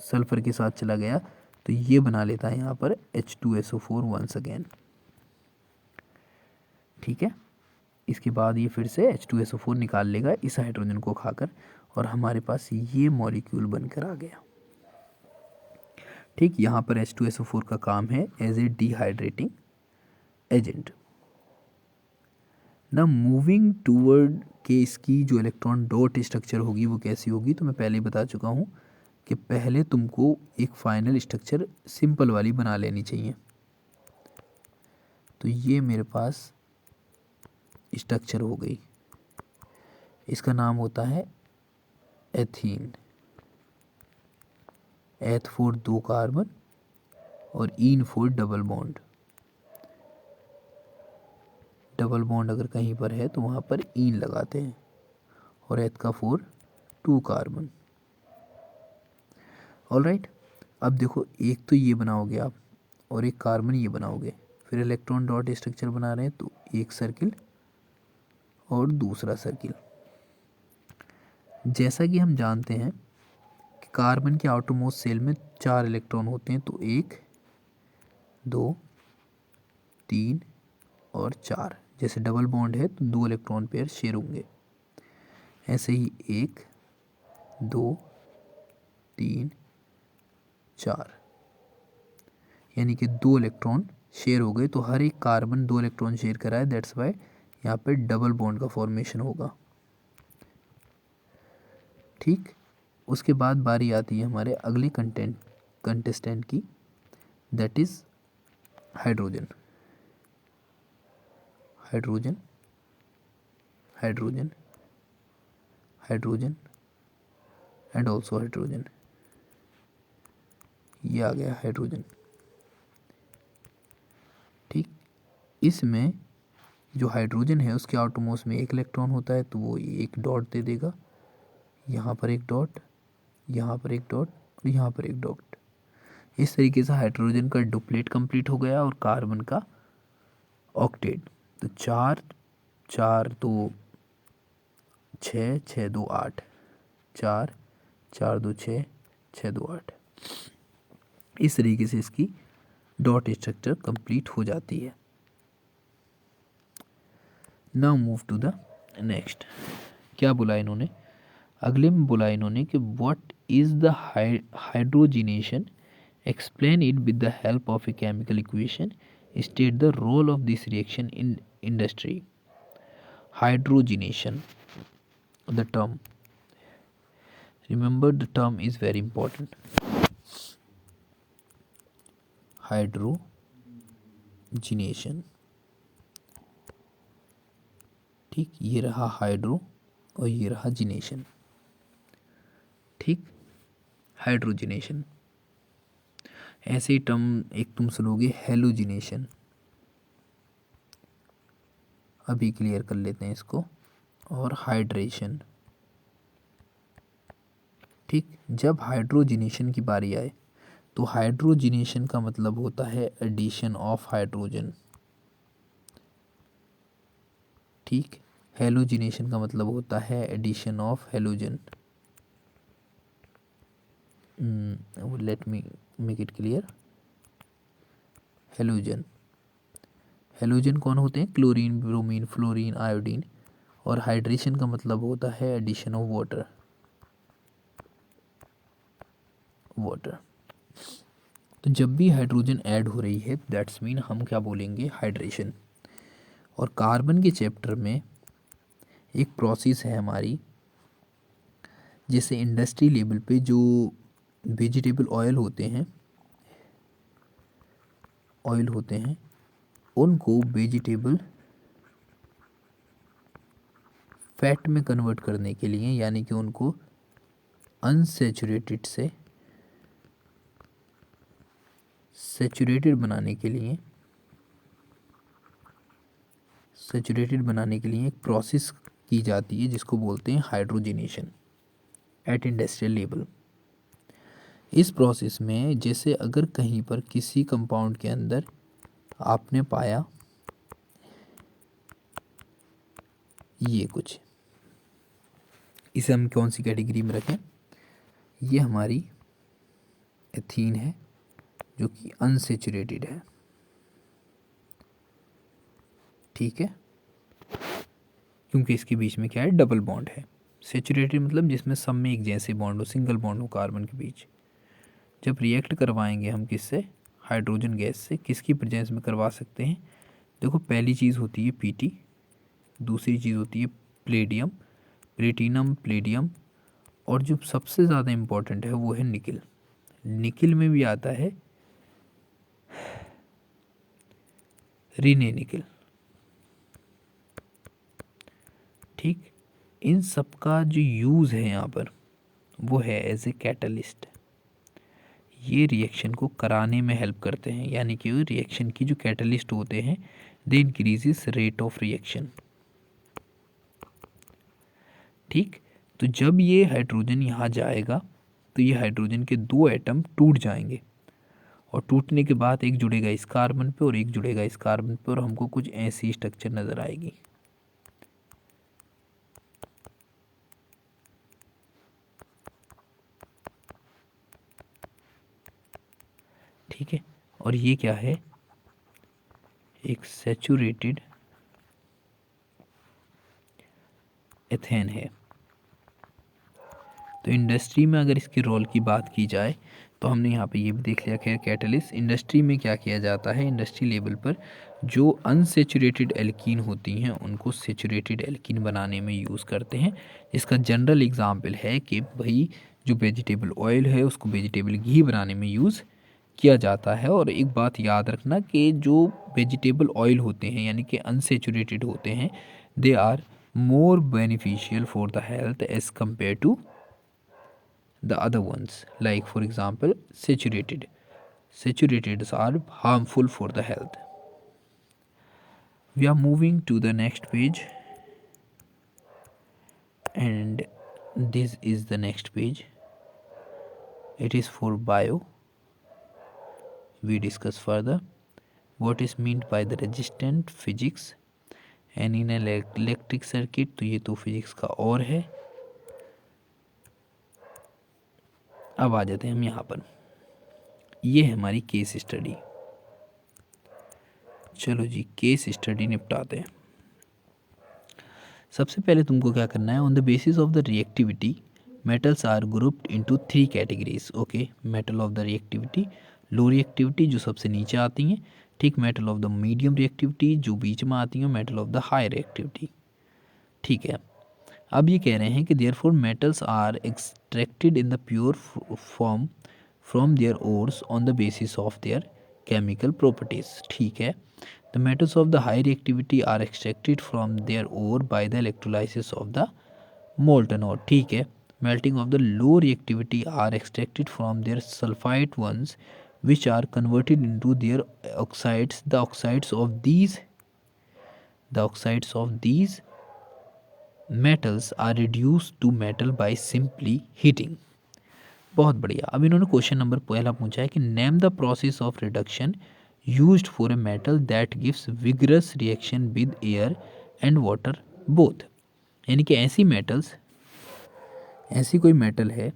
सल्फर के साथ चला गया तो ये बना लेता है यहाँ पर H2SO4 वंस अगेन, ठीक है। इसके बाद ये फिर से H2SO4 निकाल लेगा इस हाइड्रोजन को खाकर और हमारे पास ये मॉलिक्यूल बनकर आ गया, ठीक। यहाँ पर H2SO4 का काम है एज ए डिहाइड्रेटिंग एजेंट। ना मूविंग टूवर्ड के इसकी जो इलेक्ट्रॉन डॉट स्ट्रक्चर होगी वो कैसी होगी, तो मैं पहले ही बता चुका हूँ कि पहले तुमको एक फाइनल स्ट्रक्चर सिंपल वाली बना लेनी चाहिए। तो ये मेरे पास स्ट्रक्चर हो गई, इसका नाम होता है एथीन। एथ फोर 2 कार्बन और इन four double bond. Double bond अगर कहीं पर है तो वहाँ पर इन लगाते हैं और एथ का 4 2 कार्बन। ऑलराइट, अब देखो एक तो ये बनाओगे आप और एक कार्बन ये बनाओगे, फिर इलेक्ट्रॉन डॉट स्ट्रक्चर बना रहे हैं तो एक सर्किल और दूसरा सर्किल। जैसा कि हम जानते हैं कि कार्बन के आउटरमोस्ट शेल में 4 इलेक्ट्रॉन होते हैं, तो 1 2 3 और 4। जैसे डबल बॉन्ड है तो 2 इलेक्ट्रॉन पेयर शेयर होंगे, ऐसे ही 1 2 3 4, यानी कि 2 इलेक्ट्रॉन शेयर हो गए। तो हर एक कार्बन 2 इलेक्ट्रॉन शेयर करा है, दैट्स वाई यहाँ पे डबल बॉन्ड का फॉर्मेशन होगा, ठीक। उसके बाद बारी आती है हमारे अगले कंटेस्टेंट की, that is hydrogen. Hydrogen hydrogen hydrogen and also hydrogen, ये आ गया हाइड्रोजन, ठीक। इसमें जो हाइड्रोजन है उसके आउटरमोस्ट में 1 इलेक्ट्रॉन होता है, तो वो एक डॉट दे देगा, यहाँ पर एक डॉट, यहाँ पर एक डॉट और यहाँ पर एक डॉट। इस तरीके से हाइड्रोजन का डुप्लेट कंप्लीट हो गया और कार्बन का ऑक्टेट। तो 4 4 2 6 6 2 8, 4 4 2 6 6 2 8। इस तरीके से इसकी डॉट स्ट्रक्चर कंप्लीट हो जाती है। Now move to the next. क्या बोला इन्होंने, अगले में बोला इन्होंने कि what is the hydrogenation, explain it with the help of a chemical equation, state the role of this reaction in industry. Hydrogenation, the term, remember the term is very important. Hydrogenation, ठीक, ये रहा hydro और ये रहा जिनेशन। ठीक, hydrogenation. ऐसे ही term एक तुम सुनोगे हेलोजिनेशन। अभी क्लियर कर लेते हैं इसको। और हाइड्रेशन। ठीक, जब हाइड्रोजिनेशन की बारी आए तो हाइड्रोजिनेशन का मतलब होता है एडिशन ऑफ हाइड्रोजन। ठीक, हेलोजिनेशन का मतलब होता है addition of halogen. Let me make it clear. Halogen, halogen कौन होते हैं? Chlorine, bromine, fluorine, iodine. और हाइड्रेशन का मतलब होता है एडिशन ऑफ वाटर। वाटर। तो जब भी हाइड्रोजन ऐड हो रही है दैट्स मीन हम क्या बोलेंगे? हाइड्रेशन। और कार्बन के चैप्टर में एक प्रोसेस है हमारी, जैसे इंडस्ट्री लेवल पे जो वेजिटेबल ऑयल होते हैं, उनको वेजिटेबल फैट में कन्वर्ट करने के लिए, यानी कि उनको अनसेचुरेटेड से सेचुरेटेड बनाने के लिए, एक प्रोसेस की जाती है जिसको बोलते हैं हाइड्रोजिनेशन एट इंडस्ट्रियल लेवल। इस प्रोसेस में जैसे अगर कहीं पर किसी कंपाउंड के अंदर आपने पाया ये कुछ, इसे हम कौन सी कैटेगरी में रखें? ये हमारी एथीन है जो कि अनसेचुरेटेड है। ठीक है, क्योंकि इसके बीच में क्या है? डबल बॉन्ड है। सेचुरेटेड मतलब जिसमें सब में एक जैसे बॉन्ड हो, सिंगल बॉन्ड हो कार्बन के बीच। जब रिएक्ट करवाएंगे हम किससे? हाइड्रोजन गैस से। किसकी प्रेजेंस में करवा सकते हैं? देखो, पहली चीज़ होती है पीटी, दूसरी चीज़ होती है प्लेडियम, प्लेटिनम, प्लेडियम, और जो सबसे ज़्यादा इम्पोर्टेंट है वो है निकिल। निकिल में भी आता है रीने निकिल। ठीक, इन सब का जो यूज़ है यहाँ पर वो है एज ए कैटलिस्ट। ये रिएक्शन को कराने में हेल्प करते हैं, यानी कि रिएक्शन की जो कैटलिस्ट होते हैं दे इंक्रीजेस रेट ऑफ रिएक्शन। ठीक, तो जब ये हाइड्रोजन यहाँ जाएगा तो ये हाइड्रोजन के दो एटम टूट जाएंगे, और टूटने के बाद एक जुड़ेगा इस कार्बन पे और एक जुड़ेगा इस कार्बन पे, और हमको कुछ ऐसी स्ट्रक्चर नज़र आएगी। ठीक है, और ये क्या है? एक सैचुरेटेड एथेन है। तो इंडस्ट्री में अगर इसके रोल की बात की जाए तो हमने यहाँ पे ये भी देख लिया खैर कैटलिस्ट। इंडस्ट्री में क्या किया जाता है? इंडस्ट्री लेवल पर जो अनसेचुरेटेड एल्कीन होती हैं उनको सेचुरेटेड एल्कीन बनाने में यूज़ करते हैं। इसका जनरल एग्जाम्पल है कि भाई जो वेजिटेबल ऑयल है उसको वेजिटेबल घी बनाने में यूज़ किया जाता है। और एक बात याद रखना कि जो वेजिटेबल ऑयल होते हैं यानी कि अनसेचुरेटेड होते हैं, they are more beneficial for the health as compared to the other ones, like for example saturateds are harmful for the health. We are moving to the next page, and this is the next page. It is for bio. We discuss further what is meant by the resistant physics and in electric circuit। तो ये तो physics का और है। अब आ जाते हैं हम यहाँ पर, ये है हमारी केस स्टडी। चलो जी, केस स्टडी निपटाते हैं। सबसे पहले तुमको क्या करना है? On the basis of the reactivity metals are grouped into 3 categories. Okay, metal of the reactivity, low reactivity जो सबसे नीचे आती हैं। ठीक, metal of the medium reactivity जो बीच में आती हैं, metal of the high reactivity. ठीक है, अब ये कह रहे हैं कि therefore metals are extracted in the pure form from their ores on the basis of their chemical properties. ठीक है, the metals of the high reactivity are extracted from their ore by the electrolysis of the molten ore. ठीक है, melting of the low reactivity are extracted from their sulfite ones, which are converted into their oxides. The oxides of these metals are reduced to metal by simply heating. बहुत बढ़िया। अब इन्होंने question number पहला पूछा है कि name the process of reduction used for a metal that gives vigorous reaction with air and water both. यानी कि ऐसी कोई मेटल है,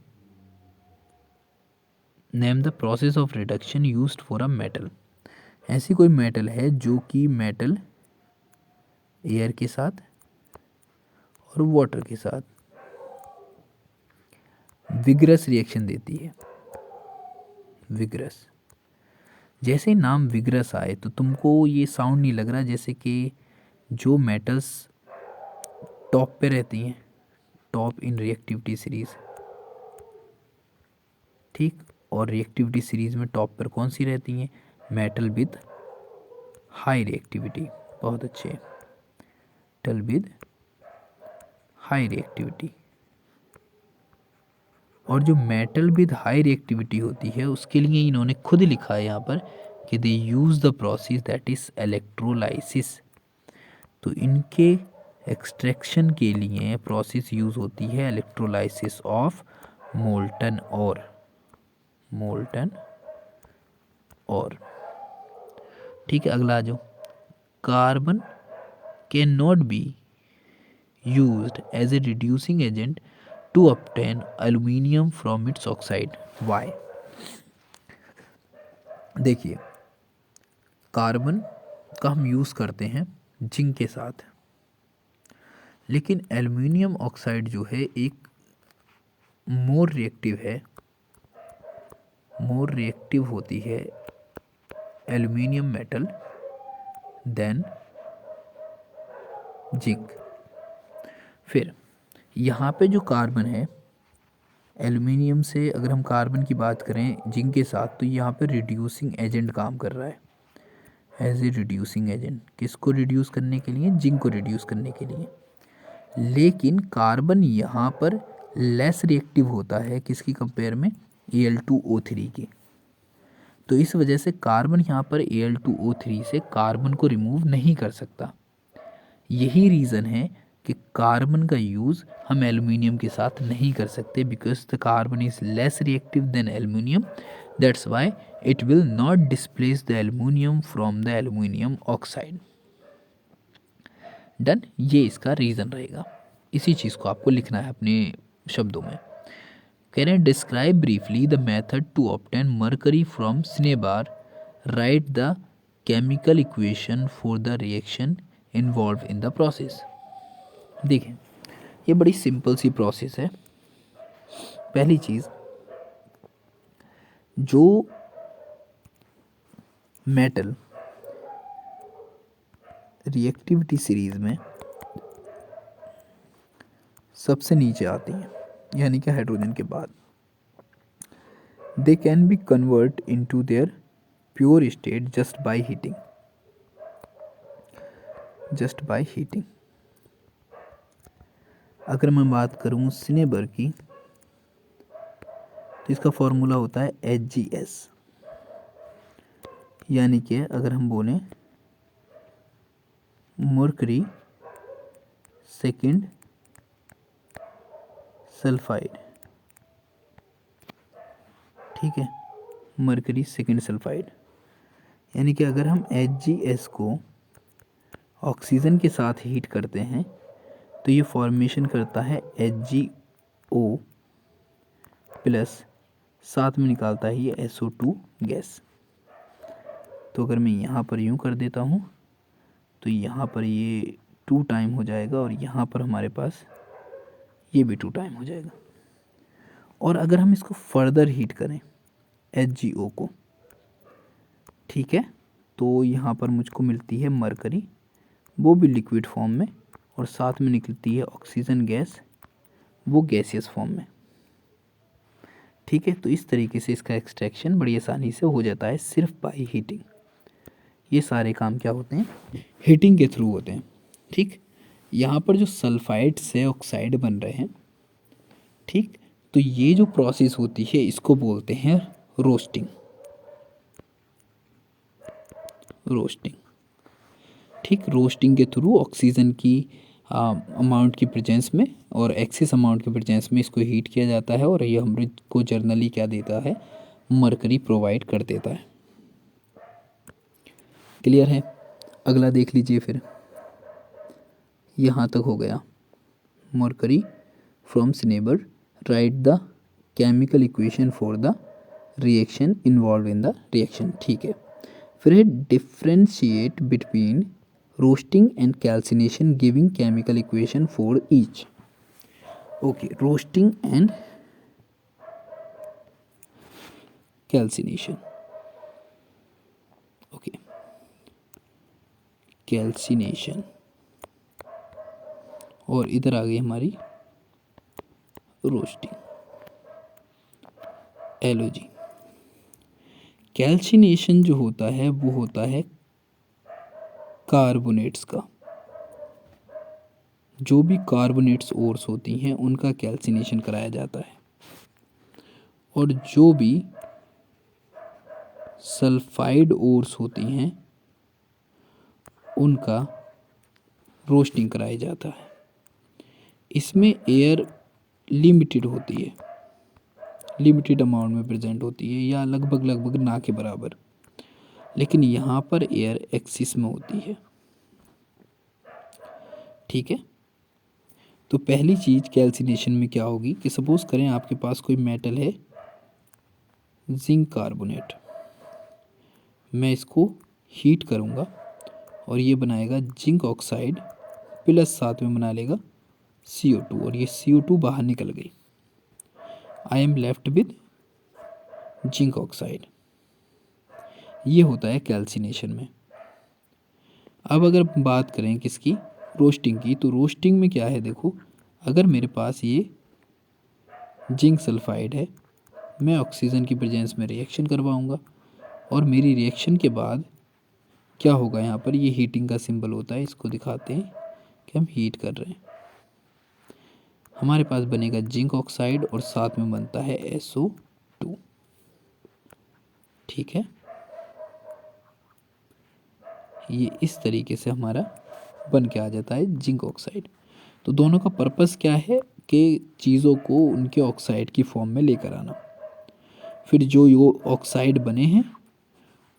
name the process of reduction used for a metal. ऐसी कोई मेटल है जो कि मेटल एयर के साथ और वाटर के साथ विगरस रिएक्शन देती है। विगरस, जैसे ही नाम विगरस आए तो तुमको ये साउंड नहीं लग रहा जैसे कि जो मेटल्स टॉप पे रहती हैं, टॉप इन रिएक्टिविटी सीरीज, ठीक, और रिएक्टिविटी सीरीज में टॉप पर कौन सी रहती हैं? Metal with high reactivity. बहुत अच्छे, मेटल विद हाई रिएक्टिविटी। और जो मेटल विद हाई रिएक्टिविटी होती है उसके लिए इन्होंने खुद लिखा है यहाँ पर कि they use the process that is electrolysis. तो इनके एक्सट्रैक्शन के लिए प्रोसेस यूज़ होती है इलेक्ट्रोलाइसिस ऑफ मोल्टन और ठीक है, अगला आ जाओ। Carbon can not be used as a reducing agent to obtain aluminium from its oxide. Why? देखिए, कार्बन का हम यूज़ करते हैं जिंक के साथ, लेकिन एल्युमिनियम ऑक्साइड जो है एक मोर रिएक्टिव होती है एल्युमिनियम मेटल देन जिंक। फिर यहाँ पे जो कार्बन है, एल्युमिनियम से अगर हम कार्बन की बात करें जिंक के साथ, तो यहाँ पे रिड्यूसिंग एजेंट काम कर रहा है एज ए रिड्यूसिंग एजेंट। किसको रिड्यूस करने के लिए? जिंक को रिड्यूस करने के लिए। लेकिन कार्बन यहाँ पर लेस रिएक्टिव होता है किसकी कंपेयर में? Al2O3 की। तो इस वजह से कार्बन यहाँ पर Al2O3 से कार्बन को रिमूव नहीं कर सकता। यही रीज़न है कि कार्बन का यूज़ हम एल्युमिनियम के साथ नहीं कर सकते, because the carbon is less reactive than aluminium, that's why it will not displace the aluminium from the aluminium oxide. Done, ये इसका रीज़न रहेगा। इसी चीज़ को आपको लिखना है अपने शब्दों में। Can I describe briefly the method to obtain mercury from cinnabar, write the chemical equation for the reaction involve in the process. देखें, ये बड़ी सिंपल सी प्रोसेस है। पहली चीज़, जो मेटल रिएक्टिविटी सीरीज में सबसे नीचे आती हैं, यानी कि हाइड्रोजन के बाद, they can be convert into their pure state just by heating. अगर मैं बात करूँ सिनेबर की, तो इसका फॉर्मूला होता है HgS, यानी कि अगर हम बोलें मर्करी सेकेंड सल्फाइड, ठीक है, मर्करी सेकेंड सल्फाइड, यानी कि अगर हम HgS को ऑक्सीजन के साथ हीट करते हैं तो ये फॉर्मेशन करता है HgO प्लस, साथ में निकालता है ये SO2 गैस। तो अगर मैं यहाँ पर यूँ कर देता हूँ तो यहाँ पर ये 2 टाइम हो जाएगा और यहाँ पर हमारे पास ये भी 2 टाइम हो जाएगा। और अगर हम इसको फर्दर हीट करें HgO को, ठीक है, तो यहाँ पर मुझको मिलती है मरकरी, वो भी लिक्विड फॉर्म में, और साथ में निकलती है ऑक्सीजन गैस, वो गैसियस फॉर्म में। ठीक है, तो इस तरीके से इसका एक्सट्रैक्शन बड़ी आसानी से हो जाता है सिर्फ बाई हीटिंग। ये सारे काम क्या होते हैं, हीटिंग के थ्रू होते हैं। ठीक, यहाँ पर जो सल्फाइड से ऑक्साइड बन रहे हैं, ठीक, तो ये जो प्रोसेस होती है इसको बोलते हैं रोस्टिंग। रोस्टिंग, ठीक, रोस्टिंग के थ्रू ऑक्सीजन की अमाउंट की प्रेजेंस में और एक्सेस अमाउंट के प्रेजेंस में इसको हीट किया जाता है और ये हमको जर्नली क्या देता है, मरकरी प्रोवाइड कर देता है। क्लियर है? अगला देख लीजिए फिर, यहाँ तक हो गया। Mercury from cinnabar right the chemical equation for the reaction involve in the reaction. ठीक है, फिर है differentiate between roasting and calcination giving chemical equation for each. Okay, roasting and calcination. Okay, calcination, और इधर आ गई हमारी रोस्टिंग, एलओजी। कैल्सिनेशन जो होता है वो होता है कार्बोनेट्स का, जो भी कार्बोनेट्स ओर्स होती हैं उनका कैल्सिनेशन कराया जाता है, और जो भी सल्फाइड ओर्स होती हैं उनका रोस्टिंग कराया जाता है। इसमें एयर लिमिटेड होती है, लिमिटेड अमाउंट में प्रेजेंट होती है या लगभग लगभग ना के बराबर, लेकिन यहाँ पर एयर एक्सिस में होती है। ठीक है, तो पहली चीज़ कैल्सिनेशन में क्या होगी कि सपोज करें आपके पास कोई मेटल है जिंक कार्बोनेट, मैं इसको हीट करूँगा और ये बनाएगा जिंक ऑक्साइड प्लस साथ में बना लेगा CO2, और ये CO2 बाहर निकल गई। I am left with zinc oxide. ये होता है कैल्सिनेशन में। अब अगर बात करें किसकी, रोस्टिंग की, तो रोस्टिंग में क्या है, देखो, अगर मेरे पास ये जिंक सल्फाइड है, मैं ऑक्सीजन की प्रेजेंस में रिएक्शन करवाऊँगा और मेरी रिएक्शन के बाद क्या होगा, यहाँ पर ये हीटिंग का सिंबल होता है, इसको दिखाते हैं कि हम हीट कर रहे हैं। हमारे पास बनेगा जिंक ऑक्साइड और साथ में बनता है SO2। ठीक है, ये इस तरीके से हमारा बन के आ जाता है जिंक ऑक्साइड। तो दोनों का पर्पस क्या है कि चीज़ों को उनके ऑक्साइड की फॉर्म में लेकर आना। फिर जो ये ऑक्साइड बने हैं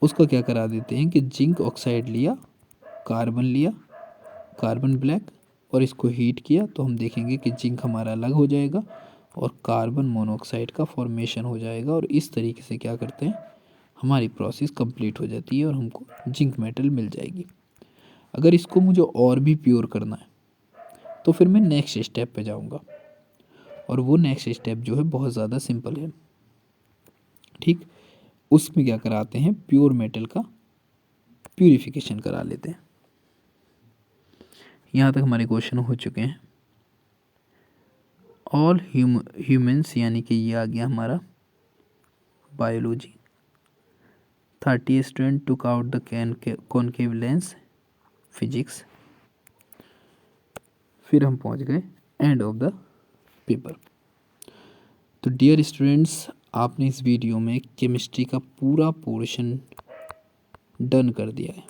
उसका क्या करा देते हैं कि जिंक ऑक्साइड लिया, कार्बन लिया, कार्बन ब्लैक, और इसको हीट किया तो हम देखेंगे कि जिंक हमारा अलग हो जाएगा और कार्बन मोनोऑक्साइड का फॉर्मेशन हो जाएगा, और इस तरीके से क्या करते हैं, हमारी प्रोसेस कंप्लीट हो जाती है और हमको जिंक मेटल मिल जाएगी। अगर इसको मुझे और भी प्योर करना है तो फिर मैं नेक्स्ट स्टेप पे जाऊंगा, और वो नेक्स्ट स्टेप जो है बहुत ज़्यादा सिंपल है। ठीक, उसमें क्या कराते हैं, प्योर मेटल का प्यूरिफिकेशन करा लेते हैं। यहाँ तक हमारे क्वेश्चन हो चुके हैं। ऑल ह्यूमंस, यानी कि ये आ गया हमारा biology. 30 student took out the concave lens, physics. फिर हम पहुँच गए एंड ऑफ द पेपर। तो डियर स्टूडेंट्स, आपने इस वीडियो में केमिस्ट्री का पूरा पोर्शन डन कर दिया है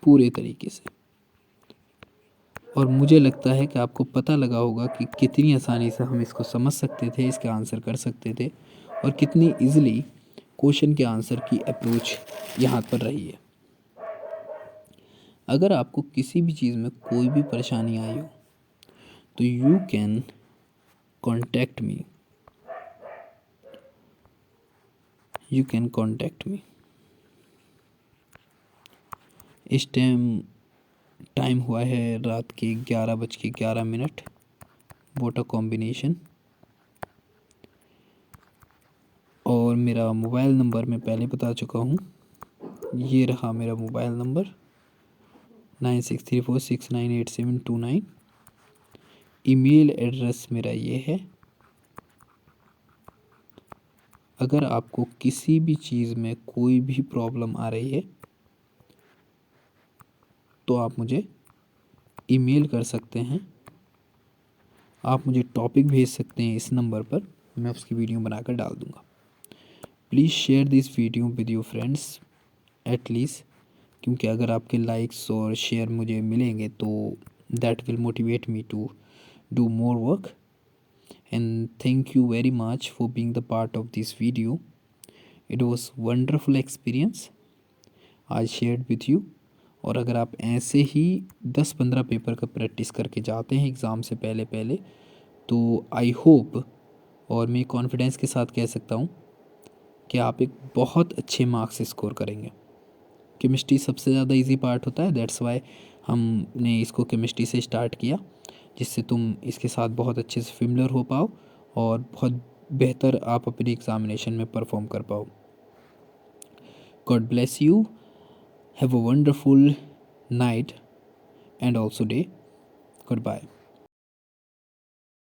पूरे तरीके से, और मुझे लगता है कि आपको पता लगा होगा कि कितनी आसानी से हम इसको समझ सकते थे, इसके आंसर कर सकते थे, और कितनी इजीली क्वेश्चन के आंसर की अप्रोच यहाँ पर रही है। अगर आपको किसी भी चीज़ में कोई भी परेशानी आई हो तो you can contact me, you can contact me. इस टाइम हुआ है रात के 11:11। Vote a combination. और मेरा मोबाइल नंबर मैं पहले बता चुका हूँ, ये रहा मेरा मोबाइल नंबर 9634698729। ईमेल एड्रेस मेरा ये है अगर आपको किसी भी चीज़ में कोई भी प्रॉब्लम आ रही है तो आप मुझे ईमेल कर सकते हैं, आप मुझे टॉपिक भेज सकते हैं इस नंबर पर, मैं उसकी वीडियो बनाकर डाल दूँगा। Please share this video with your friends at least, क्योंकि अगर आपके लाइक्स और शेयर मुझे मिलेंगे तो that will motivate me to do more work. And thank you very much for being the part of this video. It was wonderful experience I shared with you। और अगर आप ऐसे ही 10-15 पेपर का practice करके जाते हैं एग्ज़ाम से पहले पहले, तो आई होप और मैं कॉन्फिडेंस के साथ कह सकता हूँ कि आप एक बहुत अच्छे मार्क्स स्कोर करेंगे। केमिस्ट्री सबसे ज़्यादा इजी पार्ट होता है, दैट्स वाई हमने इसको केमिस्ट्री से स्टार्ट किया, जिससे तुम इसके साथ बहुत अच्छे से फेमिलियर हो पाओ और बहुत बेहतर आप अपने एग्ज़ामिनेशन में परफॉर्म कर पाओ। God bless you, have a wonderful night and also day. Good bye.